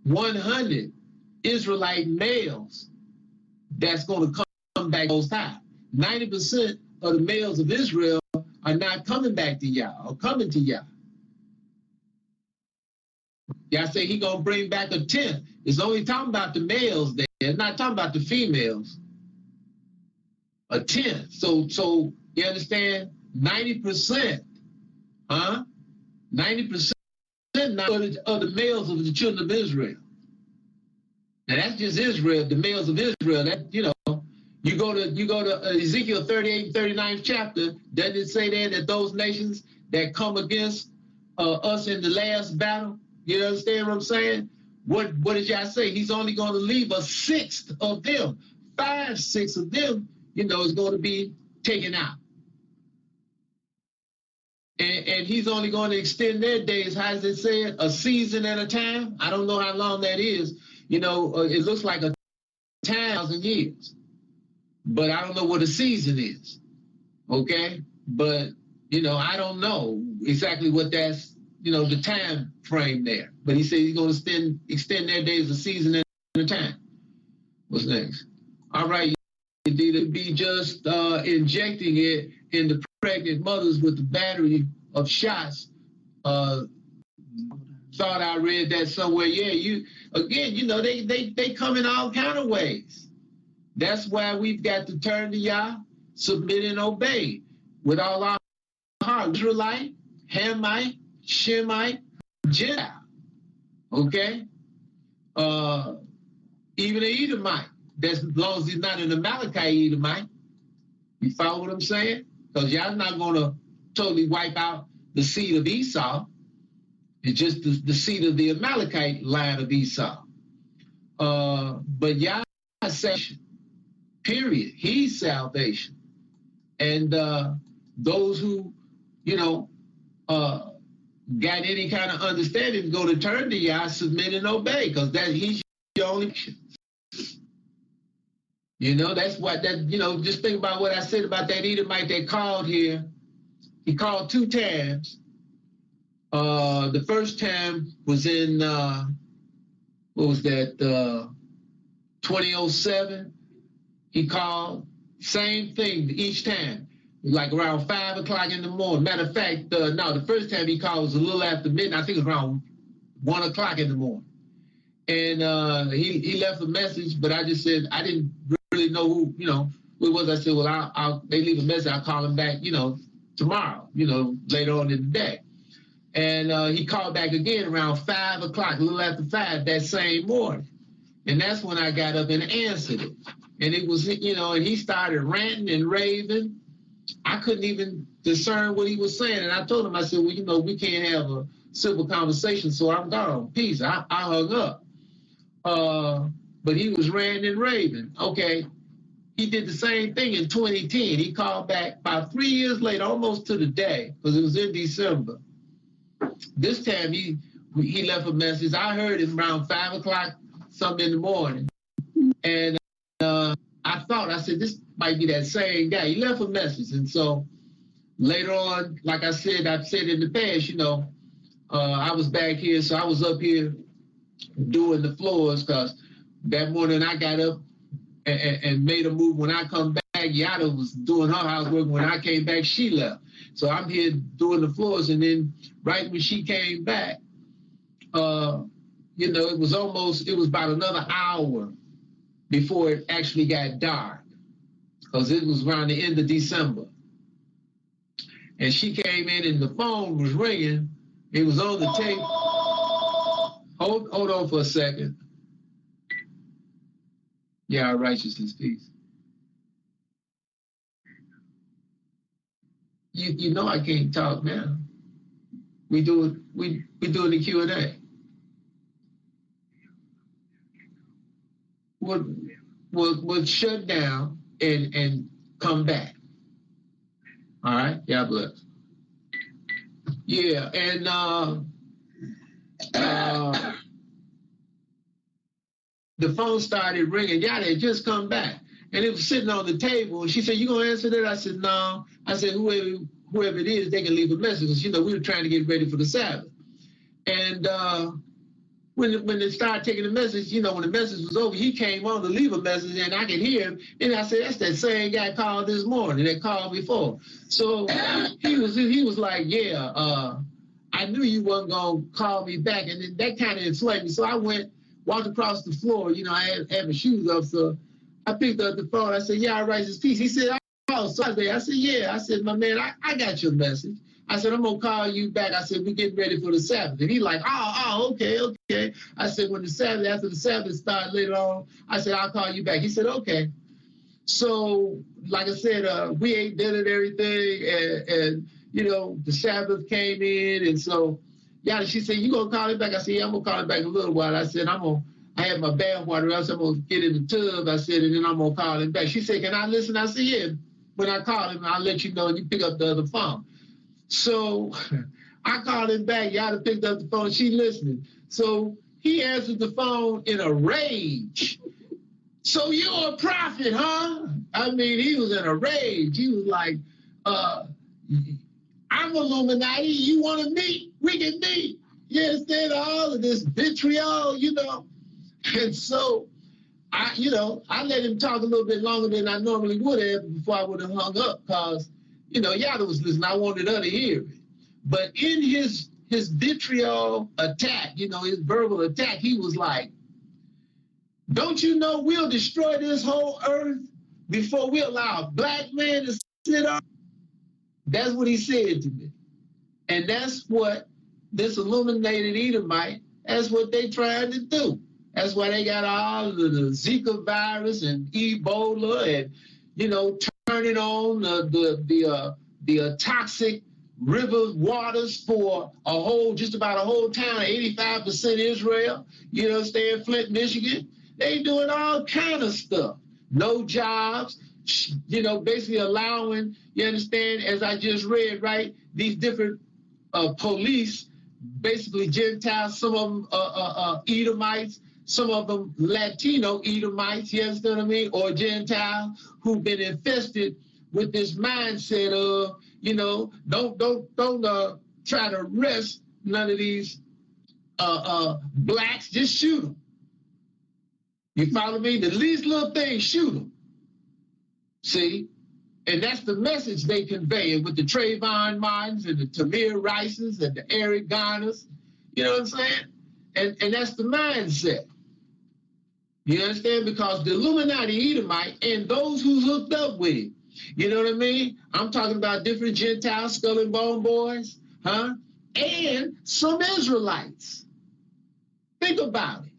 100 Israelite males that's going to come back Most High. 90% of the males of Israel are not coming back to Yah or coming to Yah. Yah say he going to bring back a tenth. It's only talking about the males there. It's not talking about the females. A tenth. So you understand? 90%, 90% of the males of the children of Israel. Now that's just Israel, the males of Israel. That you go to Ezekiel 38 and 39th chapter. Doesn't it say there that those nations that come against us in the last battle? You understand what I'm saying? What did y'all say? He's only going to leave a sixth of them. 5/6 of them, is going to be taken out. And he's only going to extend their days, how does it say it? A season at a time? I don't know how long that is. It looks like 1,000 years. But I don't know what a season is. Okay? But, I don't know exactly what that's, the time frame there. But he said he's going to extend their days a season at a time. What's next? All right. It'd be just injecting it in the pregnant mothers with the battery of shots. Thought I read that somewhere. Yeah, they come in all kind of ways. That's why we've got to turn to Yah, submit and obey with all our heart. Israelite, Hamite, Shemite, Gentile. Okay? Even an Edomite. As long as he's not an Amalekite Edomite. You follow what I'm saying? Because y'all not going to totally wipe out the seed of Esau. It's just the seed of the Amalekite line of Esau. But Yah's salvation, period. He's salvation. And those who, got any kind of understanding go to turn to Yah, submit and obey, because he's your only option. That's what just think about what I said about that Edomite that called here. He called 2 times. The first time was in, 2007. He called, same thing each time, like around 5 o'clock in the morning. Matter of fact, the first time he called was a little after midnight. I think it was around 1 o'clock in the morning. And he left a message, but I just said, I didn't really know who it was. I said, well, they leave a message, I'll call him back, tomorrow, later on in the day. And he called back again around 5 o'clock, a little after 5 that same morning. And that's when I got up and answered it. And it was, and he started ranting and raving. I couldn't even discern what he was saying. And I told him, I said, well, we can't have a civil conversation, so I'm gone. Peace. I hung up. But he was ranting and raving. Okay. He did the same thing in 2010. He called back about 3 years later, almost to the day, because it was in December. This time he left a message. I heard it around 5 o'clock, something in the morning. And I said, this might be that same guy. He left a message. And so later on, like I've said in the past, you know, I was back here, so I was up here doing the floors because that morning I got up and made a move. When I come back, Yada was doing her housework. When I came back, she left. So I'm here doing the floors, and then right when she came back, you know, it was about another hour before it actually got dark, because it was around the end of December. And she came in and the phone was ringing. It was on the tape. Hold on for a second. Yeah, our righteousness, peace. You know I can't talk now. We doing the Q&A. We'll shut down and come back. All right, God bless. Yeah, and the phone started ringing. Yada had just come back, and it was sitting on the table. And she said, "You gonna answer that?" I said, "No." I said, "Whoever it is, they can leave a message." Because, you know, we were trying to get ready for the Sabbath. And when they started taking the message, you know, when the message was over, he came on to leave a message, and I could hear him. And I said, "That's that same guy called this morning that called before." So he was like, "Yeah, I knew you wasn't gonna call me back," and then that kind of inflamed me. So I walked across the floor. You know, I had my shoes up, so I picked up the phone. I said, "Yeah, I write this piece." He said, "Oh, Sunday." I said, "Yeah." I said, "My man, I got your message." I said, "I'm gonna call you back." I said, "We're getting ready for the Sabbath." And he like, okay. I said, after the Sabbath started later on, I said, "I'll call you back." He said, "Okay." So, like I said, we ate dinner and everything, and you know, the Sabbath came in, and so, yeah, she said, "You gonna call it back?" I said, "Yeah, I'm gonna call it back in a little while." I said, I had my bath water else, I'm gonna get in the tub. I said, and then I'm gonna call him back. She said, "Can I listen?" I said, "Yeah." When I call him, I'll let you know, and you pick up the other phone. So I called him back. Yada picked up the phone. She listening. So he answered the phone in a rage. "So you're a prophet, huh?" I mean, he was in a rage. He was like, "I'm Illuminati. You want to meet? We can meet." You understand? All of this vitriol, you know. And so I let him talk a little bit longer than I normally would have before I would have hung up, because, you know, Yada was listening. I wanted her to hear it. But in his vitriol attack, you know, his verbal attack, he was like, "Don't you know we'll destroy this whole earth before we allow a black man to sit up?" That's what he said to me. And that's what this illuminated Edomite, that's what they trying to do. That's why they got all of the Zika virus and Ebola, and, you know, turning on the toxic river waters for just about a whole town, 85% Israel, you understand, Flint, Michigan. They doing all kind of stuff. No jobs, you know, basically allowing, you understand, as I just read, right, these different police, basically Gentiles, some of them Edomites, some of them Latino Edomites, you understand what I mean, or Gentiles who've been infested with this mindset of, you know, don't try to arrest none of these blacks, just shoot them. You follow me? The least little thing, shoot them. See? And that's the message they convey with the Trayvon Martins and the Tamir Rices and the Eric Garners. You know what I'm saying? And that's the mindset. You understand? Because the Illuminati Edomite and those who's hooked up with it, you know what I mean? I'm talking about different Gentile skull and bone boys, huh? And some Israelites. Think about it.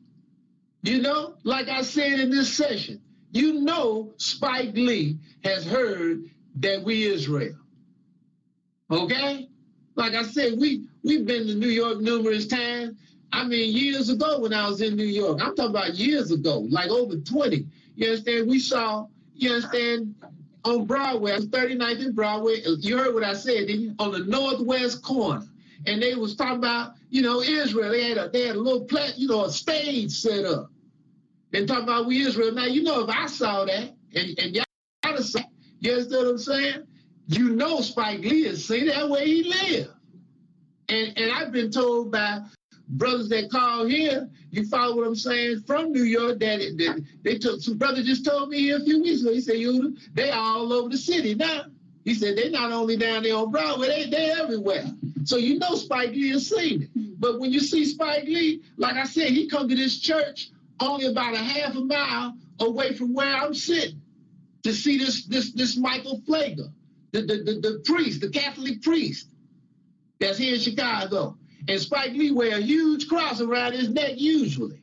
You know, like I said in this session, you know Spike Lee has heard that we Israel. Okay? Like I said, we've been to New York numerous times. I mean, years ago when I was in New York, I'm talking about years ago, like over 20. You understand? We saw, you understand, on Broadway, 39th and Broadway, you heard what I said, didn't you? On the northwest corner. And they was talking about, you know, Israel. They had a little, a stage set up. And talking about we Israel. Now, you know, if I saw that, and y'all saw, you understand what I'm saying? you know Spike Lee has seen that way he lived. And I've been told by brothers that call here, you follow what I'm saying, from New York, that they took, some brother just told me here a few weeks ago, he said, Yuda, they all over the city now. He said, they're not only down there on Broadway, they're everywhere. So you know Spike Lee has seen it. But when you see Spike Lee, like I said, he come to this church only about a half a mile away from where I'm sitting to see this Michael Flager, the priest, the Catholic priest that's here in Chicago. And Spike Lee wear a huge cross around his neck usually.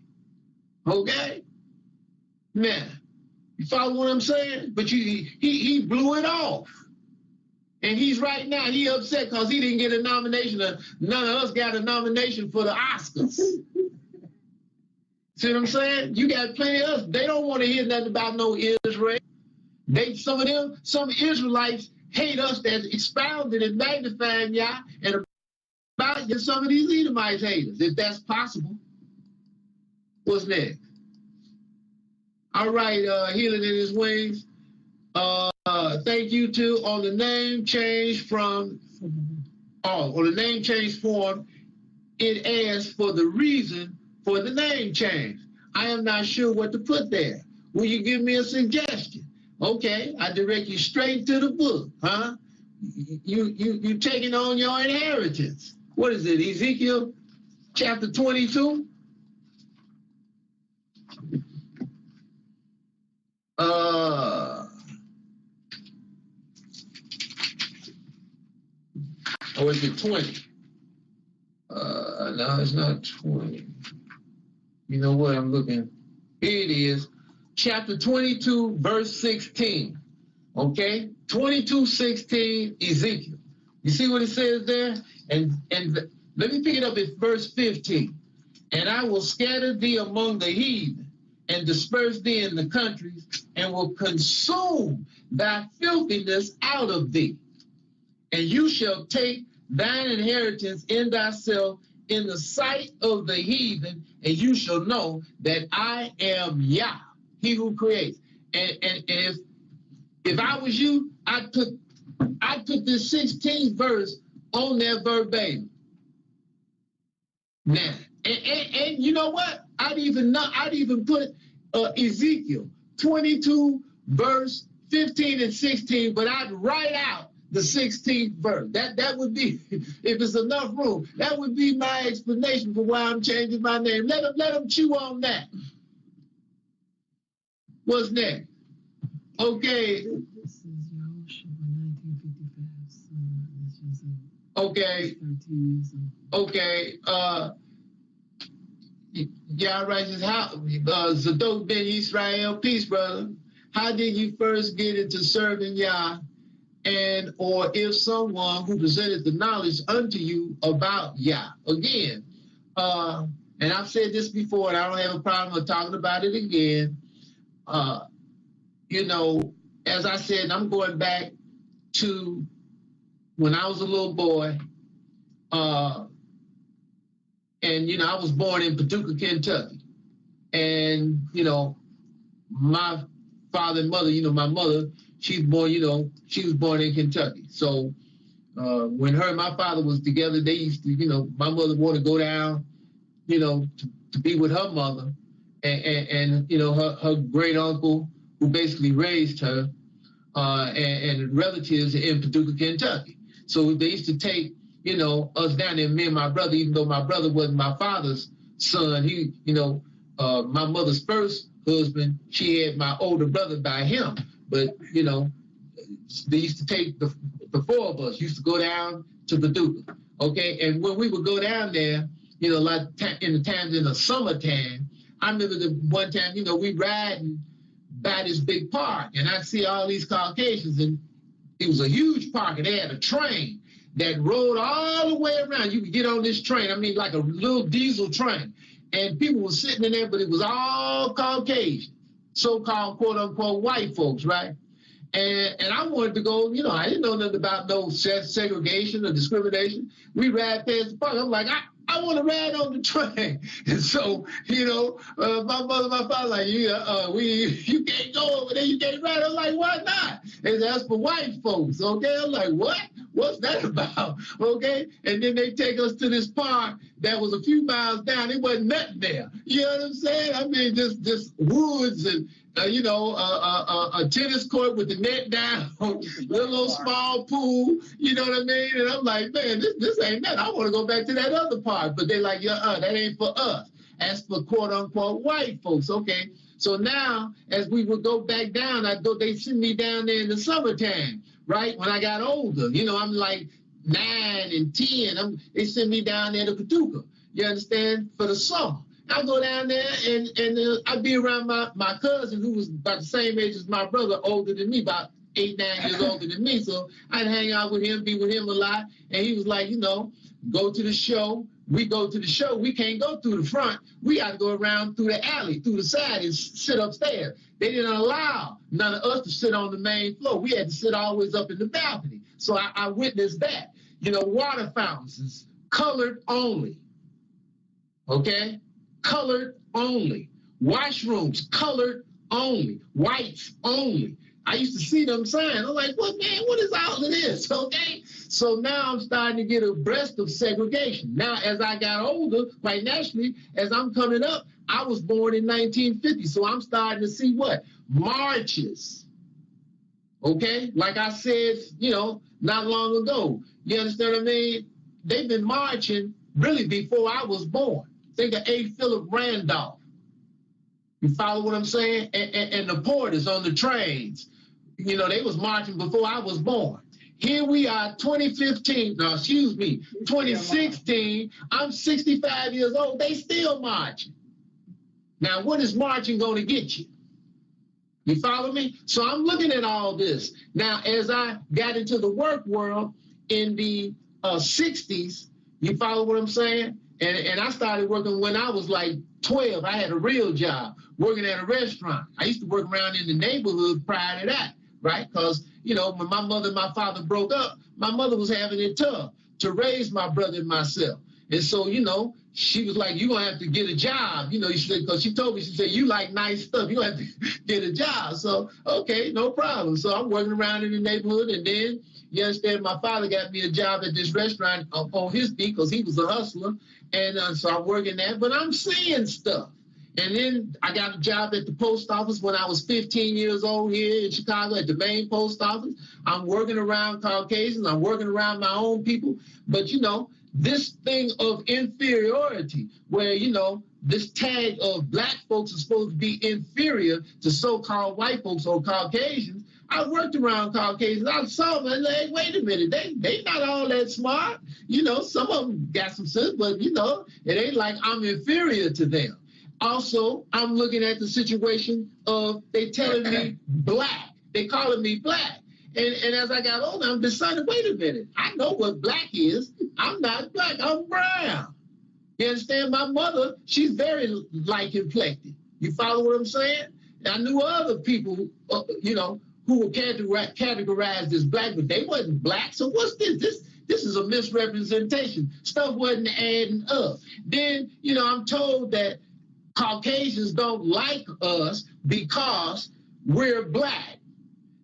Okay? Now, you follow what I'm saying? But he blew it off. And he's right now, he upset because he didn't get a nomination. None of us got a nomination for the Oscars. See what I'm saying? You got plenty of us. They don't want to hear nothing about no Israel. Some Israelites hate us that expounded and magnifying Yah, and about some of these Edomites hate us, if that's possible. What's next? All right, Healing in His Wings. Thank you too. On the name change form, it asks for the reason for the name change. I am not sure what to put there. Will you give me a suggestion? Okay, I direct you straight to the book, huh? You taking on your inheritance. What is it, Ezekiel chapter 22? Or is it 20? No, it's not 20. You know what, I'm looking. Here it is. Chapter 22, verse 16. Okay? 22:16, Ezekiel. You see what it says there? And let me pick it up at verse 15. And I will scatter thee among the heathen and disperse thee in the countries, and will consume thy filthiness out of thee. And you shall take thine inheritance in thyself in the sight of the heathen, and you shall know that I am Yah, he who creates. And if I was you, I'd put this 16th verse on that verbatim. Now, and you know what? I'd even put Ezekiel 22 verse 15 and 16, but I'd write out the 16th verse. That would be, if it's enough room, that would be my explanation for why I'm changing my name. Let them chew on that. What's next? Okay. This is Yahushua 1955. Okay. 13 years old. Okay. Yeah, righteous. How Zadok ben Israel, peace, brother. How did you first get into serving Yah? And or if someone who presented the knowledge unto you about Yah. Again, and I've said this before, and I don't have a problem with talking about it again. You know, as I said, I'm going back to when I was a little boy. And, you know, I was born in Paducah, Kentucky. And, you know, my father and mother, you know, my mother, she was born in Kentucky. So when her and my father was together, they used to, you know, my mother wanted to go down, you know, to be with her mother and you know, her great uncle who basically raised her and relatives in Paducah, Kentucky. So they used to take, you know, us down there, me and my brother, even though my brother wasn't my father's son, he, you know, my mother's first husband, she had my older brother by him. But, you know, they used to take the four of us, used to go down to Paducah, okay? And when we would go down there, you know, like in the summertime, I remember the one time, you know, we riding by this big park, and I'd see all these Caucasians, and it was a huge park, and they had a train that rode all the way around. You could get on this train, I mean, like a little diesel train, and people were sitting in there, but it was all Caucasian, so-called quote-unquote white folks, right? And I wanted to go, you know, I didn't know nothing about no segregation or discrimination. We ride past the park. I'm like, I want to ride on the train. And so, my mother, my father, like, you can't go over there. You can't ride. I'm like, why not? And that's for white folks. Okay. I'm like, what? What's that about? Okay. And then they take us to this park that was a few miles down. It wasn't nothing there. You know what I'm saying? I mean, just woods and, a tennis court with the net down, little small pool, you know what I mean? And I'm like, man, this ain't that. I want to go back to that other park. But they're like, that ain't for us. That's for quote unquote white folks. Okay. So now, as we would go back down, they send me down there in the summertime, right? When I got older, I'm like 9 and 10. They send me down there to Paducah, you understand, for the summer. I go down there and I'd be around my cousin who was about the same age as my brother, older than me, about 8, 9 years older than me. So I'd hang out with him, be with him a lot. And he was like, go to the show. We go to the show. We can't go through the front. We got to go around through the alley, through the side and sit upstairs. They didn't allow none of us to sit on the main floor. We had to sit always up in the balcony. So I witnessed that. Water fountains, colored only. Okay? Colored only. Washrooms, colored only. Whites only. I used to see them signs. I'm like, well, man, what is all of this? Okay. So now I'm starting to get abreast of segregation. Now, as I got older, quite naturally, as I'm coming up, I was born in 1950. So I'm starting to see what? Marches. Okay. Like I said, not long ago. You understand what I mean? They've been marching really before I was born. Think of A. Philip Randolph. You follow what I'm saying? And the porters on the trains. They was marching before I was born. Here we are, 2016. I'm 65 years old. They still marching. Now, what is marching going to get you? You follow me? So I'm looking at all this. Now, as I got into the work world in the 60s, you follow what I'm saying? And I started working when I was like 12. I had a real job working at a restaurant. I used to work around in the neighborhood prior to that, right? Because, when my mother and my father broke up, my mother was having it tough to raise my brother and myself. And so, she was like, you're going to have to get a job. Because she told me, she said, you like nice stuff. You have to get a job. So, okay, no problem. So I'm working around in the neighborhood. And then, you understand, my father got me a job at this restaurant on his feet because he was a hustler. And so I'm working there, but I'm seeing stuff. And then I got a job at the post office when I was 15 years old here in Chicago at the main post office. I'm working around Caucasians. I'm working around my own people. But, this thing of inferiority where, this tag of black folks is supposed to be inferior to so-called white folks or Caucasians. I worked around Caucasians. I saw them and like, wait a minute, they not all that smart. Some of them got some sense, but, it ain't like I'm inferior to them. Also, I'm looking at the situation of they telling me black. They calling me black. And as I got older, I'm deciding, wait a minute, I know what black is. I'm not black, I'm brown. You understand? My mother, she's very light complected. You follow what I'm saying? I knew other people, who were categorized as black, but they wasn't black. So what's this? This is a misrepresentation. Stuff wasn't adding up. Then, I'm told that Caucasians don't like us because we're black.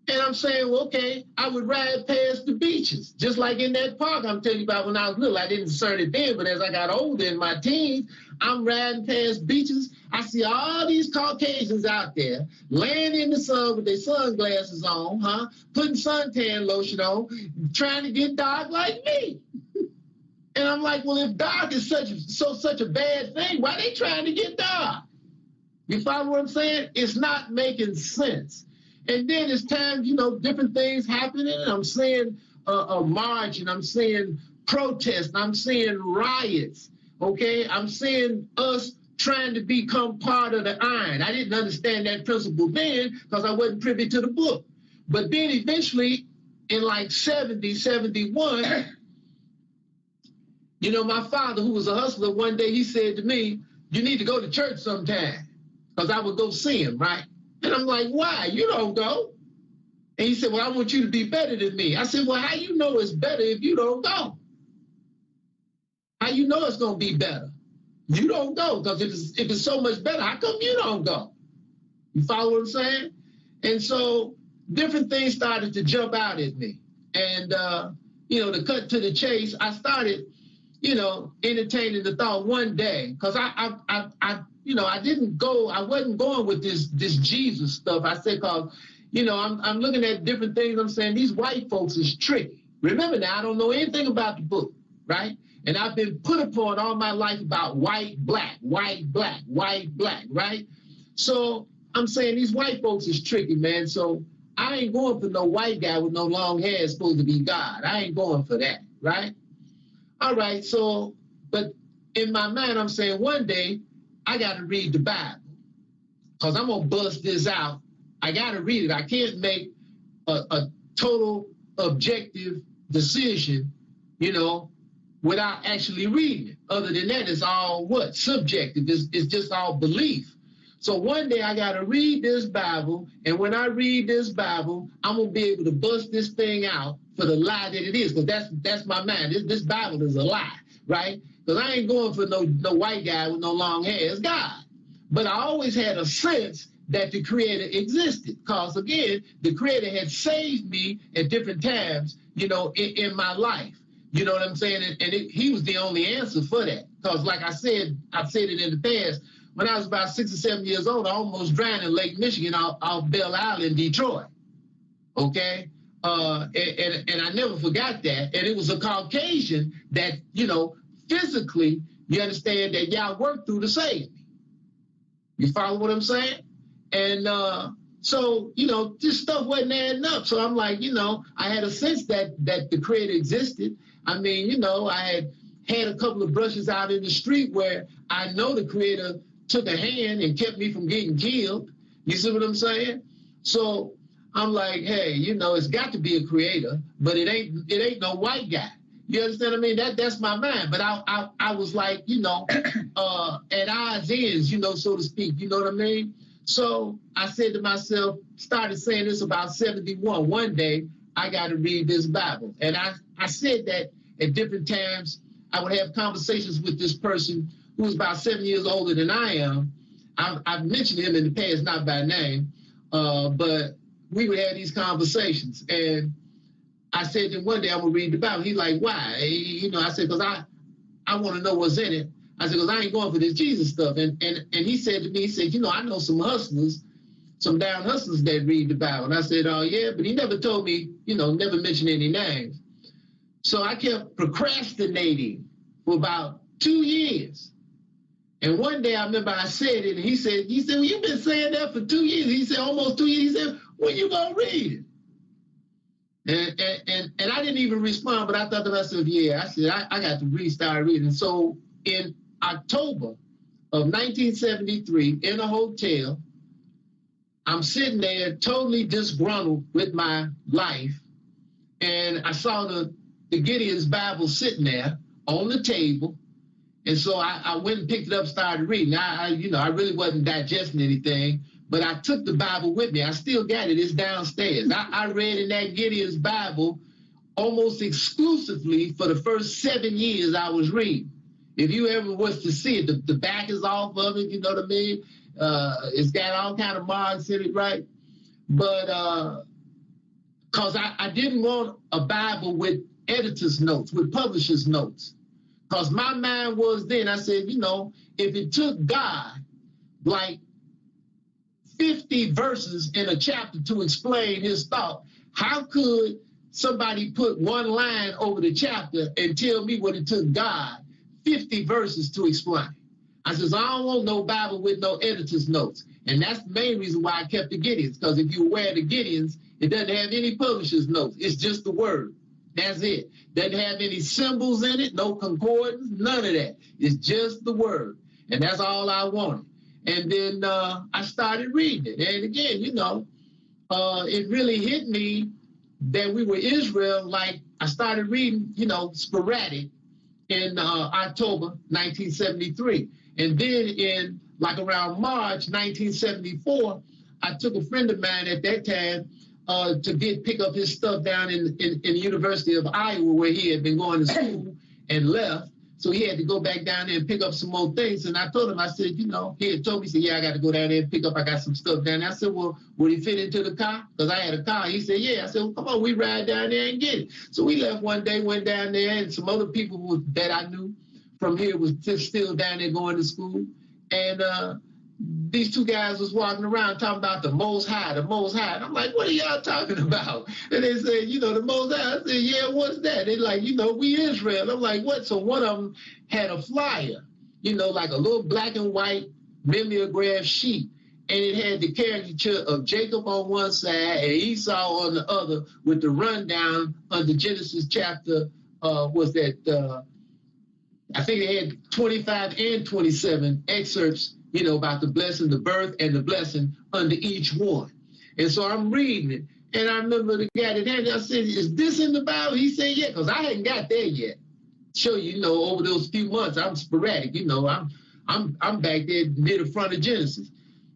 And I'm saying, well, okay, I would ride past the beaches, just like in that park I'm telling you about when I was little. I didn't discern it then, but as I got older in my teens, I'm riding past beaches. I see all these Caucasians out there laying in the sun with their sunglasses on, putting suntan lotion on, trying to get dark like me. And I'm like, well, if dark is such a bad thing, why are they trying to get dark? You follow what I'm saying? It's not making sense. And then it's times, different things happening. And I'm seeing a march, and I'm seeing protests, and I'm seeing riots. Okay, I'm seeing us trying to become part of the iron. I didn't understand that principle then because I wasn't privy to the book. But then eventually, in like 70, 71, my father, who was a hustler, one day he said to me, you need to go to church sometime, because I would go see him, right? And I'm like, why? You don't go. And he said, well, I want you to be better than me. I said, well, how you know it's better if you don't go? How you know it's going to be better? You don't go, because if it's so much better, how come you don't go? You follow what I'm saying? And so different things started to jump out at me. And, to cut to the chase, I started, entertaining the thought one day, because I didn't go, I wasn't going with this Jesus stuff. I said, because, I'm looking at different things. I'm saying these white folks is tricky. Remember now, I don't know anything about the book, right? And I've been put upon all my life about white, black, white, black, white, black, right? So I'm saying these white folks is tricky, man. So I ain't going for no white guy with no long hair supposed to be God. I ain't going for that, right? All right, so, but in my mind, I'm saying one day I got to read the Bible, because I'm going to bust this out. I got to read it. I can't make a total objective decision, without actually reading it. Other than that, it's all what? Subjective. It's just all belief. So one day I got to read this Bible, and when I read this Bible, I'm going to be able to bust this thing out for the lie that it is, because that's my mind. This Bible is a lie, right? Because I ain't going for no white guy with no long hair. It's God. But I always had a sense that the Creator existed, because, again, the Creator had saved me at different times, in my life. You know what I'm saying? And he was the only answer for that. Because, like I said, I've said it in the past, when I was about 6 or 7 years old, I almost drowned in Lake Michigan off Belle Isle, Detroit. Okay? And I never forgot that. And it was a Caucasian that, physically, you understand, that y'all worked through to save me. You follow what I'm saying? And so, this stuff wasn't adding up. So I'm like, I had a sense that the Creator existed. I mean, I had a couple of brushes out in the street where I know the Creator took a hand and kept me from getting killed. You see what I'm saying? So I'm like, hey, it's got to be a Creator, but it ain't no white guy. You understand what I mean? That's my mind. But I was like, at odds ends, so to speak. You know what I mean? So I said to myself, started saying this about 71. One day, I got to read this Bible. And I said that at different times. I would have conversations with this person who was about 7 years older than I am. I've mentioned him in the past, not by name, but we would have these conversations. And I said to him one day, I'm going to read the Bible. He's like, why? I said, because I want to know what's in it. I said, because I ain't going for this Jesus stuff. And he said to me, he said, I know some hustlers, some down hustlers that read the Bible. And I said, oh, yeah, but he never told me, never mentioned any names. So I kept procrastinating for about 2 years. And one day I remember I said it, and he said, well, you've been saying that for 2 years. He said, almost 2 years. He said, when you going to read it? And I didn't even respond, but I thought to myself, yeah, I said, I got to restart reading. So in October of 1973, in a hotel, I'm sitting there totally disgruntled with my life, and I saw the Gideon's Bible sitting there on the table, and so I went and picked it up, started reading. I really wasn't digesting anything, but I took the Bible with me. I still got it. It's downstairs. I read in that Gideon's Bible almost exclusively for the first 7 years I was reading. If you ever was to see it, the back is off of it, you know what I mean? It's got all kind of marks in it, right? But because I didn't want a Bible with editor's notes, with publisher's notes. Because my mind was then, I said, if it took God like 50 verses in a chapter to explain his thought, how could somebody put one line over the chapter and tell me what it took God 50 verses to explain? I says, I don't want no Bible with no editor's notes. And that's the main reason why I kept the Gideons, because if you're aware of the Gideons, it doesn't have any publisher's notes. It's just the word. That's it. Doesn't have any symbols in it, no concordance, none of that. It's just the word. And that's all I wanted. And then I started reading it. And again, it really hit me that we were Israel. Like I started reading, sporadic in October 1973. And then in like around March 1974, I took a friend of mine at that time to pick up his stuff down in the University of Iowa, where he had been going to school and left. So he had to go back down there and pick up some more things. And I told him, I said, he had told me, he said, yeah, I got to go down there and pick up. I got some stuff down there. I said, well, would he fit into the car? Because I had a car. He said, yeah. I said, well, come on, we ride down there and get it. So we left one day, went down there, and some other people that I knew from here was still down there going to school. And these two guys was walking around talking about the Most High, the Most High. And I'm like, what are y'all talking about? And they said, the Most High. I said, yeah, what's that? They're like, we Israel. I'm like, what? So one of them had a flyer, like a little black and white mimeograph sheet. And it had the caricature of Jacob on one side and Esau on the other with the rundown of the Genesis chapter, I think it had 25 and 27 excerpts, about the blessing, the birth, and the blessing under each one. And so I'm reading it. And I remember the guy that had it, I said, is this in the Bible? He said, yeah, because I hadn't got there yet. Show you, over those few months, I'm sporadic, I'm back there near the front of Genesis.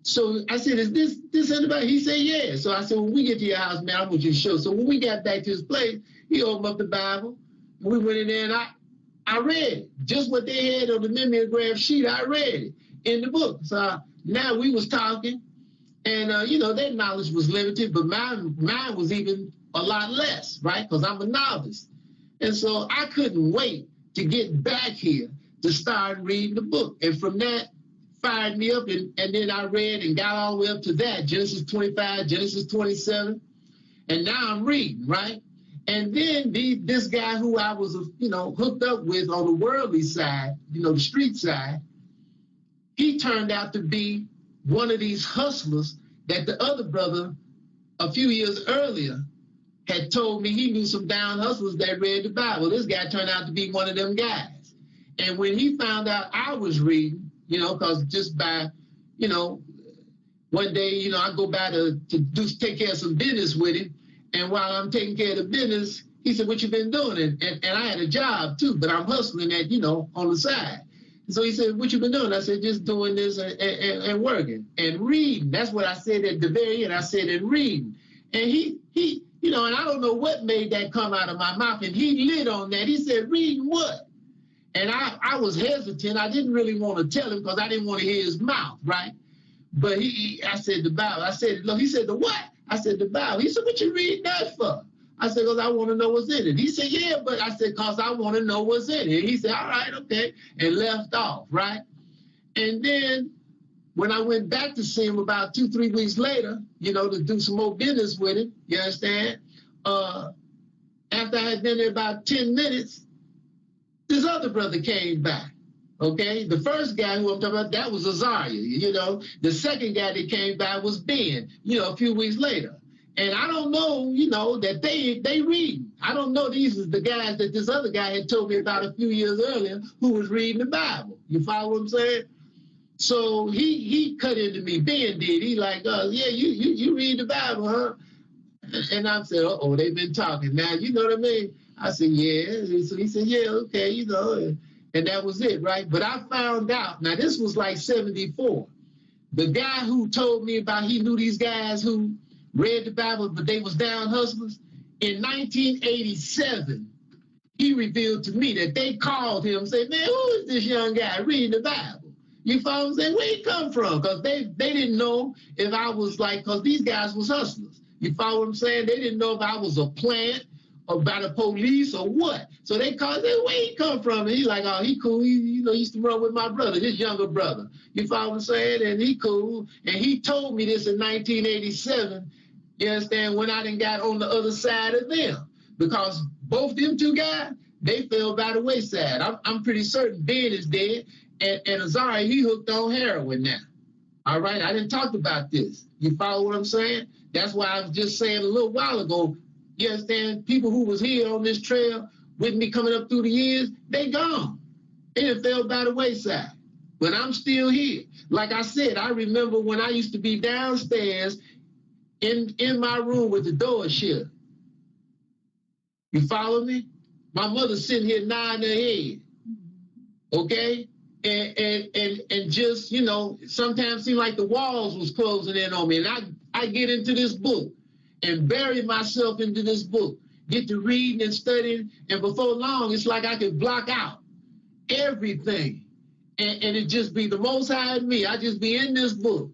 So I said, is this in the Bible? He said, yeah. So I said, when we get to your house, man, I want you to show. So when we got back to his place, he opened up the Bible. We went in there and I read it. Just what they had on the mimeograph sheet, I read it in the book. So now we was talking, and their knowledge was limited, but mine was even a lot less, right? Because I'm a novice. And so I couldn't wait to get back here to start reading the book. And from that, fired me up, and then I read and got all the way up to that, Genesis 25, Genesis 27, and now I'm reading, right? And then this guy who I was, hooked up with on the worldly side, the street side, he turned out to be one of these hustlers that the other brother a few years earlier had told me he knew some down hustlers that read the Bible. This guy turned out to be one of them guys. And when he found out I was reading, because just by, one day, I go by to take care of some business with him. And while I'm taking care of the business, he said, what you been doing? And I had a job too, but I'm hustling that, on the side. So he said, what you been doing? I said, just doing this and working and reading. That's what I said at the very end. I said, and reading. And he, and I don't know what made that come out of my mouth. And he lit on that. He said, reading what? And I was hesitant. I didn't really want to tell him because I didn't want to hear his mouth, right? But I said, the Bible. I said, look, he said, the what? I said, the Bible. He said, what you reading that for? I said, because I want to know what's in it. He said, yeah, but I said, because I want to know what's in it. He said, all right, okay, and left off, right? And then when I went back to see him about 2-3 weeks later, to do some more business with him, you understand? After I had been there about 10 minutes, this other brother came back, okay? The first guy who I'm talking about, that was Azariah, The second guy that came back was Ben, a few weeks later. And I don't know, that they read. I don't know these is the guys that this other guy had told me about a few years earlier who was reading the Bible. You follow what I'm saying? So he cut into me. Ben did. He like, yeah, you read the Bible, huh? And I said, uh-oh, they've been talking. Now, you know what I mean? I said, yeah. So he said, yeah, okay, and that was it, right? But I found out, now this was like 74. The guy who told me about he knew these guys who read the Bible, but they was down hustlers. In 1987, he revealed to me that they called him and said, man, who is this young guy reading the Bible? You follow what I'm saying? Where he come from? Because they didn't know if I was like, because these guys was hustlers. You follow what I'm saying? They didn't know if I was a plant or by the police or what. So they called, where he come from? And he's like, oh, he cool. He used to run with my brother, his younger brother. You follow what I'm saying? And he cool. And he told me this in 1987. You understand? When I done got on the other side of them. Because both them two guys, they fell by the wayside. I'm pretty certain Ben is dead. And Azariah, he hooked on heroin now. All right? I didn't talk about this. You follow what I'm saying? That's why I was just saying a little while ago, you understand? People who was here on this trail with me coming up through the years, they gone. They done fell by the wayside. But I'm still here. Like I said, I remember when I used to be downstairs in my room with the door shut. You follow me? My mother sitting here nodding her head. Okay? And just, sometimes seemed like the walls was closing in on me. And I get into this book and bury myself into this book, get to reading and studying. And before long, it's like I could block out. everything. And it just be the Most High in me. I just be in this book.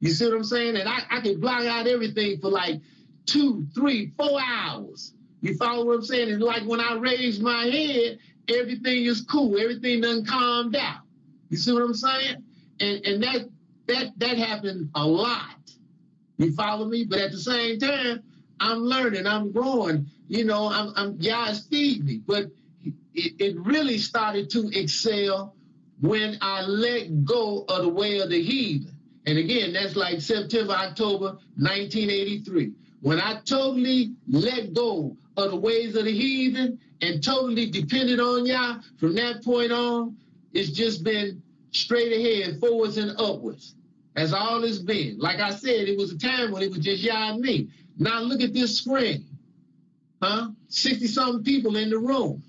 You see what I'm saying? And I can block out everything for like 2, 3, 4 hours. You follow what I'm saying? And like when I raise my head, everything is cool. Everything done calmed down. You see what I'm saying? And that happened a lot. You follow me? But at the same time, I'm learning, I'm growing. You know, God's feeding me. But it really started to excel when I let go of the way of the heathen. And again, that's like September, October 1983. When I totally let go of the ways of the heathen and totally depended on Yah, from that point on, it's just been straight ahead, forwards and upwards. That's all it's been. Like I said, it was a time when it was just Yah and me. Now look at this screen. 60-something people in the room.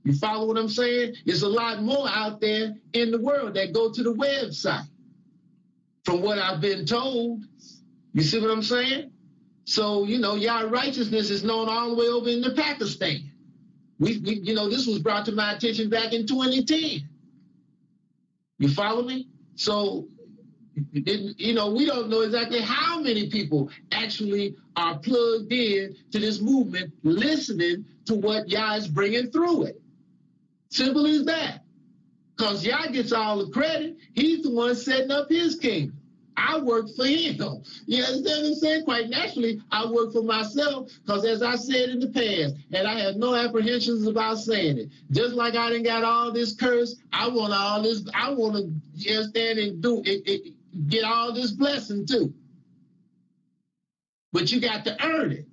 You follow what I'm saying? There's a lot more out there in the world that go to the website. From what I've been told, you see what I'm saying? So, you know, Yah righteousness is known all the way over in Pakistan. We you know, this was brought to my attention back in 2010. You follow me? So, you know, we don't know exactly how many people actually are plugged in to this movement, listening to what Yah is bringing through it. Simple as that. Because Yah gets all the credit. He's the one setting up his kingdom. I work for him. You understand what I'm saying? Quite naturally, I work for myself because, as I said in the past, and I have no apprehensions about saying it, just like I done got all this curse, I want all this, I want to understand and do it, get all this blessing too. But you got to earn it.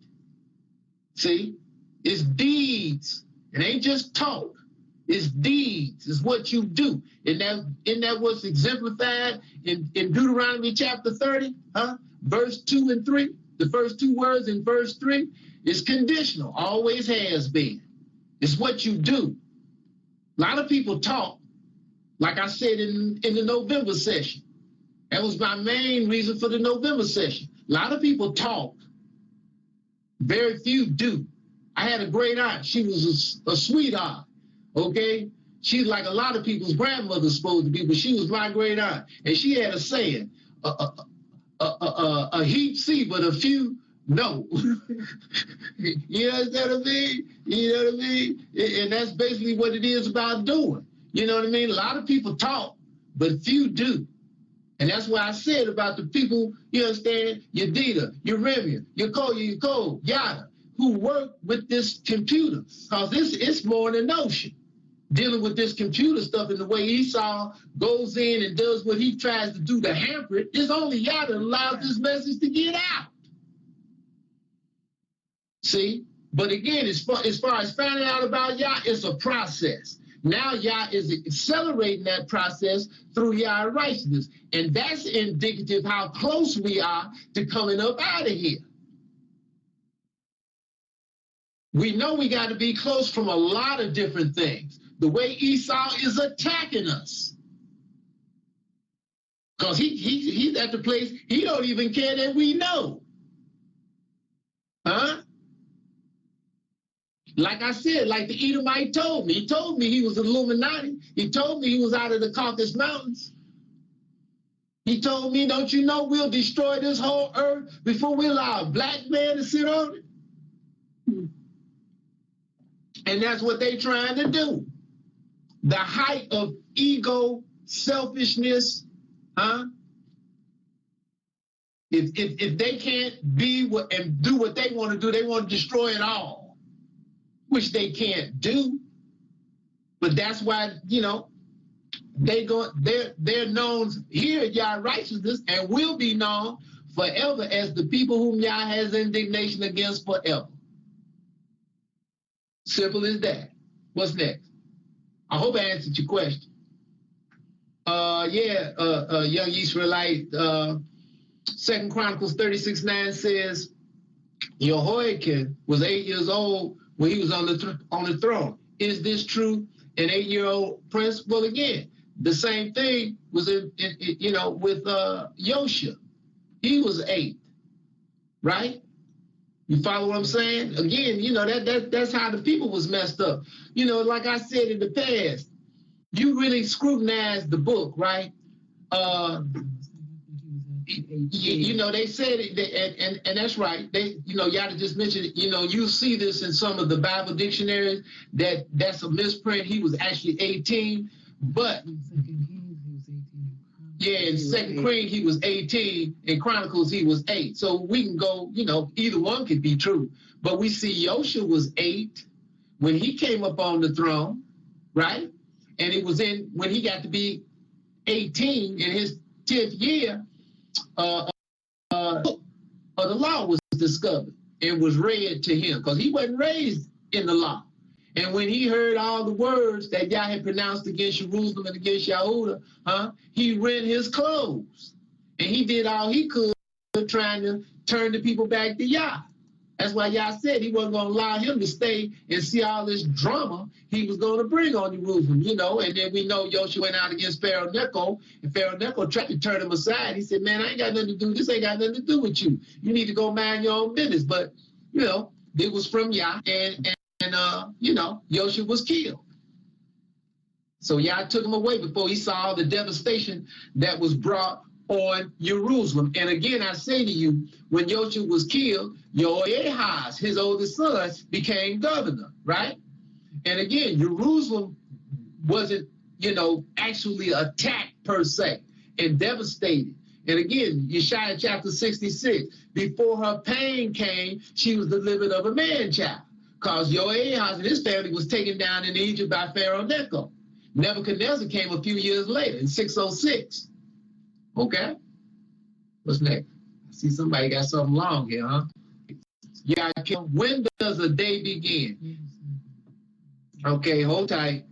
See? It's deeds. It ain't just talk. It's deeds. It's what you do. Isn't that what's exemplified in Deuteronomy chapter 30, verse 2 and 3? The first 2 words in verse 3 is conditional, always has been. It's what you do. A lot of people talk, like I said in the November session. That was my main reason for the November session. A lot of people talk. Very few do. I had a great aunt. She was a sweetheart. Okay, she's like a lot of people's grandmother's supposed to be, but she was my great aunt, and she had a saying: a heap see, but a few no. You understand what I mean? You know what I mean? And that's basically what it is about doing. You know what I mean? A lot of people talk, but few do. And that's why I said about the people, you understand, your Dita, your Remian, your Cole, Yada, who work with this computer, because it's more than a notion. Dealing with this computer stuff and the way Esau goes in and does what he tries to do to hamper it, it's only Yah that allows this message to get out. See? But again, as far as finding out about Yah, it's a process. Now Yah is accelerating that process through Yah righteousness. And that's indicative how close we are to coming up out of here. We know we got to be close from a lot of different things. The way Esau is attacking us. Because he's at the place, he don't even care that we know. Like I said, like the Edomite told me. He told me he was Illuminati. He told me he was out of the Caucasus Mountains. He told me, don't you know we'll destroy this whole earth before we allow a black man to sit on it? And that's what they're trying to do. The height of ego, selfishness, If they can't be and do what they want to do, they want to destroy it all, which they can't do. But that's why, you know, they're known here at Yah righteousness and will be known forever as the people whom Yah has indignation against forever. Simple as that. What's next? I hope I answered your question. Young Israelite, 2 Chronicles 36:9 says, Jehoiakim was 8 years old when he was on the throne. Is this true? An 8-year-old prince? Well, again, the same thing was with Yoshua. He was 8, right? You follow what I'm saying? Again, you know, that's how the people was messed up. You know, like I said in the past, you really scrutinize the book, right? You know, they said it, and that's right. They, you know, Yada just mentioned it. You know, you see this in some of the Bible dictionaries that's a misprint. He was actually 18, but yeah, in Second Queen he was 18, in Chronicles he was 8. So we can go, you know, either one could be true. But we see Yosha was 8 when he came up on the throne, right? And it was when he got to be 18 in his 10th year. The law was discovered and was read to him because he wasn't raised in the law. And when he heard all the words that Yah had pronounced against Jerusalem and against Yahudah, he rent his clothes. And he did all he could trying to turn the people back to Yah. That's why Yah said he wasn't going to allow him to stay and see all this drama he was going to bring on Jerusalem, you know. And then we know Yosha went out against Pharaoh Necho, and Pharaoh Necho tried to turn him aside. He said, man, I ain't got nothing to do with this. Ain't got nothing to do with you. You need to go mind your own business. But, you know, it was from Yah, and you know, Yosha was killed. So Yah took him away before he saw the devastation that was brought on Jerusalem. And again, I say to you, when Yosha was killed, Yoahaz, his oldest son, became governor, right? And again, Jerusalem wasn't, you know, actually attacked per se and devastated. And again, Yeshaya chapter 66, before her pain came, she was delivered of a man-child, because Yoahaz and his family was taken down in Egypt by Pharaoh Necho. Nebuchadnezzar came a few years later in 606. Okay? What's next? I see somebody got something long here, huh? Yeah, when does a day begin? Okay, hold tight.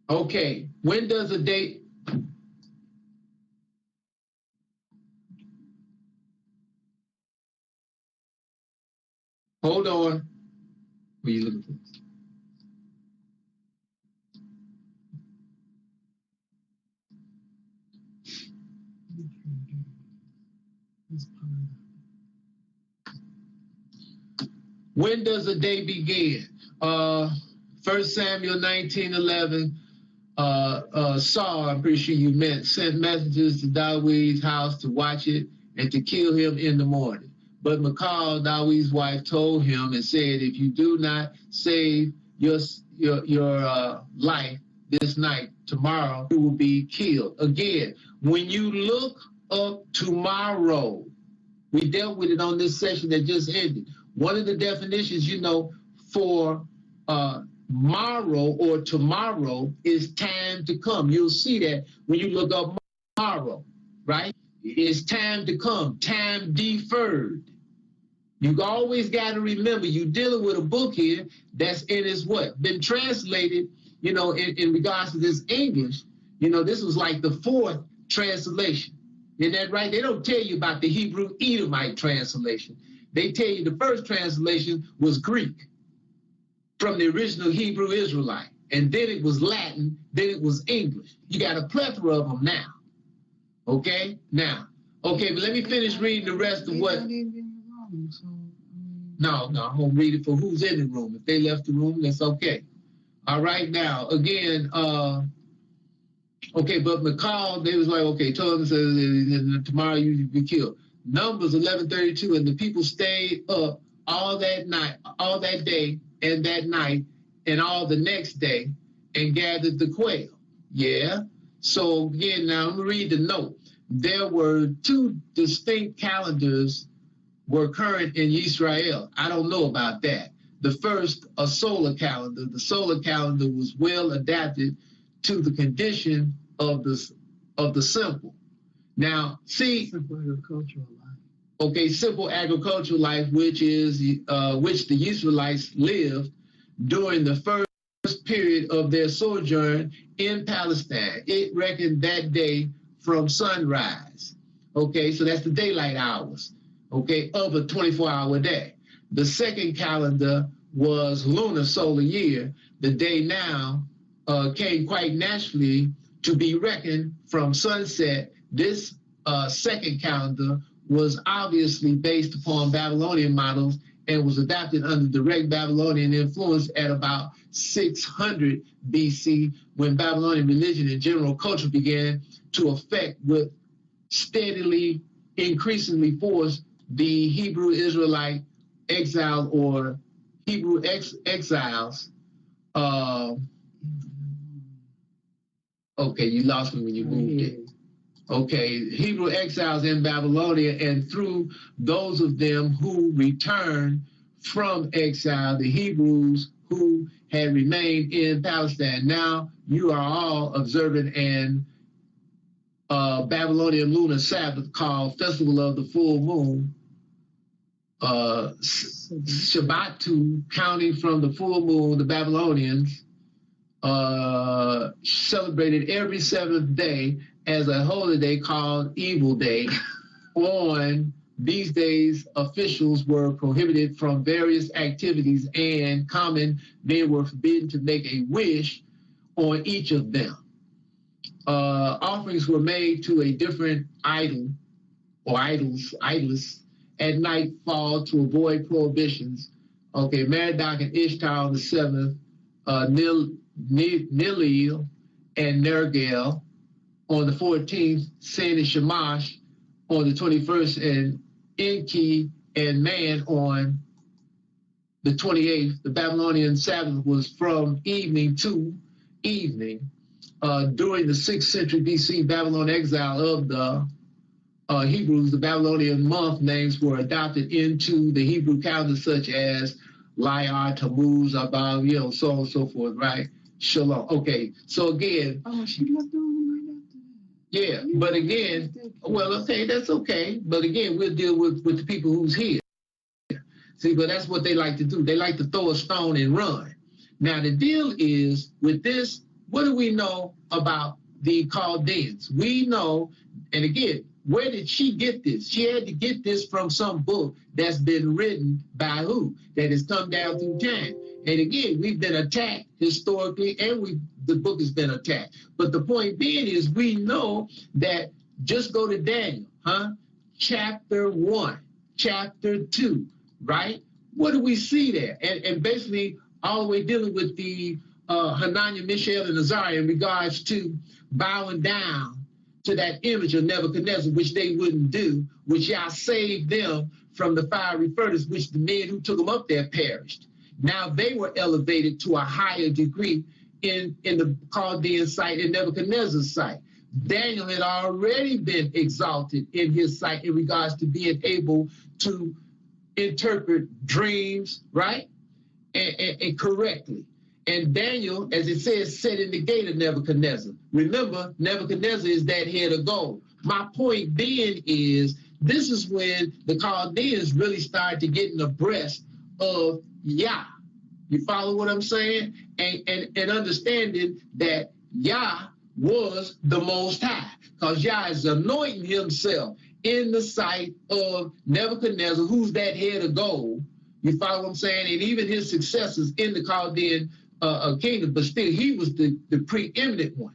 Okay, when does a day... Hold on. What are you looking for? When does a day begin? 1 Samuel 19:11. Saul, I'm pretty sure you meant, sent messengers to David's house to watch it and to kill him in the morning. But Michal, David's wife, told him and said, if you do not save your life this night, tomorrow you will be killed. Again, when you look up tomorrow, we dealt with it on this session that just ended. One of the definitions, you know, for morrow or tomorrow is time to come. You'll see that when you look up tomorrow, right? It's time to come, time deferred. You always got to remember, you're dealing with a book here that's in its what? Been translated, you know, in regards to this English. You know, this was like the 4th translation. Isn't that right? They don't tell you about the Hebrew Edomite translation. They tell you the first translation was Greek from the original Hebrew Israelite. And then it was Latin, then it was English. You got a plethora of them now. Okay? Now, okay, but let me finish reading the rest of what... No, I'm going to read it for who's in the room. If they left the room, that's okay. All right, now, again, okay, but Michal, they was like, okay, told him, said, tomorrow you will be killed. Numbers 11:32, and the people stayed up all that night, all that day, and that night, and all the next day, and gathered the quail. Yeah. So again, now I'm going to read the note. There were 2 distinct calendars were current in Israel. I don't know about that. The first, a solar calendar. The solar calendar was well adapted to the condition of the simple. Now, see, Simple agricultural life. Okay, simple agricultural life, which the Israelites lived during the first period of their sojourn in Palestine. It reckoned that day from sunrise. Okay, so that's the daylight hours. Okay, of a 24-hour day. The second calendar was lunar solar year. The day now came quite naturally to be reckoned from sunset. This second calendar was obviously based upon Babylonian models and was adapted under direct Babylonian influence at about 600 BC, when Babylonian religion and general culture began to affect with steadily, increasingly force the Hebrew Israelite exile or Hebrew exiles. Okay, you lost me when you moved it. Okay, Hebrew exiles in Babylonia, and through those of them who returned from exile, the Hebrews who had remained in Palestine. Now you are all observing an Babylonian lunar Sabbath called Festival of the Full Moon, Shabbatu, counting from the full moon. The Babylonians celebrated every seventh day as a holiday called Evil Day. On these days, officials were prohibited from various activities, and common men were forbidden to make a wish on each of them. Offerings were made to a different idol or idolists at nightfall to avoid prohibitions. Okay, Merodach and Ishtar on the 7th, Nilil and Nergal on the 14th, Sin and Shamash on the 21st, and Enki and Man on the 28th. The Babylonian Sabbath was from evening to evening. During the 6th century BC Babylon exile of the Hebrews, the Babylonian month names were adopted into the Hebrew calendar, such as Liar, Tammuz, Abal, so on and so forth, right? Shalom. Okay, so again. Oh, she left on right after that. Yeah, but again, well, okay, that's okay. But again, we'll deal with the people who's here. See, but that's what they like to do. They like to throw a stone and run. Now, the deal is with this, what do we know about the Chaldeans? We know, and again, where did she get this? She had to get this from some book that's been written by who? That has come down through time. And again, we've been attacked historically, and the book has been attacked. But the point being is, we know that, just go to Daniel, chapter 1, chapter 2, right? What do we see there? And basically, all the way dealing with the Hananiah, Mishael, and Azariah in regards to bowing down to that image of Nebuchadnezzar, which they wouldn't do, which Yah saved them from the fiery furnace, which the men who took them up there perished. Now they were elevated to a higher degree in the Chaldean sight, in Nebuchadnezzar's sight. Daniel had already been exalted in his sight in regards to being able to interpret dreams, right? And correctly. And Daniel, as it says, sat in the gate of Nebuchadnezzar. Remember, Nebuchadnezzar is that head of gold. My point being is, this is when the Chaldeans really started to get abreast of Yah. You follow what I'm saying? And understanding that Yah was the Most High, because Yah is anointing himself in the sight of Nebuchadnezzar, who's that head of gold. You follow what I'm saying? And even his successors in the Chaldean kingdom, but still he was the preeminent one,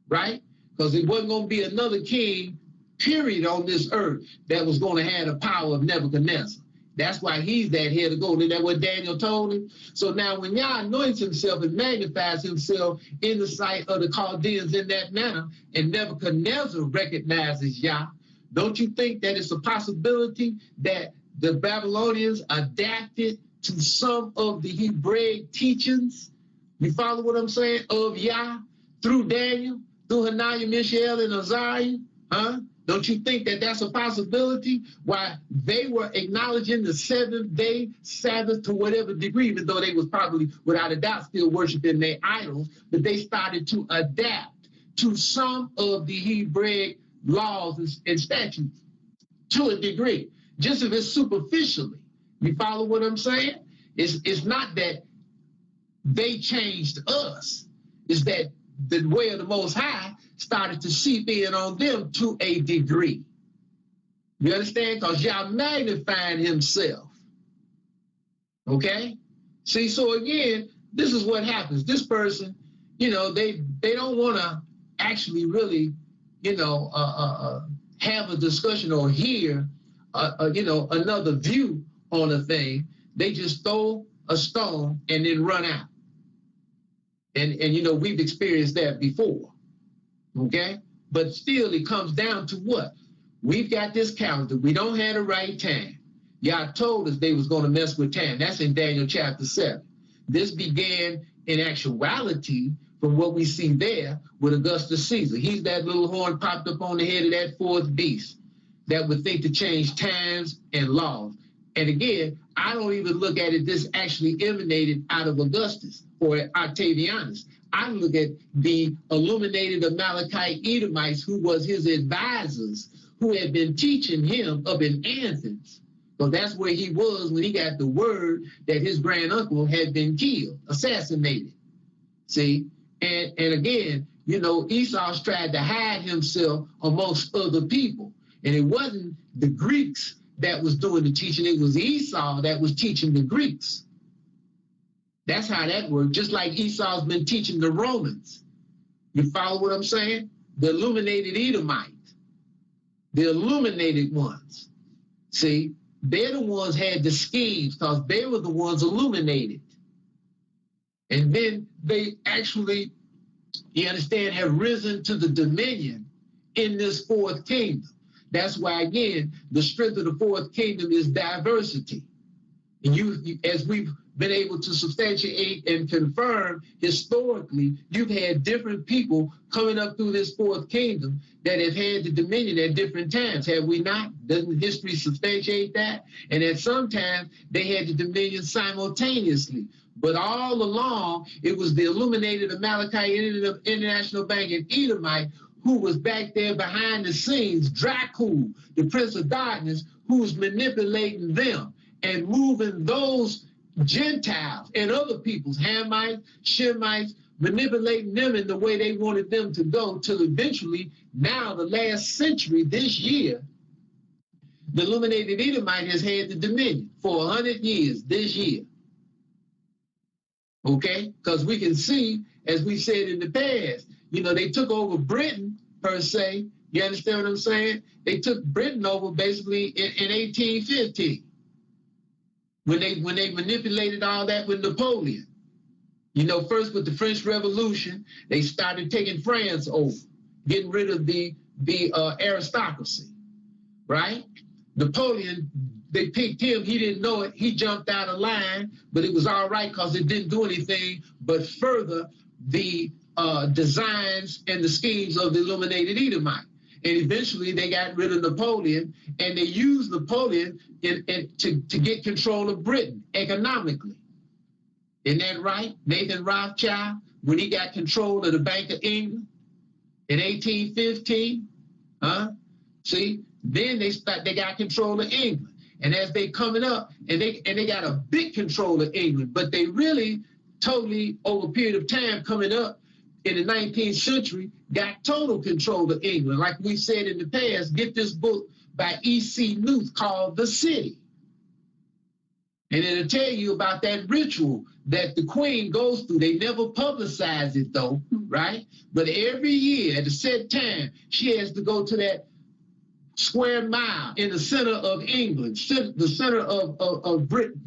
right? Because it wasn't going to be another king, period, on this earth that was going to have the power of Nebuchadnezzar. That's why he's that head of gold. Isn't that what Daniel told him? So now when Yah anoints himself and magnifies himself in the sight of the Chaldeans in that manner, and Nebuchadnezzar recognizes Yah, don't you think that it's a possibility that the Babylonians adapted to some of the Hebraic teachings? You follow what I'm saying? Of Yah, through Daniel, through Hananiah, Mishael, and Azariah? Don't you think that that's a possibility? Why they were acknowledging the seventh-day Sabbath to whatever degree, even though they was probably, without a doubt, still worshiping their idols, but they started to adapt to some of the Hebraic laws and statutes to a degree, just if it's superficially. You follow what I'm saying? It's not that they changed us. It's that the way of the Most High started to seep in on them to a degree. You understand? Because Yah magnified himself. Okay? See, so again, this is what happens. This person, they don't want to actually really, have a discussion or hear, another view on a thing. They just throw a stone and then run out. And we've experienced that before, okay? But still, it comes down to what? We've got this calendar. We don't have the right time. Yah told us they was going to mess with time. That's in Daniel chapter 7. This began in actuality from what we see there with Augustus Caesar. He's that little horn popped up on the head of that fourth beast that would think to change times and laws. And again, I don't even look at it, this actually emanated out of Augustus or Octavianus. I look at the illuminated Amalekite Edomites who was his advisors, who had been teaching him up in Athens. So that's where he was when he got the word that his granduncle had been killed, assassinated. See? And again, Esau tried to hide himself amongst other people. And it wasn't the Greeks that was doing the teaching. It was Esau that was teaching the Greeks. That's how that worked. Just like Esau's been teaching the Romans. You follow what I'm saying? The illuminated Edomites. The illuminated ones. See? They're the ones had the schemes because they were the ones illuminated. And then they actually, you understand, have risen to the dominion in this fourth kingdom. That's why, again, the strength of the fourth kingdom is diversity. And you as we've been able to substantiate and confirm historically, you've had different people coming up through this fourth kingdom that have had the dominion at different times, have we not? Doesn't history substantiate that? And at some times, they had the dominion simultaneously. But all along, it was the illuminated Amalekite International Bank and Edomite who was back there behind the scenes, Dracul, the prince of darkness, who was manipulating them and moving those Gentiles and other peoples, Hamites, Shemites, manipulating them in the way they wanted them to go till eventually, now the last century, this year, the illuminated Edomite has had the dominion for 100 years this year. Okay? Because we can see, as we said in the past, they took over Britain, per se. You understand what I'm saying? They took Britain over basically in 1815. When they manipulated all that with Napoleon. First with the French Revolution, they started taking France over, getting rid of the aristocracy, right? Napoleon, they picked him. He didn't know it. He jumped out of line, but it was all right because it didn't do anything but further the designs and the schemes of the illuminated Edomite. And eventually they got rid of Napoleon, and they used Napoleon to get control of Britain economically. Isn't that right? Nathan Rothschild, when he got control of the Bank of England in 1815, see, then they got control of England. And as they coming up, and they got a big control of England, but they really totally, over a period of time coming up in the 19th century, got total control of England. Like we said in the past, get this book by E.C. Newth called The City. And it'll tell you about that ritual that the queen goes through. They never publicize it though, right? But every year at a set time, she has to go to that square mile in the center of England, the center of Britain,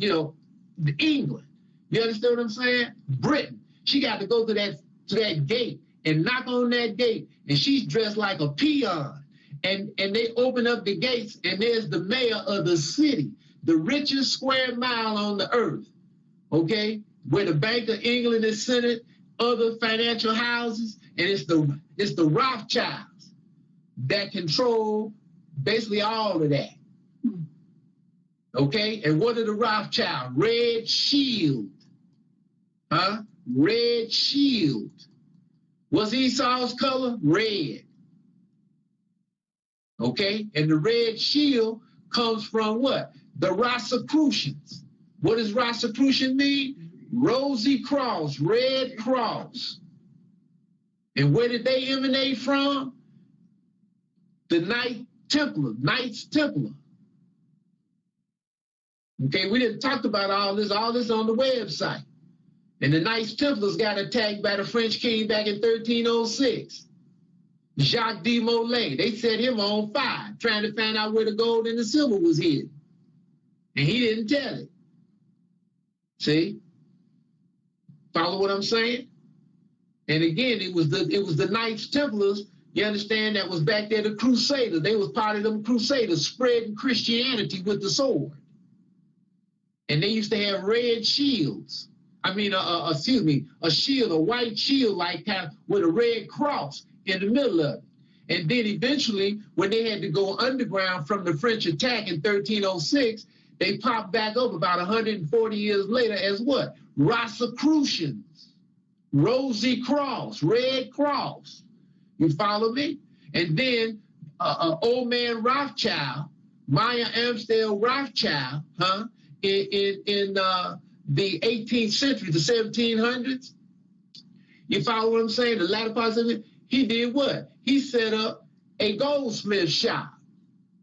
England. You understand what I'm saying? Britain. She got to go to that gate and knock on that gate, and she's dressed like a peon. And they open up the gates, and there's the mayor of the city, the richest square mile on the earth, okay? Where the Bank of England is centered, other financial houses, and it's the Rothschilds that control basically all of that, okay? And what are the Rothschilds? Red Shield, Red Shield. What's Esau's color? Red. Okay? And the red shield comes from what? The Rosicrucians. What does Rosicrucian mean? Rosy cross, red cross. And where did they emanate from? The Knights Templar. Okay, we didn't talk about all this on the website. And the Knights Templars got attacked by the French king back in 1306. Jacques de Molay, they set him on fire, trying to find out where the gold and the silver was hidden. And he didn't tell it. See? Follow what I'm saying? And again, it was the Knights Templars, you understand, that was back there, the Crusaders. They was part of them Crusaders spreading Christianity with the sword. And they used to have red shields. I mean, a shield, a white shield like kind of with a red cross in the middle of it. And then eventually, when they had to go underground from the French attack in 1306, they popped back up about 140 years later as what? Rosicrucians, Rosy Cross, Red Cross. You follow me? And then old man Rothschild, Maya Amstel Rothschild, in the 18th century, the 1700s. You follow what I'm saying? The latter parts of it. He did what? He set up a goldsmith shop.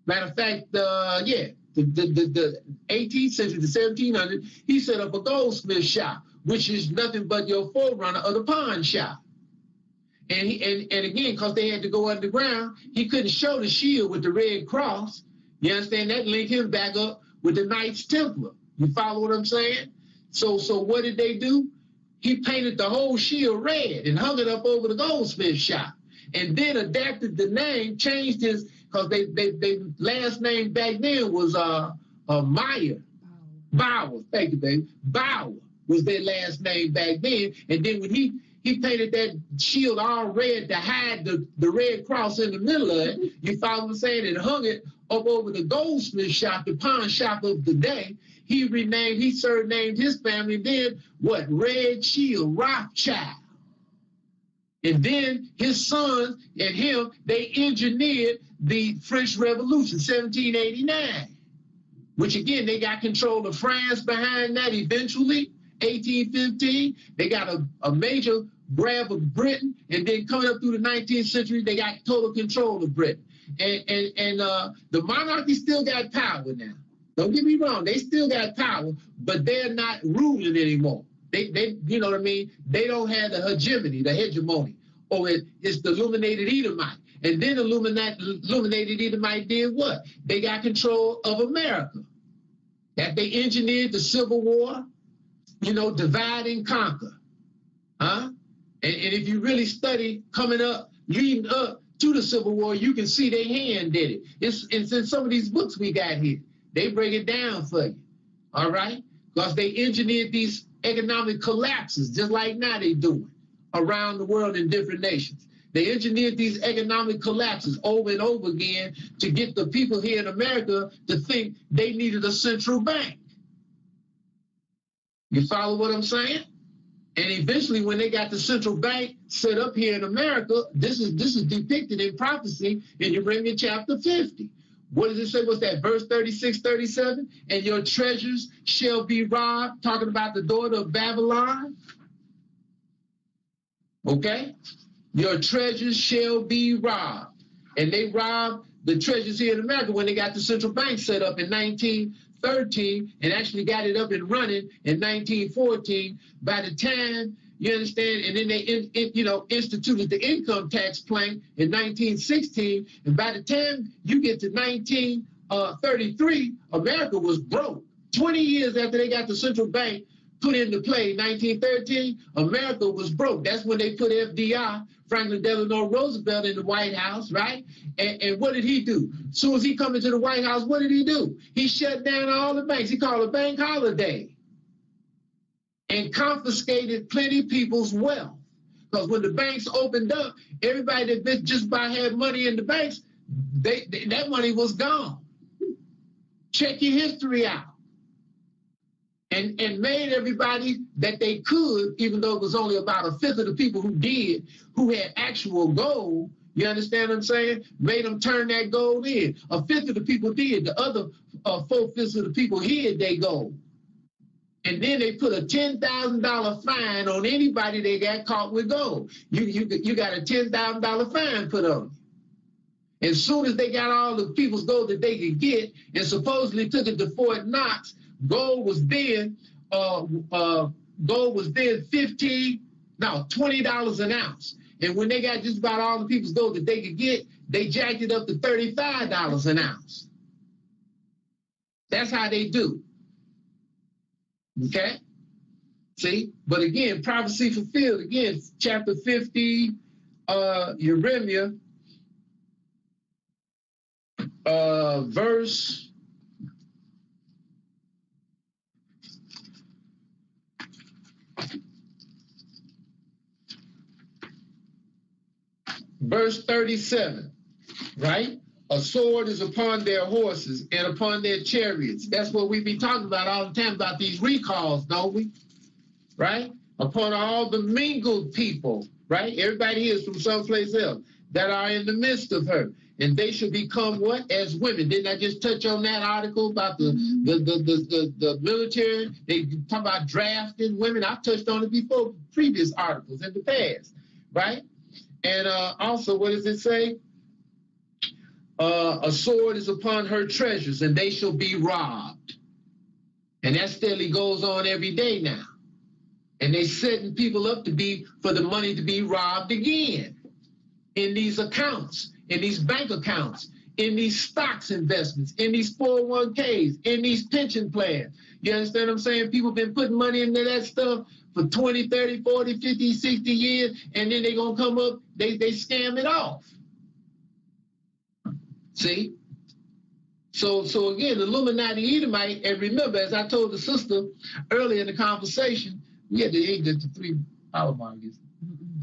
Matter of fact, the 18th century, the 1700s, he set up a goldsmith shop, which is nothing but your forerunner of the pawn shop. And again, because they had to go underground, he couldn't show the shield with the red cross. You understand? That linked him back up with the Knights Templar. You follow what I'm saying? So what did they do? He painted the whole shield red and hung it up over the goldsmith shop, and then adapted the name, changed his, because they last name back then was Meyer. Bauer. Thank you, baby. Bauer was their last name back then. And then when he painted that shield all red to hide the red cross in the middle of it, you follow what I'm saying, and hung it up over the goldsmith shop, the pawn shop of the day. He surnamed his family then what? Red Shield, Rothschild. And then his sons and him, they engineered the French Revolution, 1789, which again, they got control of France behind that eventually, 1815. They got a major grab of Britain, and then coming up through the 19th century, they got total control of Britain. And the monarchy still got power now. Don't get me wrong, they still got power, but they're not ruling anymore. They you know what I mean? They don't have the hegemony, or it's the illuminated Edomite. And then illuminated Edomite did what? They got control of America. That they engineered the Civil War, divide and conquer. And if you really study leading up to the Civil War, you can see their hand did it. It's in some of these books we got here. They break it down for you, all right? Because they engineered these economic collapses, just like now they do it around the world in different nations. They engineered these economic collapses over and over again to get the people here in America to think they needed a central bank. You follow what I'm saying? And eventually, when they got the central bank set up here in America, this is depicted in prophecy in Jeremiah chapter 50. What does it say? What's that? Verse 36, 37? And your treasures shall be robbed, talking about the daughter of Babylon. Okay? Your treasures shall be robbed. And they robbed the treasures here in America when they got the central bank set up in 1913 and actually got it up and running in 1914. By the time, you understand, and then they instituted the income tax plan in 1916, and by the time you get to 1933, America was broke. 20 years after they got the central bank put into play, 1913, America was broke. That's when they put FDR, Franklin Delano Roosevelt, in the White House, right? And what did he do? As soon as he come into the White House, what did he do? He shut down all the banks. He called a bank holiday and confiscated plenty of people's wealth. Because when the banks opened up, everybody that just about had money in the banks, that money was gone. Check your history out. And made everybody that they could, even though it was only about a fifth of the people who had actual gold, you understand what I'm saying? Made them turn that gold in. A fifth of the people did. The other 4/5 of the people hid their gold. And then they put a $10,000 fine on anybody that got caught with gold. You got a $10,000 fine put on you. As soon as they got all the people's gold that they could get and supposedly took it to Fort Knox, gold was then $20 an ounce. And when they got just about all the people's gold that they could get, they jacked it up to $35 an ounce. That's how they do. Okay? See? But again, prophecy fulfilled. Again, chapter 50, Jeremiah, verse 37, right? A sword is upon their horses and upon their chariots. That's what we be talking about all the time, about these recalls, don't we? Right? Upon all the mingled people, right? Everybody is from someplace else that are in the midst of her. And they should become what? As women. Didn't I just touch on that article about the military? They talk about drafting women. I've touched on it before, previous articles in the past, right? And also, what does it say? A sword is upon her treasures, and they shall be robbed. And that steadily goes on every day now. And they setting people up to be, for the money to be robbed again in these accounts, in these bank accounts, in these stocks investments, in these 401ks, in these pension plans. You understand what I'm saying? People been putting money into that stuff for 20, 30, 40, 50, 60 years, and then they're going to come up, they scam it off. See? So again, the Illuminati Edomite, and remember, as I told the sister earlier in the conversation, we had to eat the 3 power mongers.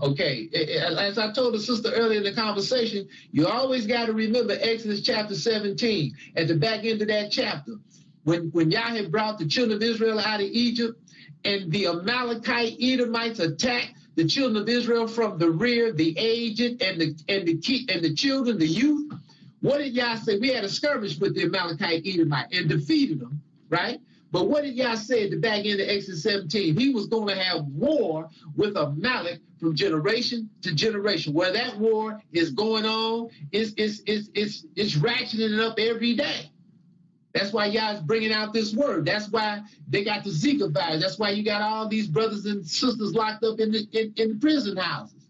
Okay, as I told the sister earlier in the conversation, you always got to remember Exodus chapter 17, at the back end of that chapter, when Yah had brought the children of Israel out of Egypt, and the Amalekite Edomites attacked the children of Israel from the rear, the aged and the children, the youth. What did Yah say? We had a skirmish with the Amalekite Edomite and defeated them, right? But what did Yah say at the back end of Exodus 17? He was going to have war with Amalek from generation to generation. Where that war is going on, it's ratcheting it up every day. That's why Yah is bringing out this word. That's why they got the Zika virus. That's why you got all these brothers and sisters locked up in the prison houses,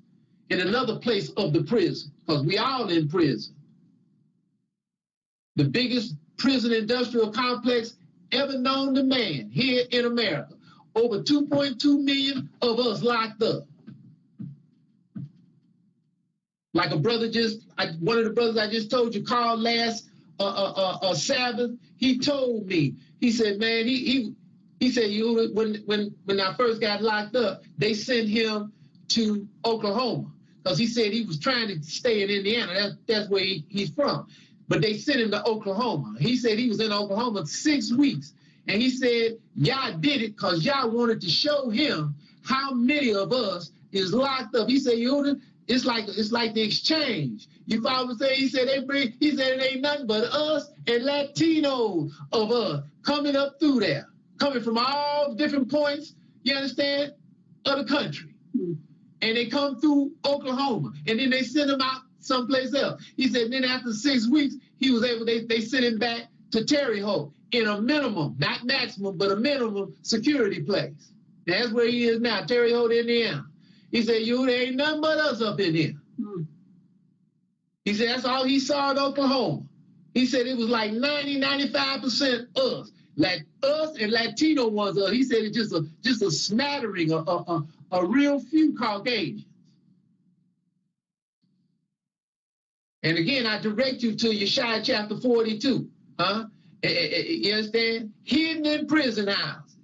in another place of the prison, because we all in prison. The biggest prison industrial complex ever known to man here in America. Over 2.2 million of us locked up. Like a brother one of the brothers I just told you called last Sabbath, he told me, he said, man, he said, when I first got locked up, they sent him to Oklahoma, because he said he was trying to stay in Indiana. That's where he's from. But they sent him to Oklahoma. He said he was in Oklahoma 6 weeks. And he said, Yah did it because Yah wanted to show him how many of us is locked up. He said, Yehuda, it's like the exchange. You follow what I'm saying? He said it ain't nothing but us and Latinos of us coming up through there, coming from all different points, you understand, of the country. And they come through Oklahoma, and then they send them out someplace else. He said then after 6 weeks, he was able, they sent him back to Terre Haute in a minimum, not maximum, but a minimum security place. That's where he is now, Terre Haute, Indiana. He said, there ain't nothing but us up in here. He said that's all he saw in Oklahoma. He said it was like 90-95% us. Like us and Latino ones. He said it's just a smattering, a real few Caucasians. And again, I direct you to Yeshaya chapter 42. You understand? Hidden in prison houses.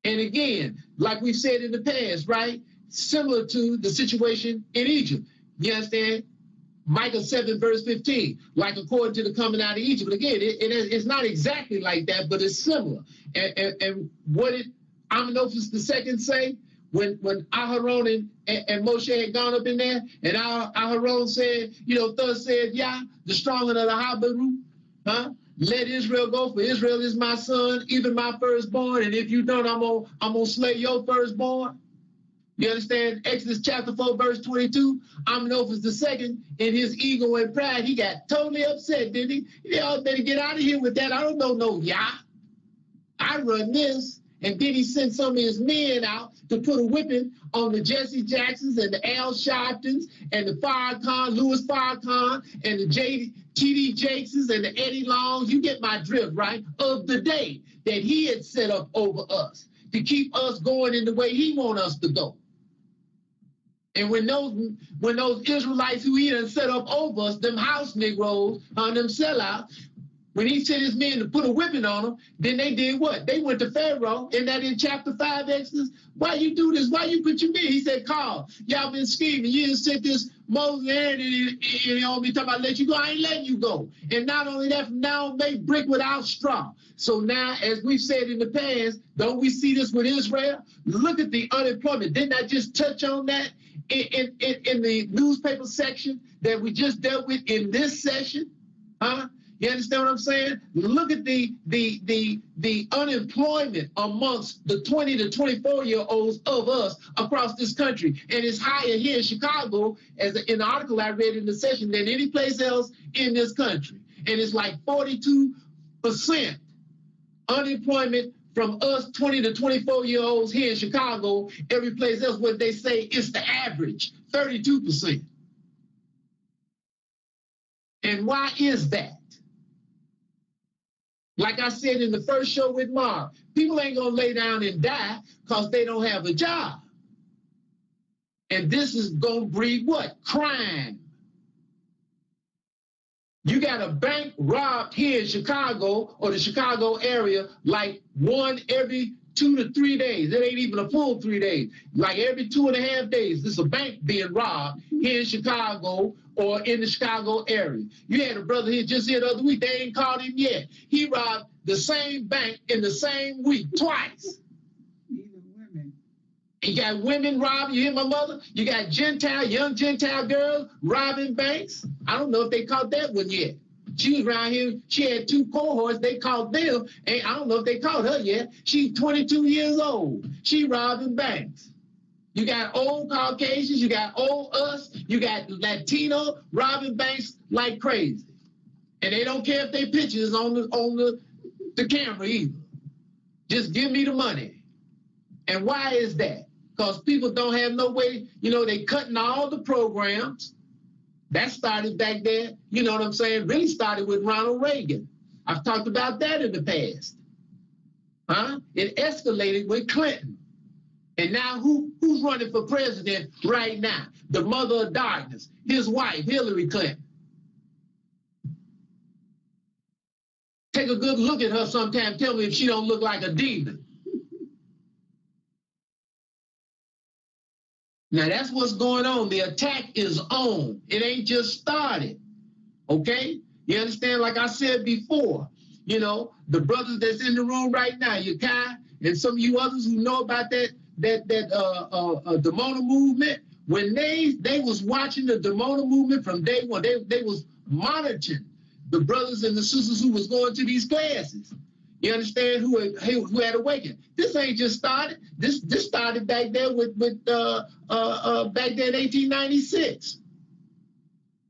And again, like we've said in the past, right? Similar to the situation in Egypt. You understand? Micah 7 verse 15, like according to the coming out of Egypt. But again, it's not exactly like that, but it's similar. And what did Amenophis II say? When Aharon and Moshe had gone up in there, and Aharon said, thus said Yah, the strong of the Habaru, let Israel go, for Israel is my son, even my firstborn, and if you don't, I'm gonna slay your firstborn. You understand? Exodus chapter 4, verse 22, Amenophis II, in his ego and pride, he got totally upset, didn't he? Y'all better get out of here with that. I don't know no Yah. I run this. And then he sent some of his men out to put a whipping on the Jesse Jacksons and the Al Sharptons and the Farrakhan, Louis Farrakhan, and the T.D. Jakeses and the Eddie Longs. You get my drift, right? Of the day that he had set up over us to keep us going in the way he want us to go. And when those Israelites who he done set up over us, them house Negroes, them sellouts, when he sent his men to put a whipping on them, then they did what? They went to Pharaoh, and that in chapter 5 Exodus. Why you do this? Why you put your men? He said, Carl, y'all been scheming. You didn't sent this Moses and Aaron and on me talking about let you go. I ain't letting you go. And not only that, from now on, make brick without straw. So now, as we've said in the past, don't we see this with Israel? Look at the unemployment. Didn't I just touch on that in the newspaper section that we just dealt with in this session? Huh? You understand what I'm saying? Look at the unemployment amongst the 20 to 24-year-olds of us across this country. And it's higher here in Chicago, as in the article I read in the session, than any place else in this country. And it's like 42% unemployment from us 20 to 24-year-olds here in Chicago. Every place else, what they say is the average, 32%. And why is that? Like I said in the first show with Mark, people ain't gonna lay down and die because they don't have a job. And this is gonna breed what? Crime. You got a bank robbed here in Chicago or the Chicago area like one every 2 to 3 days. It ain't even a full 3 days. Like every 2.5 days, there's a bank being robbed here in Chicago or in the Chicago area. You had a brother here just here the other week. They ain't caught him yet. He robbed the same bank in the same week twice. Even women. You got women robbing. You hear my mother? You got young Gentile girls robbing banks. I don't know if they caught that one yet. She was around here. She had 2 cohorts. They caught them. And I don't know if they caught her yet. She's 22 years old. She robbing banks. You got old Caucasians. You got old us. You got Latino robbing banks like crazy. And they don't care if they pictures on the camera either. Just give me the money. And why is that? Because people don't have no way, they cutting all the programs. That started back there, you know what I'm saying? Really started with Ronald Reagan. I've talked about that in the past. It escalated with Clinton. And now who's running for president right now? The mother of darkness, his wife, Hillary Clinton. Take a good look at her sometime. Tell me if she don't look like a demon. Now that's what's going on. The attack is on. It ain't just started. Okay? You understand? Like I said before, the brothers that's in the room right now, Yakai, and some of you others who know about that Demona movement, when they was watching the Demona movement from day one, they was monitoring the brothers and the sisters who was going to these classes. You understand? Who had awakened. This ain't just started. This started back there with back there in 1896.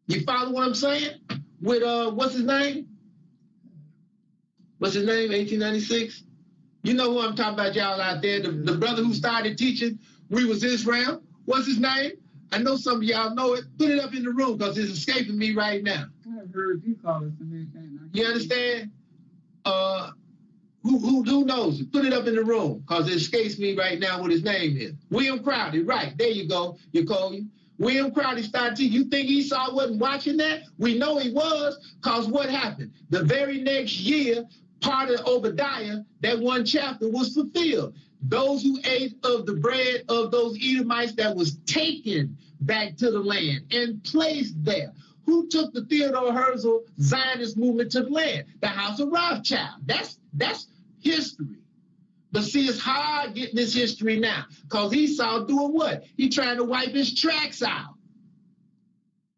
You follow what I'm saying? With what's his name? 1896. You know who I'm talking about, y'all out there. The brother who started teaching We Was Israel. What's his name? I know some of y'all know it. Put it up in the room because it's escaping me right now. I've heard you call it something. You understand? Who knows it? Put it up in the room because it escapes me right now what his name is. William Crowdy, right. There you go, Nicole. William Crowdy started teaching. You think Esau wasn't watching that? We know he was, because what happened? The very next year, part of Obadiah, that one chapter was fulfilled. Those who ate of the bread of those Edomites that was taken back to the land and placed there. Who took the Theodore Herzl Zionist movement to the land? The House of Rothschild. That's history. But see, it's hard getting this history now because Esau doing what? He trying to wipe his tracks out.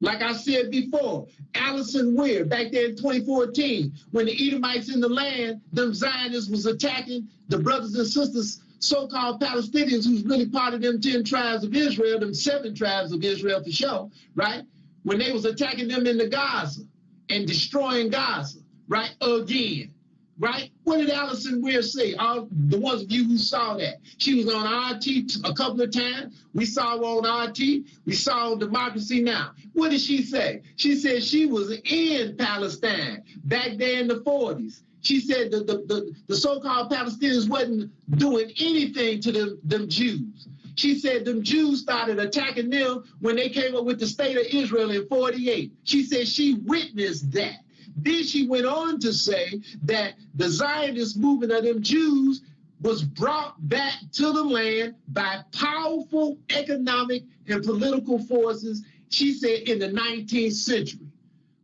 Like I said before, Allison Weir, back there in 2014, when the Edomites in the land, them Zionists was attacking the brothers and sisters, so-called Palestinians, who's really part of them 10 tribes of Israel, them 7 tribes of Israel for sure, right? When they was attacking them in the Gaza and destroying Gaza, right, again. right? What did Allison Weir say? All the ones of you who saw that. She was on RT a couple of times. We saw her on RT. We saw her on Democracy Now! What did she say? She said she was in Palestine back there in the 40s. She said the so-called Palestinians wasn't doing anything to them Jews. She said them Jews started attacking them when they came up with the state of Israel in 48. She said she witnessed that. Then she went on to say that the Zionist movement of them Jews was brought back to the land by powerful economic and political forces, she said, in the 19th century.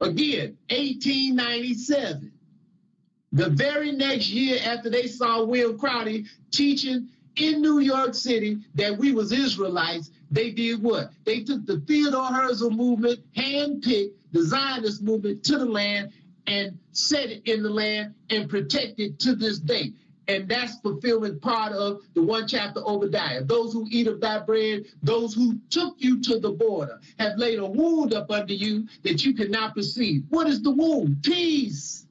Again, 1897. The very next year after they saw Will Crowdy teaching in New York City that we was Israelites, they did what? They took the Theodore Herzl movement, handpicked the Zionist movement to the land and set it in the land and protect it to this day. And that's fulfillment part of the one chapter Obadiah. Those who eat of thy bread, those who took you to the border, have laid a wound up under you that you cannot perceive. What is the wound? Peace.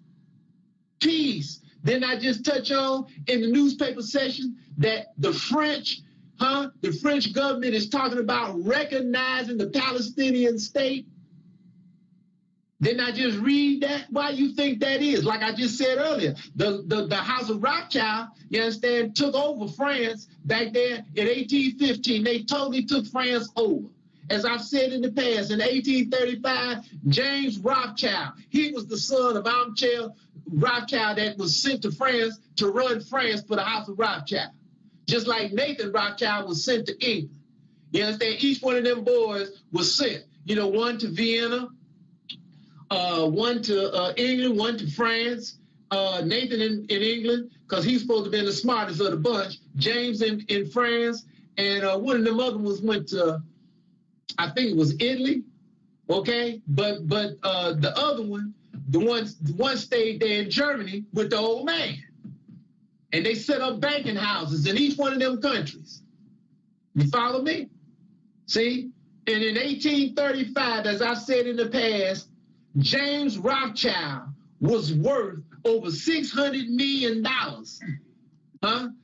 Peace. Then I just touch on in the newspaper session that the French government is talking about recognizing the Palestinian state. Didn't I just read that? Why you think that is? Like I just said earlier, the House of Rothschild, you understand, took over France back there in 1815. They totally took France over. As I've said in the past, in 1835, James Rothschild, he was the son of Amschel Rothschild that was sent to France to run France for the House of Rothschild. Just like Nathan Rothschild was sent to England. You understand? Each one of them boys was sent. You know, one to Vienna, one to England, one to France. Nathan in England, because he's supposed to be the smartest of the bunch. James in France, and one of them other ones went to, I think it was Italy. Okay, but the other one, the one stayed there in Germany with the old man. And they set up banking houses in each one of them countries. You follow me? See? And in 1835, as I said in the past, James Rothschild was worth over $600 million,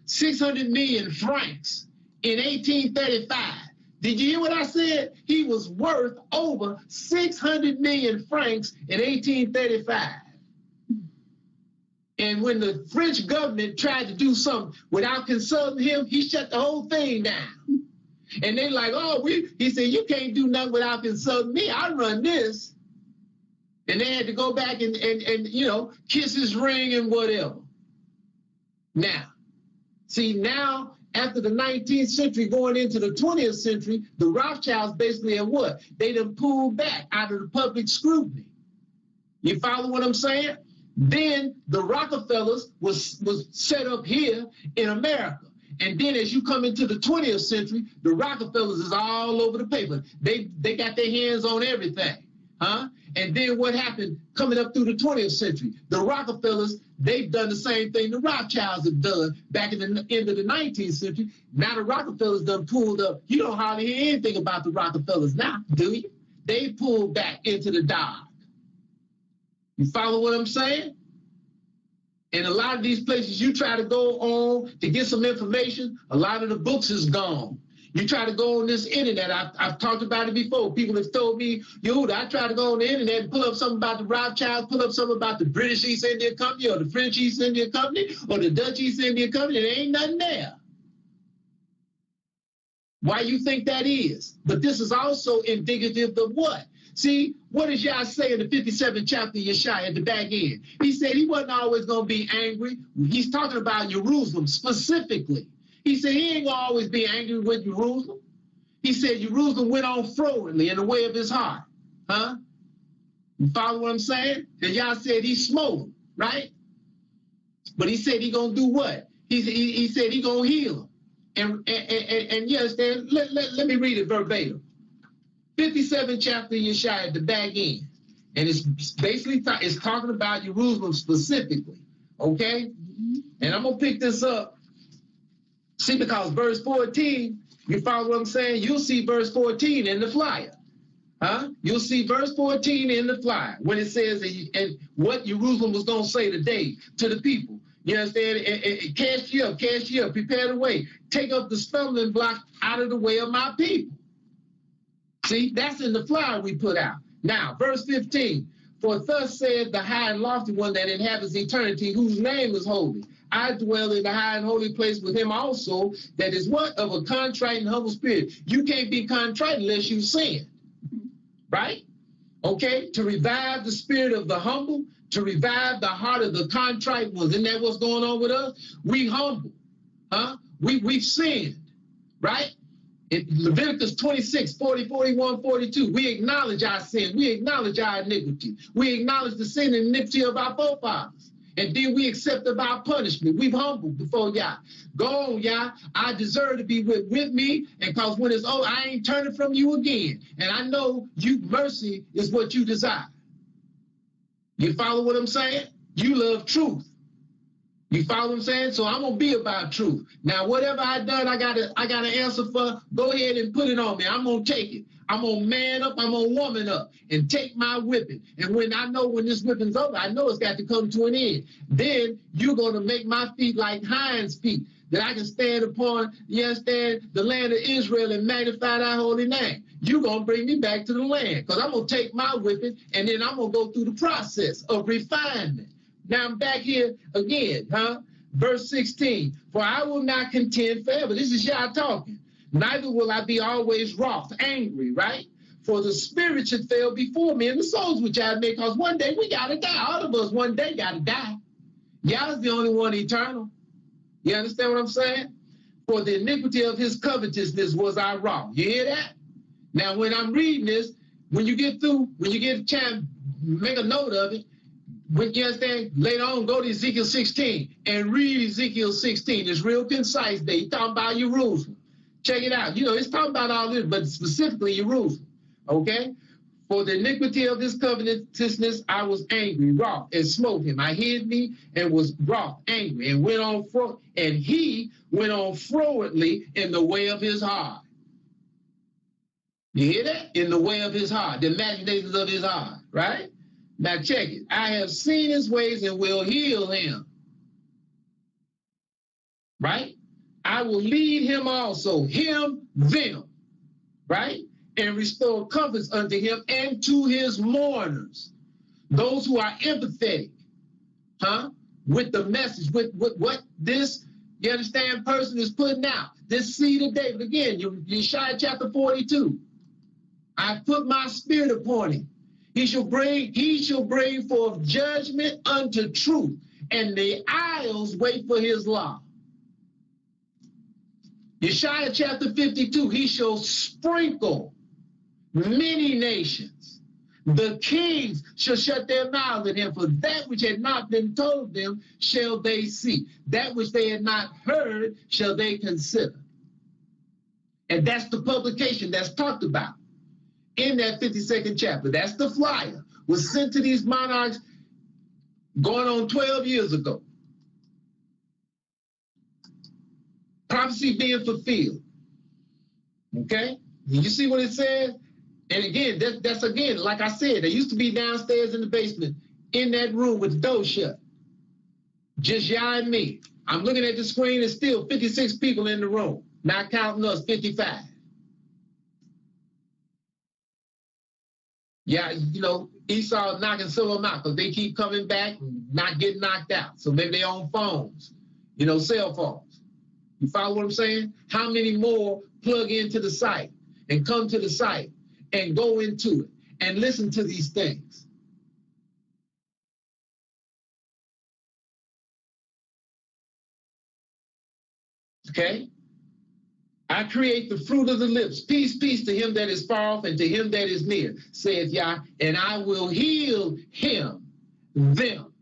600 million francs in 1835. Did you hear what I said? He was worth over 600 million francs in 1835. And when the French government tried to do something without consulting him, he shut the whole thing down. And they like, he said, you can't do nothing without consulting me. I run this. And they had to go back and you know, kiss his ring and whatever. Now, after the 19th century going into the 20th century, the Rothschilds basically have what? They done pulled back out of the public scrutiny. You follow what I'm saying? Then the Rockefellers was set up here in America. And then as you come into the 20th century, the Rockefellers is all over the paper. They got their hands on everything. And then what happened coming up through the 20th century? The Rockefellers, they've done the same thing the Rothschilds have done back in the end of the 19th century. Now the Rockefellers done pulled up. You don't hardly hear anything about the Rockefellers now, do you? They pulled back into the dark. You follow what I'm saying? And a lot of these places you try to go on to get some information, a lot of the books is gone. You try to go on this internet. I've talked about it before. People have told me, Yehuda, I try to go on the internet and pull up something about the Rothschilds, pull up something about the British East India Company or the French East India Company or the Dutch East India Company. There ain't nothing there. Why you think that is? But this is also indicative of what? See, what does Yah say in the 57th chapter of Yeshaya at the back end? He said he wasn't always going to be angry. He's talking about Jerusalem specifically. He said he ain't going to always be angry with Jerusalem. He said Jerusalem went on frowardly in the way of his heart. You follow what I'm saying? And Yah said he smote him, right? But he said he going to do what? He said he going to heal him. And you understand? Let me read it verbatim. 57th chapter of Yeshaya at the back end. And it's basically it's talking about Jerusalem specifically, okay? And I'm going to pick this up. See, because verse 14, you follow what I'm saying? You'll see verse 14 in the flyer. You'll see verse 14 in the flyer when it says and what Jerusalem was going to say today to the people. You understand? And cast ye up, prepare the way. Take up the stumbling block out of the way of my people. See, that's in the flyer we put out. Now, verse 15. For thus said the high and lofty one that inhabits eternity, whose name is holy. I dwell in the high and holy place with him also, that is what? Of a contrite and humble spirit. You can't be contrite unless you sin. Right? Okay? To revive the spirit of the humble, to revive the heart of the contrite ones. Isn't that what's going on with us? We humble. We've sinned. Right? In Leviticus 26, 40, 41, 42, we acknowledge our sin. We acknowledge our iniquity. We acknowledge the sin and iniquity of our forefathers. And then we accept our punishment. We've humbled before Yah. Go on, Yah. I deserve to be with me. And because when it's over, I ain't turning from you again. And I know you mercy is what you desire. You follow what I'm saying? You love truth. You follow what I'm saying? So I'm gonna be about truth. Now, whatever I done, I got an answer for. Go ahead and put it on me. I'm gonna take it. I'm gonna man up. I'm gonna woman up and take my whipping. And when I know when this whipping's over, I know it's got to come to an end. Then you're gonna make my feet like hinds' feet, that I can stand upon, you understand, the land of Israel and magnify thy holy name. You're gonna bring me back to the land, because I'm gonna take my whipping and then I'm gonna go through the process of refinement. Now I'm back here again, Verse 16, for I will not contend forever. This is Yah talking. Neither will I be always wroth, angry, right? For the spirit should fail before me and the souls which I make, because one day we got to die. All of us one day got to die. Yah's the only one eternal. You understand what I'm saying? For the iniquity of his covetousness was I wrought. You hear that? Now, when I'm reading this, when you get through, when you get a chance, make a note of it. When you understand, later on, go to Ezekiel 16 and read Ezekiel 16. It's real concise there. He's talking about Jerusalem. Check it out. You know, it's talking about all this, but specifically Jerusalem. Okay? For the iniquity of this covetousness, I was angry, wroth, and smote him. I hid me and was wroth, angry, and went on and he went on frowardly in the way of his heart. You hear that? In the way of his heart, the imaginations of his heart, right? Now check it. I have seen his ways and will heal him. Right? I will lead him also, them, right? And restore comforts unto him and to his mourners. Those who are empathetic, with the message, with what this, you understand, person is putting out. This seed of David, again, Yeshaya chapter 42. I put my spirit upon him. He shall bring forth judgment unto truth, and the isles wait for his law. Yeshaya chapter 52, he shall sprinkle many nations. The kings shall shut their mouths at him, for that which had not been told them shall they see. That which they had not heard shall they consider. And that's the publication that's talked about in that 52nd chapter. That's the flyer. Was sent to these monarchs going on 12 years ago. Prophecy being fulfilled. Okay? You see what it says? And again, that's again, like I said, they used to be downstairs in the basement in that room with the door shut. Just Yah and me. I'm looking at the screen, there's still 56 people in the room. Not counting us, 55. Yeah, you know, Esau knocking some of them out because they keep coming back and not getting knocked out. So maybe they own phones, you know, cell phones. You follow what I'm saying? How many more plug into the site and come to the site and go into it and listen to these things? Okay? I create the fruit of the lips. Peace, peace to him that is far off and to him that is near, saith Yah, and I will heal them.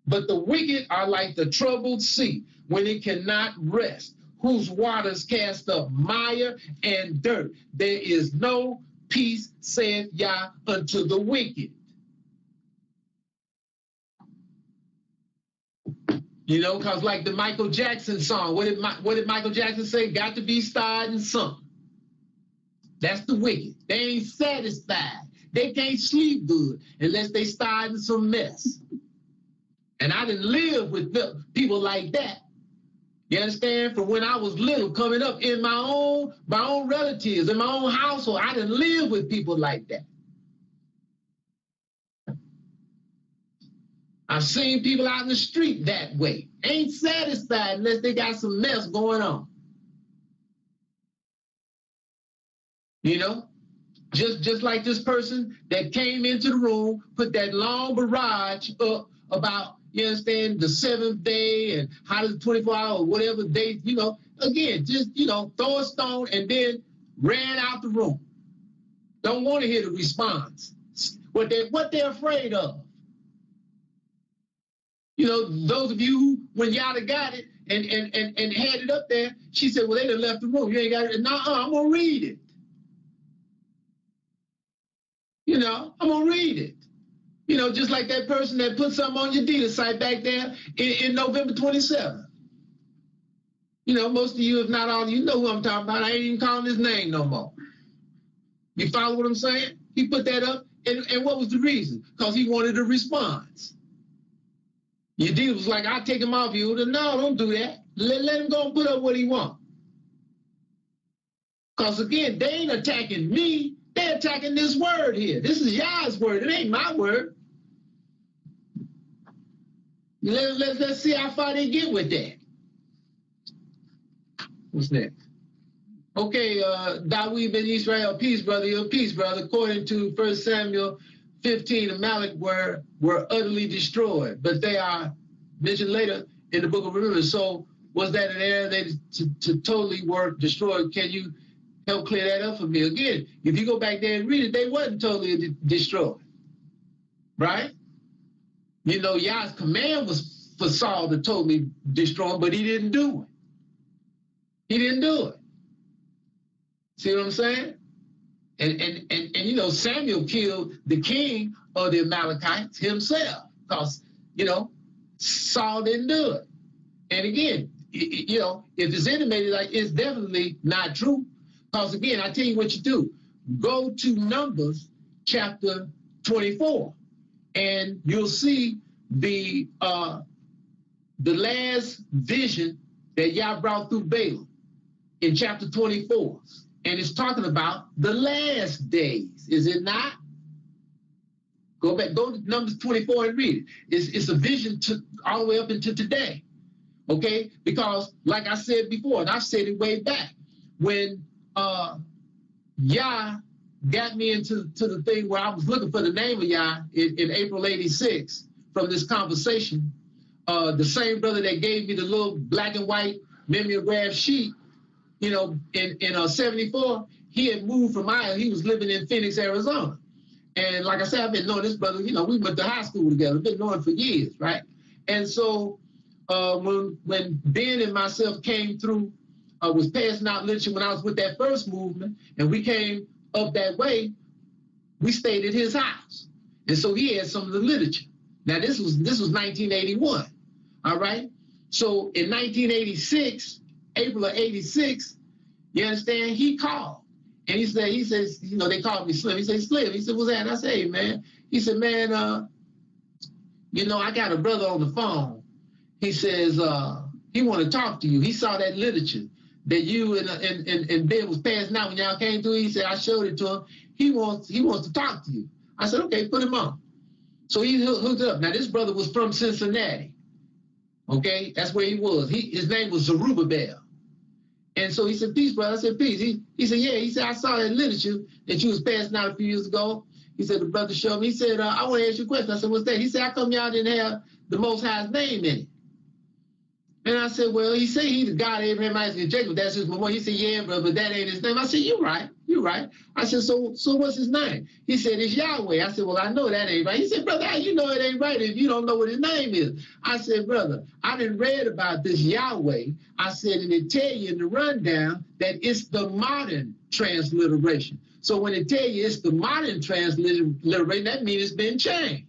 But the wicked are like the troubled sea when it cannot rest, whose waters cast up mire and dirt. There is no peace, saith Yah, unto the wicked. You know, because like the Michael Jackson song, what did Michael Jackson say? Got to be starred and sung. That's the wicked. They ain't satisfied. They can't sleep good unless they start in some mess. And I didn't live with people like that. You understand? From when I was little, coming up in my own relatives, in my own household, I didn't live with people like that. I've seen people out in the street that way. Ain't satisfied unless they got some mess going on. You know? Just like this person that came into the room, put that long barrage up about, you understand, the 7th day and how does 24 hours or whatever day, you know, again, just, you know, throw a stone and then ran out the room. Don't want to hear the response. What they're afraid of. You know, those of you who, when Yada got it and had it up there, she said, well, they done left the room. You ain't got it. No, I'm going to read it. You know, I'm going to read it. You know, just like that person that put something on your dealer site back there in November 27th. You know, most of you, if not all of you, know who I'm talking about. I ain't even calling his name no more. You follow what I'm saying? He put that up, and what was the reason? Because he wanted a response. Your dealer was like, I'll take him off you. No, don't do that. Let him go and put up what he wants. Because, again, they ain't attacking me. They're attacking this word here. This is Yah's word. It ain't my word. Let's see how far they get with that. What's next? Okay, Dawid ben Israel, peace, brother. Your peace, brother. According to 1 Samuel 15, Amalek were utterly destroyed, but they are mentioned later in the book of Remembrance. So was that an error? They to totally were destroyed. Can you help clear that up for me? Again, if you go back there and read it, they wasn't totally destroyed, right? You know, Yah's command was for Saul to totally destroy him, but he didn't do it. He didn't do it. See what I'm saying? And you know, Samuel killed the king of the Amalekites himself because, you know, Saul didn't do it. And again, you know, if it's intimated, like, it's definitely not true. Because again, I tell you what you do. Go to Numbers chapter 24, and you'll see the last vision that Yah brought through Balaam in chapter 24. And it's talking about the last days, is it not? Go to Numbers 24 and read it. It's a vision all the way up into today, okay? Because like I said before, and I've said it way back, when Yah got me into the thing where I was looking for the name of Yah in April 86 from this conversation, the same brother that gave me the little black and white mimeograph sheet, you know, in 74, he had moved from Iowa. He was living in Phoenix, Arizona. And like I said, I've been knowing this brother, you know, we went to high school together, been knowing for years, right? And so when Ben and myself came through, was passing out literature when I was with that first movement, and we came up that way, we stayed at his house. And so he had some of the literature. Now this was 1981, all right? So in 1986, April of 86, you understand, he called. And he says, you know, they called me Slim. He said, Slim. He said, what's that? And I said, hey, man. He said, man, you know, I got a brother on the phone. He says, he want to talk to you. He saw that literature that you and Ben was passing out when y'all came through. He said, I showed it to him. He wants to talk to you. I said, okay, put him on. So he hooked up. Now, this brother was from Cincinnati. Okay, that's where he was. His name was Zerubbabel. And so he said, peace, brother. I said, peace. He said, yeah. He said, I saw that literature that you was passing out a few years ago. He said, the brother showed me. He said, I want to ask you a question. I said, what's that? He said, how come y'all didn't have the Most High's name in it? And I said, well, he said he's the God of Abraham, Isaac, and Jacob. That's his memorial. He said, yeah, brother, but that ain't his name. I said, you're right. You're right. I said, so what's his name? He said, it's Yahweh. I said, well, I know that ain't right. He said, brother, how you know it ain't right if you don't know what his name is? I said, brother, I done read about this Yahweh. I said, and it tell you in the rundown that it's the modern transliteration. So when it tell you it's the modern transliteration, that means it's been changed.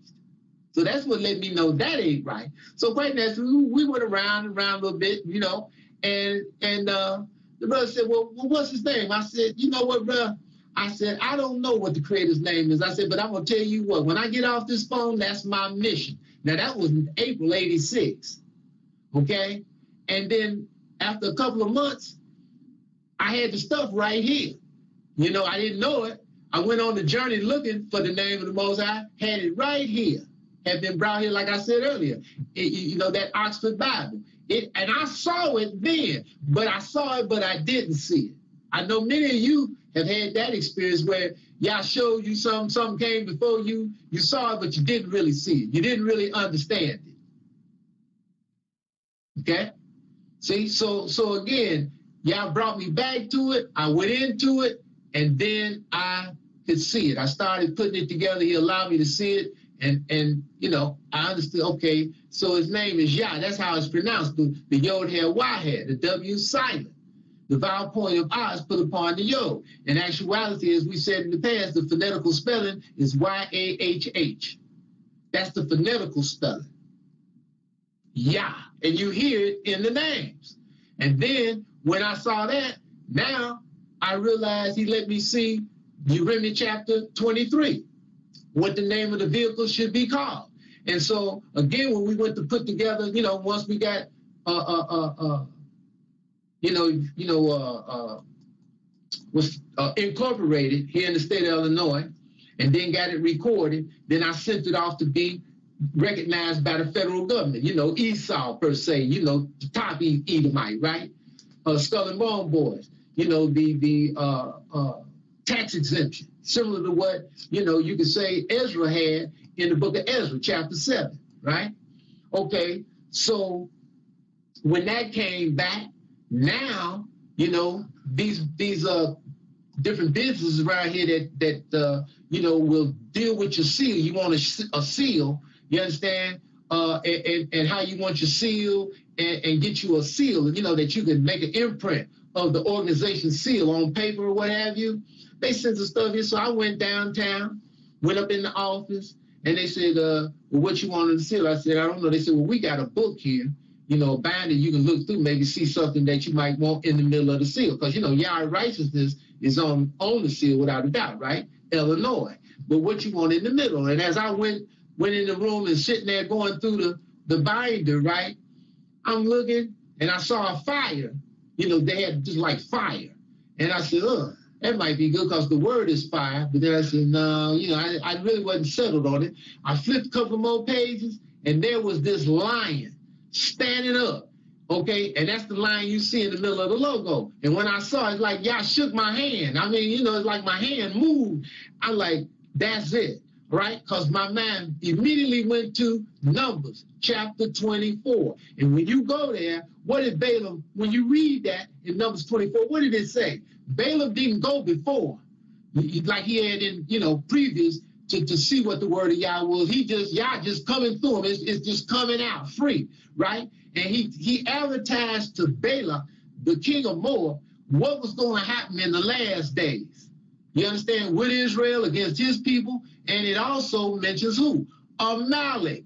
So that's what let me know that ain't right. So quite naturally, we went around a little bit, you know, and the brother said, well, what's his name? I said, you know what, bro? I said, I don't know what the Creator's name is. I said, but I'm going to tell you what, when I get off this phone, that's my mission. Now, that was in April 86, okay? And then after a couple of months, I had the stuff right here. You know, I didn't know it. I went on the journey looking for the name of the Most High, had it right here, had been brought here, like I said earlier, you know, that Oxford Bible. And I saw it then, but I didn't see it. I know many of you have had that experience where y'all showed you something came before you saw it, but you didn't really see it. You didn't really understand it. Okay? See, so again, y'all brought me back to it. I went into it, and then I could see it. I started putting it together. He allowed me to see it, and you know, I understood, okay, so his name is Yah. That's how it's pronounced, the Yod He Wah He, the W silent. The vowel point of I is put upon the Yod. In actuality, as we said in the past, the phonetical spelling is Y-A-H-H. That's the phonetical spelling. Yah. And you hear it in the names. And then when I saw that, now I realized he let me see Deuteronomy chapter 23, what the name of the vehicle should be called. And so, again, when we went to put together, you know, once we got was incorporated here in the state of Illinois, and then got it recorded, then I sent it off to be recognized by the federal government, you know, Esau per se, you know, the top Edomite, right? Skull and Bone Boys, you know, the tax exemption, similar to what, you know, you could say Ezra had in the book of Ezra, chapter 7, right? Okay, so when that came back, now, you know, these different businesses around here that you know, will deal with your seal. You want a seal, you understand, and how you want your seal and get you a seal, you know, that you can make an imprint of the organization seal on paper or what have you. They sent the stuff here, so I went downtown, went up in the office, and they said, well, what you wanted to seal? I said, I don't know. They said, well, we got a book here, you know, a binder you can look through, maybe see something that you might want in the middle of the seal. Because, you know, Yah righteousness is on the seal without a doubt, right? Illinois. But what you want in the middle. And as I went in the room and sitting there going through the binder, right, I'm looking and I saw a fire. You know, they had just like fire. And I said, that might be good because the word is fire. But then I said, no, you know, I really wasn't settled on it. I flipped a couple more pages and there was this lion standing up, okay? And that's the line you see in the middle of the logo. And when I saw it, it's like, y'all shook my hand. I mean, you know, it's like my hand moved. I'm like, that's it, right? Because my mind immediately went to Numbers chapter 24. And when you go there, what did Balaam, when you read that in Numbers 24, what did it say? Balaam didn't go before, like he had in, you know, previous to see what the word of Yah was. Yah just coming through him. It's just coming out free, right? And he advertised to Balak, the king of Moab, what was going to happen in the last days. You understand? With Israel against his people. And it also mentions who? Amalek.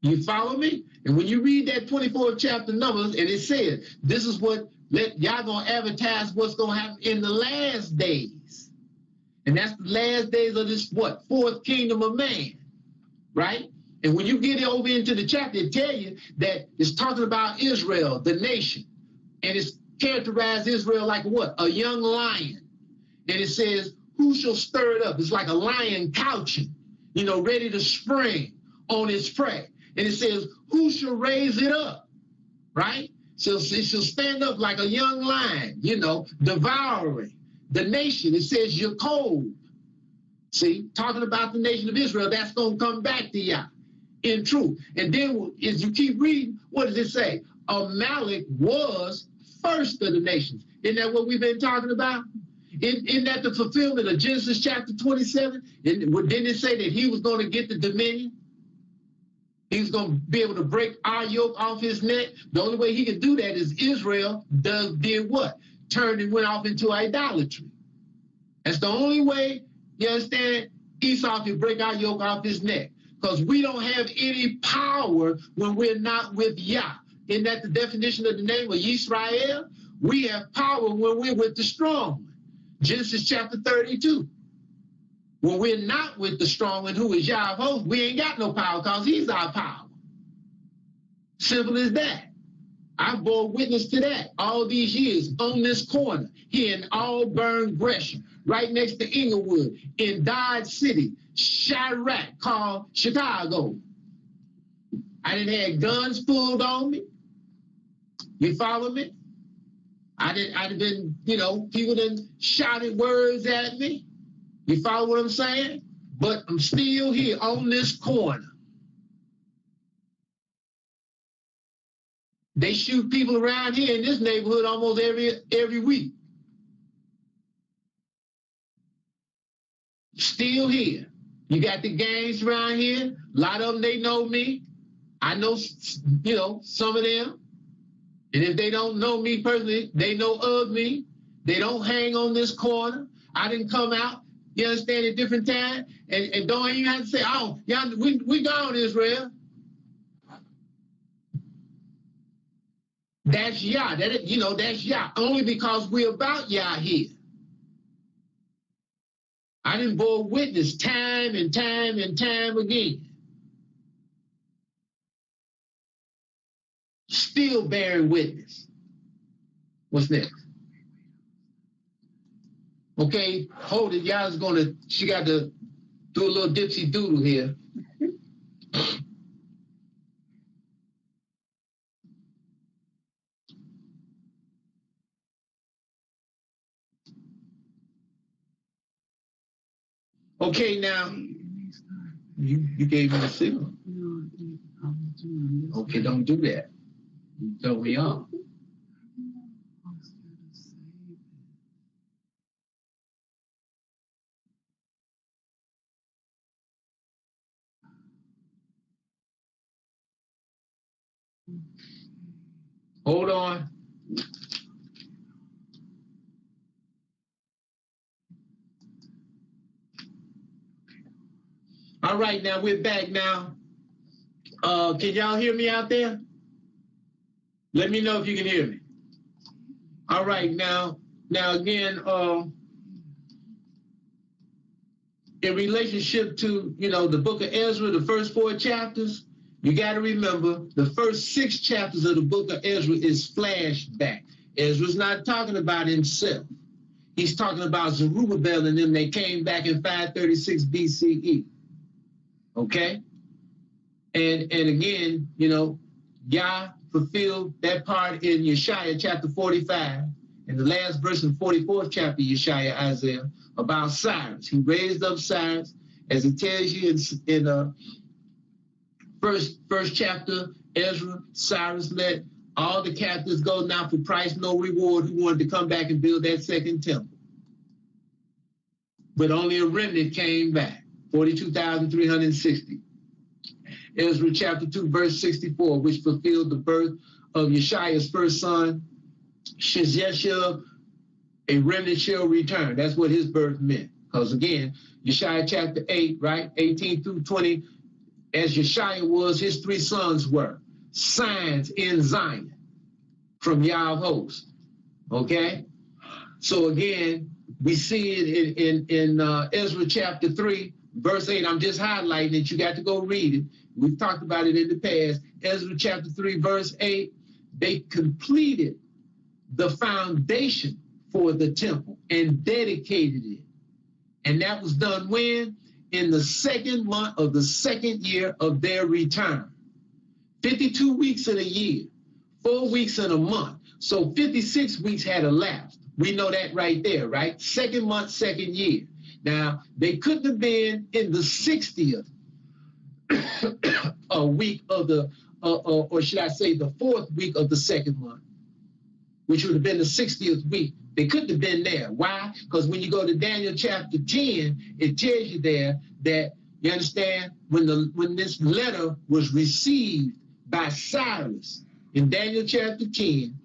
You follow me? And when you read that 24th chapter Numbers, and it says, this is what y'all going to advertise what's going to happen in the last days. And that's the last days of this, what, fourth kingdom of man, right? And when you get over into the chapter, it tell you that it's talking about Israel, the nation. And it's characterized Israel like what? A young lion. And it says, who shall stir it up? It's like a lion couching, you know, ready to spring on its prey. And it says, who shall raise it up, right? So it shall stand up like a young lion, you know, devouring the nation. It says you're cold. See, talking about the nation of Israel, that's going to come back to Yah in truth. And then as you keep reading, what does it say? Amalek was first of the nations. Isn't that what we've been talking about? Isn't that the fulfillment of Genesis chapter 27? Didn't it say that he was going to get the dominion? He was going to be able to break our yoke off his neck. The only way he could do that is Israel did what? Turned and went off into idolatry. That's the only way, you understand, Esau can break our yoke off his neck. Because we don't have any power when we're not with Yah. Isn't that the definition of the name of Yisrael? We have power when we're with the strong one. Genesis chapter 32. When we're not with the strong one who is Yah of hosts, we ain't got no power because he's our power. Simple as that. I bore witness to that all these years on this corner here in Auburn, Gresham, right next to Inglewood, in Dodge City, Chirac, called Chicago. I didn't have guns pulled on me. You follow me? I'd been, people done shouted words at me. You follow what I'm saying? But I'm still here on this corner. They shoot people around here in this neighborhood almost every week. Still here. You got the gangs around here. A lot of them, they know me. I know, some of them. And if they don't know me personally, they know of me. They don't hang on this corner. I didn't come out, you understand, at different times. And don't even have to say, oh, yeah, we gone, Israel. That's Yah. That's Yah. Only because we're about Yah here. I done bore witness time and time and time again. Still bearing witness. What's next? Okay, hold it. Yah's she got to do a little dipsy doodle here. Okay, now, you gave me the signal. Okay, don't do that. You throw me off. Hold on. All right, now we're back now. Can y'all hear me out there? Let me know if you can hear me. All right, now again, in relationship to, the book of Ezra, the first 4 chapters, you got to remember the first 6 chapters of the book of Ezra is flashback. Ezra's not talking about himself. He's talking about Zerubbabel and them. They came back in 536 BCE. Okay? And again, Yah fulfilled that part in Yeshaya chapter 45, in the last verse in 44th chapter, Yeshaya, Isaiah, about Cyrus. He raised up Cyrus, as it tells you in first chapter, Ezra, Cyrus let all the captives go, now for price, no reward, who wanted to come back and build that second temple. But only a remnant came back, 42,360. Ezra chapter 2, verse 64, which fulfilled the birth of Yeshua's first son, Shezeshah, a remnant shall return. That's what his birth meant. Because again, Yeshua chapter 8, right, 18 through 20, as Yeshua was, his 3 sons were signs in Zion from Yah of hosts. Okay? So again, we see it in Ezra chapter 3, verse 8. I'm just highlighting it. You got to go read it. We've talked about it in the past. Ezra chapter 3, verse 8, they completed the foundation for the temple and dedicated it. And that was done when? In the 2nd month of the 2nd year of their return. 52 weeks in a year, 4 weeks in a month. So 56 weeks had elapsed. We know that right there, right? 2nd month, 2nd year. Now, they couldn't have been in the 60th week of the, or should I say the 4th week of the 2nd month, which would have been the 60th week. They couldn't have been there. Why? Because when you go to Daniel chapter 10, it tells you there that, you understand, when this letter was received by Cyrus in Daniel chapter 10,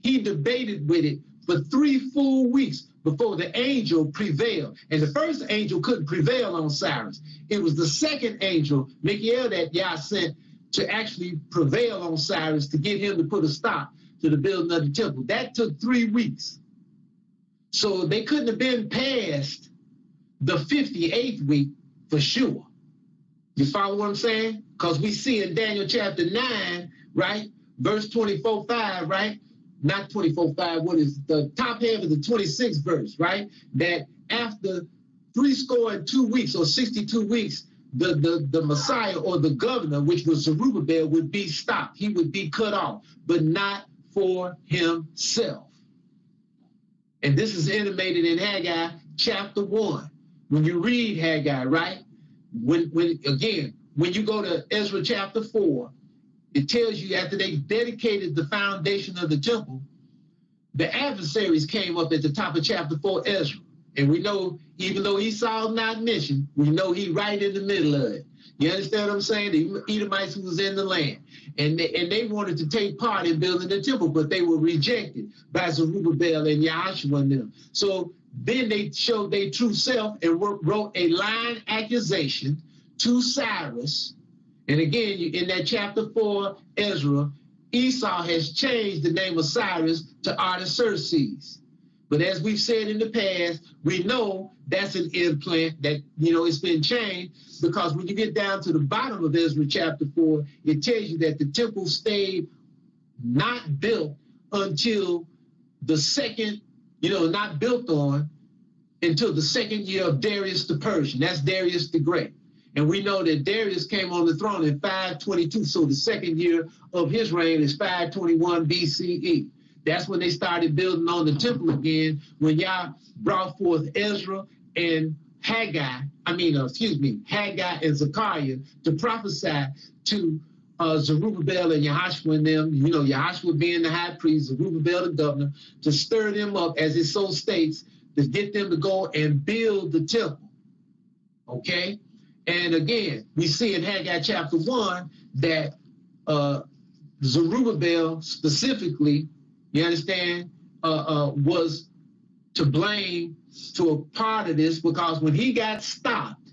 he debated with it for 3 full weeks before the angel prevailed. And the first angel couldn't prevail on Cyrus. It was the second angel, Michael, that Yah sent to actually prevail on Cyrus to get him to put a stop to the building of the temple. That took 3 weeks. So they couldn't have been past the 58th week for sure. You follow what I'm saying? Because we see in Daniel chapter 9, right? Verse 24:5, right? Not 24:5, what is the top half of the 26th verse, right? That after 62 weeks or 62 weeks, the Messiah or the governor, which was Zerubbabel, would be stopped. He would be cut off, but not for himself. And this is intimated in Haggai chapter 1. When you read Haggai, right? When you go to Ezra chapter 4, it tells you after they dedicated the foundation of the temple, the adversaries came up at the top of chapter 4, Ezra. And we know, even though Esau not mentioned, we know he right in the middle of it. You understand what I'm saying? The Edomites who was in the land. And they wanted to take part in building the temple, but they were rejected by Zerubbabel and Yahshua and them. So then they showed their true self and wrote a lying accusation to Cyrus. And again, in that chapter 4, Ezra, Esau has changed the name of Cyrus to Artaxerxes. But as we've said in the past, we know that's an implant that, it's been changed, because when you get down to the bottom of Ezra chapter 4, it tells you that the temple stayed not built until the second, not built on until the second year of Darius the Persian. That's Darius the Great. And we know that Darius came on the throne in 522. So the second year of his reign is 521 BCE. That's when they started building on the temple again, when Yah brought forth Ezra and Haggai and Zechariah to prophesy to Zerubbabel and Yahshua and them, Yahshua being the high priest, Zerubbabel the governor, to stir them up, as it so states, to get them to go and build the temple. Okay? And again, we see in Haggai chapter 1 that Zerubbabel specifically, you understand, was to blame to a part of this, because when he got stopped,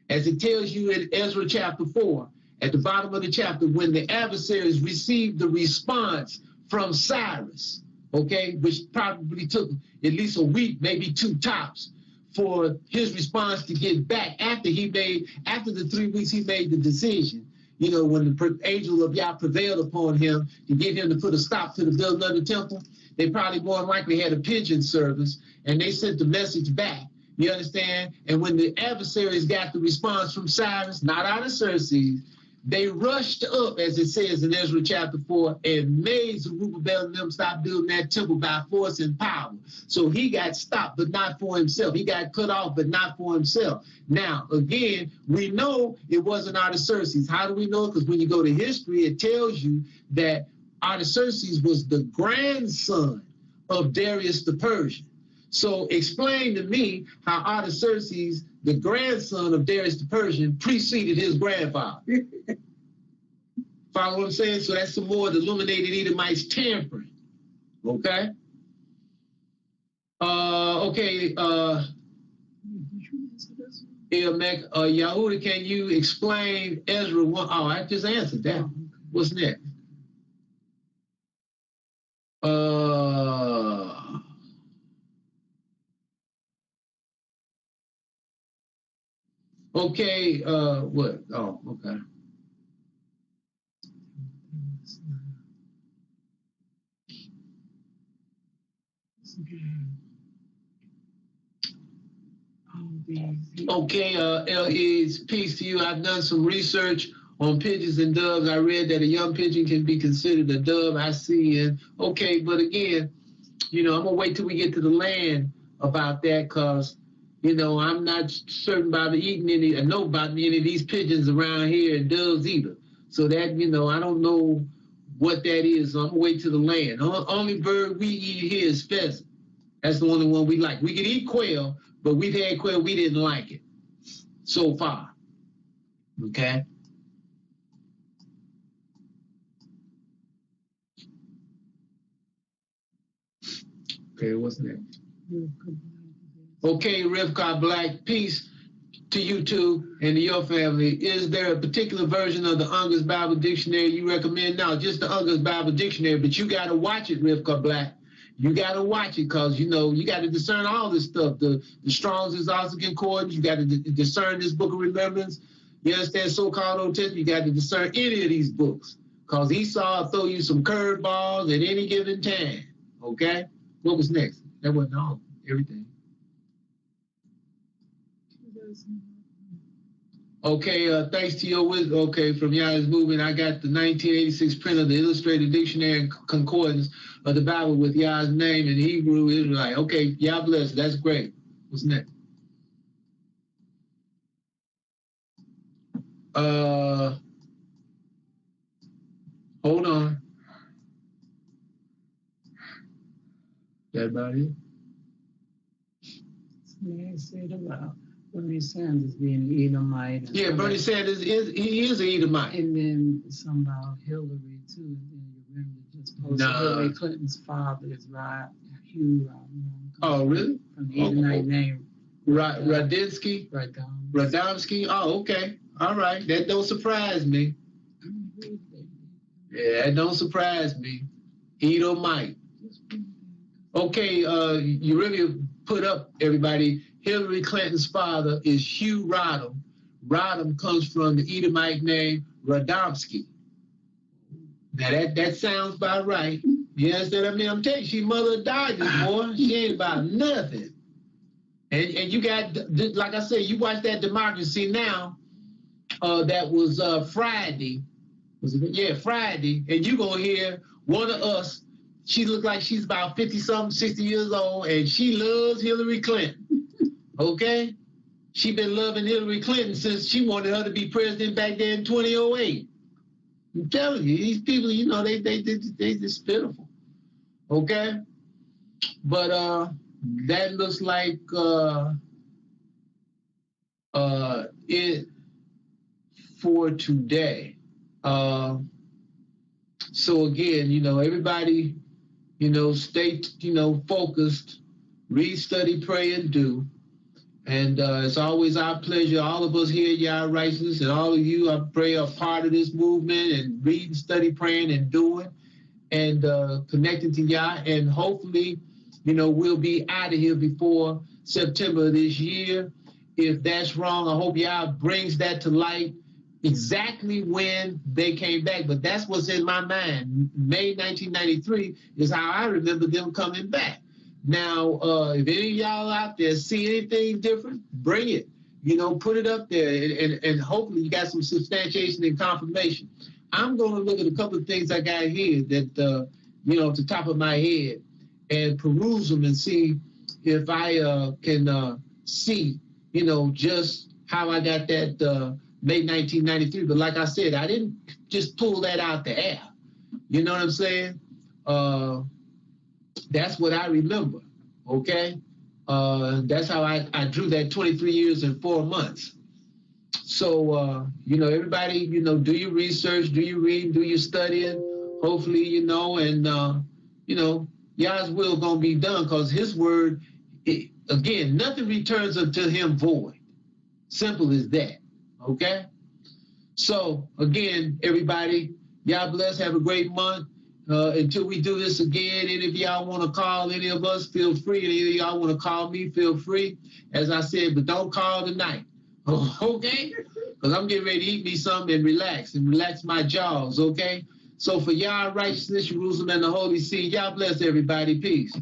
as it tells you in Ezra chapter 4, at the bottom of the chapter, when the adversaries received the response from Cyrus, okay, which probably took at least a week, maybe 2 tops, for his response to get back after the 3 weeks he made the decision. When the angel of Yah prevailed upon him to get him to put a stop to the building of the temple, they probably more than likely had a pigeon service, and they sent the message back. You understand? And when the adversaries got the response from Cyrus, not Artaxerxes, they rushed up, as it says in Ezra chapter 4, and made Zerubbabel and them stop building that temple by force and power. So he got stopped, but not for himself. He got cut off, but not for himself. Now, again, we know it wasn't Artaxerxes. How do we know? Because when you go to history, it tells you that Artaxerxes was the grandson of Darius the Persian. So explain to me how Artaxerxes, the grandson of Darius the Persian, preceded his grandfather. Follow what I'm saying? So that's some more of the illuminated Edomites tampering. Okay? Yahuda, can you explain Ezra 1? Oh, I just answered that. What's next? Okay, what? Oh, okay. Okay, LE's peace to you. I've done some research on pigeons and doves. I read that a young pigeon can be considered a dove. I see. And okay, but again, I'm gonna wait till we get to the land about that, because I'm not certain about eating any, I know about any of these pigeons around here and doves either. So that, I don't know what that is. So I'm gonna wait till the land. Only bird we eat here is pheasant. That's the only one we like. We could eat quail, but we've had quail, we didn't like it so far. Okay. Okay, what's next? Okay, Rivka Black, peace to you too and to your family. Is there a particular version of the Uncas Bible Dictionary you recommend? No, just the Uncas Bible Dictionary, but you got to watch it, Rivka Black. you got to watch it because, you know, you got to discern all this stuff. The Strong's Exhaustive Concordance, you got to discern this book of remembrance. You understand, so-called Old Testament, you got to discern any of these books because Esau will throw you some curveballs at any given time, okay? What was next? That wasn't all, everything. Okay, thanks to your wisdom, okay, from Yah's movement, I got the 1986 print of the Illustrated Dictionary and Concordance of the Bible with Yah's name in Hebrew, Israelite. Okay, Yah bless, that's great. What's next? Hold on. That about it? Man said about Bernie Sanders being Edomite. Yeah, Bernie Sanders he is an Edomite. And then some about Hillary too. And then you remember just posted Hillary Clinton's father is Hugh. Oh, really? From the Edomite name. Radomski? Radomski? Oh, okay. All right. That don't surprise me. Yeah, that don't surprise me. Edomite. Okay, you really put up, everybody. Hillary Clinton's father is Hugh Rodham. Rodham comes from the Edomite name Radomski. Now that sounds about right. You understand what I mean? I'm telling you, she mother died this boy. She ain't about nothing. And you got, like I said, you watch that Democracy Now! That was Friday. Was it? Yeah, Friday. And you gonna hear one of us, she looked like she's about 50-something, 60 years old, and she loves Hillary Clinton. Okay? She been loving Hillary Clinton since she wanted her to be president back there in 2008. I'm telling you, these people, you know, they just pitiful. Okay? But that looks like it for today. So again, you know, everybody, you know, stay, you know, focused, read, study, pray, and do. And it's always our pleasure, all of us here at Yah Righteousness, and all of you, I pray, are part of this movement and reading, study, praying, and doing, and connecting to Yah. And hopefully, you know, we'll be out of here before September of this year. If that's wrong, I hope Yah brings that to light exactly when they came back. But that's what's in my mind. May 1993 is how I remember them coming back. Now, if any of y'all out there see anything different, bring it. You know, put it up there, and hopefully you got some substantiation and confirmation. I'm going to look at a couple of things I got here that, you know, off the top of my head, and peruse them and see if I can see, you know, just how I got that May 1993. But like I said, I didn't just pull that out the air. You know what I'm saying? That's what I remember, okay? That's how I drew that 23 years and 4 months. So, you know, everybody, you know, do your research, do your reading, do your studying, hopefully, you know, and, you know, Yah's will gonna be done because his word, again, nothing returns unto him void. Simple as that, okay? So, again, everybody, Yah bless, have a great month. Until we do this again, any of y'all want to call any of us, feel free. Any of y'all want to call me, feel free. As I said, but don't call tonight, okay? Because I'm getting ready to eat me something and relax my jaws, okay? So for Yah Righteousness, Jerusalem, and the Holy See, Yah bless everybody. Peace.